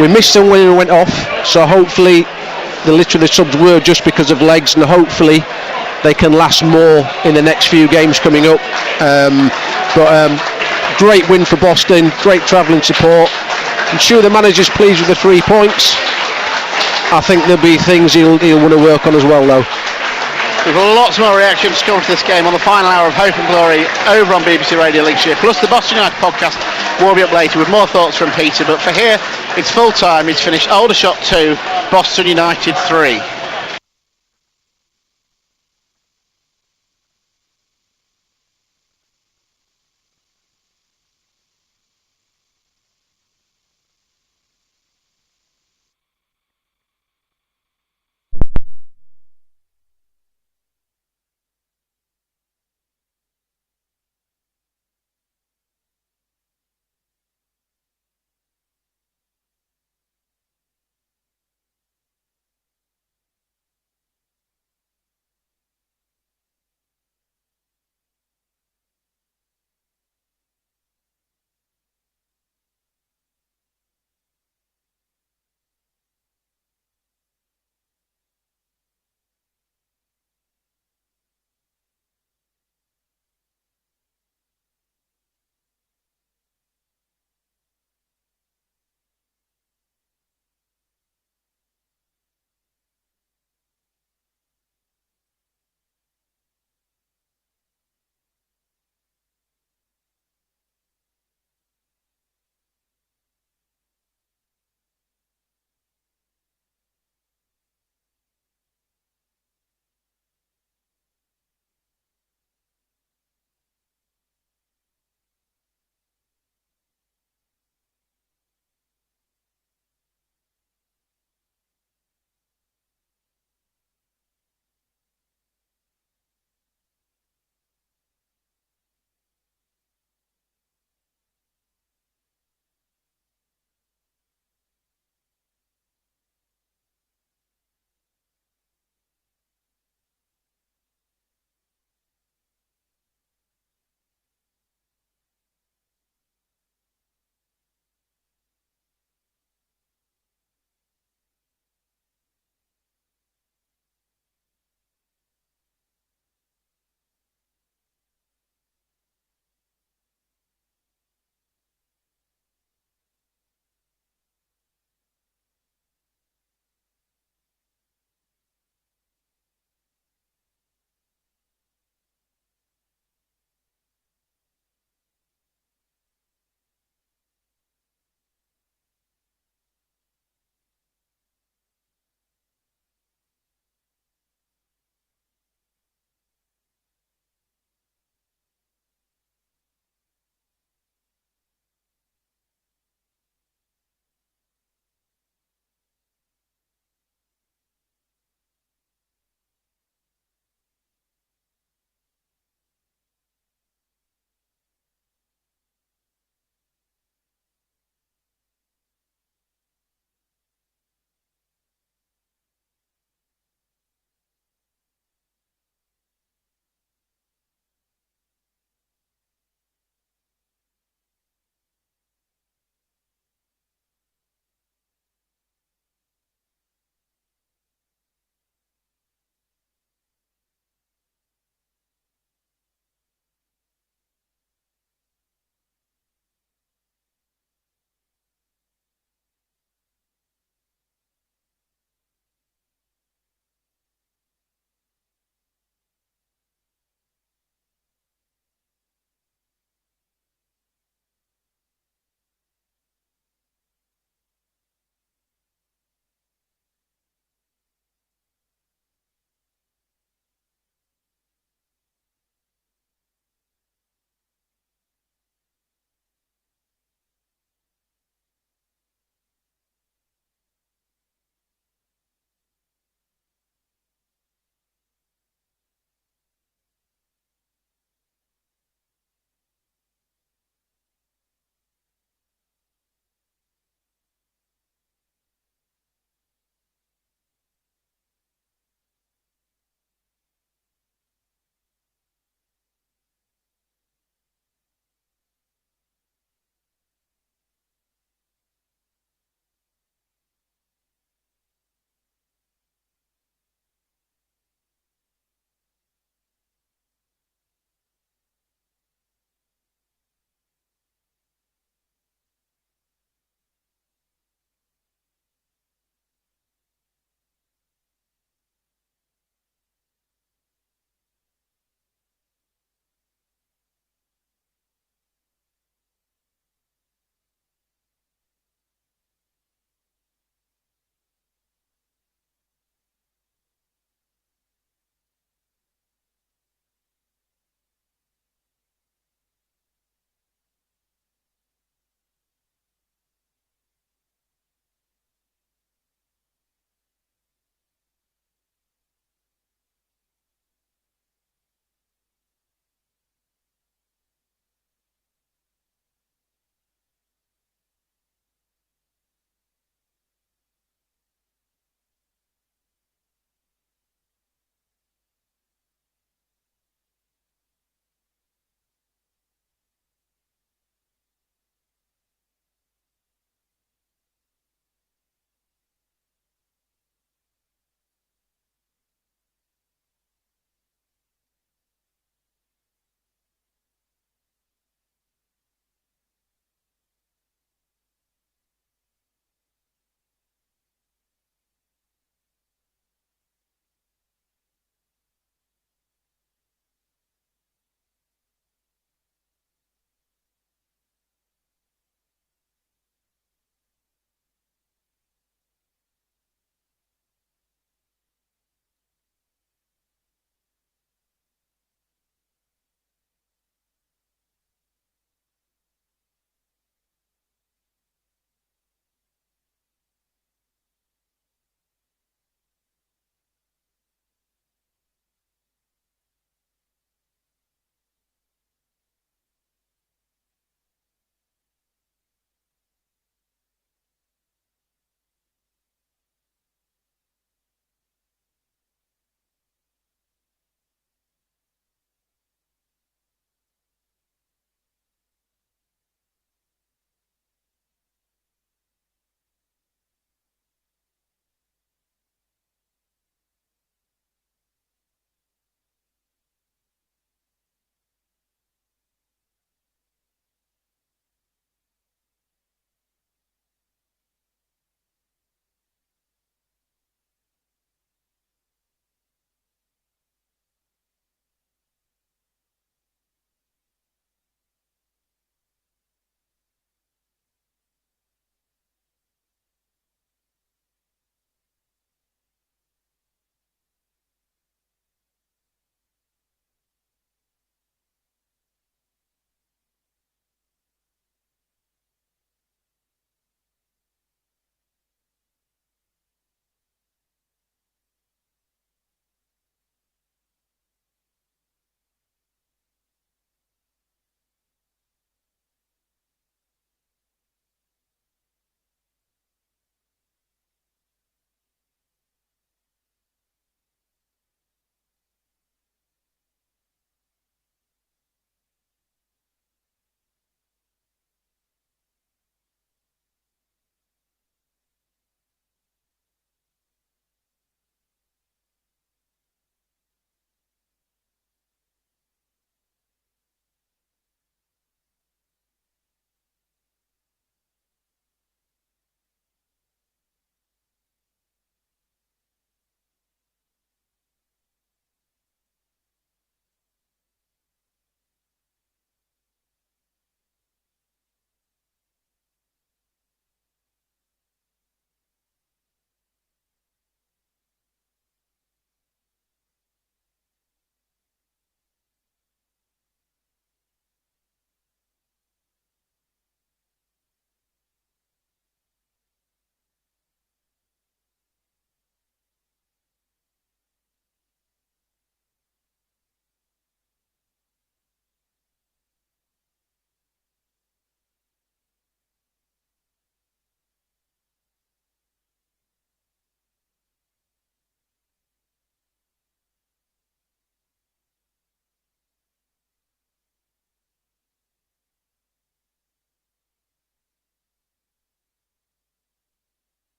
S2: We missed them when we went off, so hopefully the subs were just because of legs, and hopefully they can last more in the next few games coming up. Great win for Boston, great travelling support. I'm sure the manager's pleased with the 3 points. I think there'll be things he'll want to work on as well though.
S1: We've got lots more reactions to come to this game on the final hour of Hope and Glory over on BBC Radio Lincolnshire, plus the Boston United podcast will be up later with more thoughts from Peter. But for here, it's full time. It's finished Aldershot 2, Boston United 3.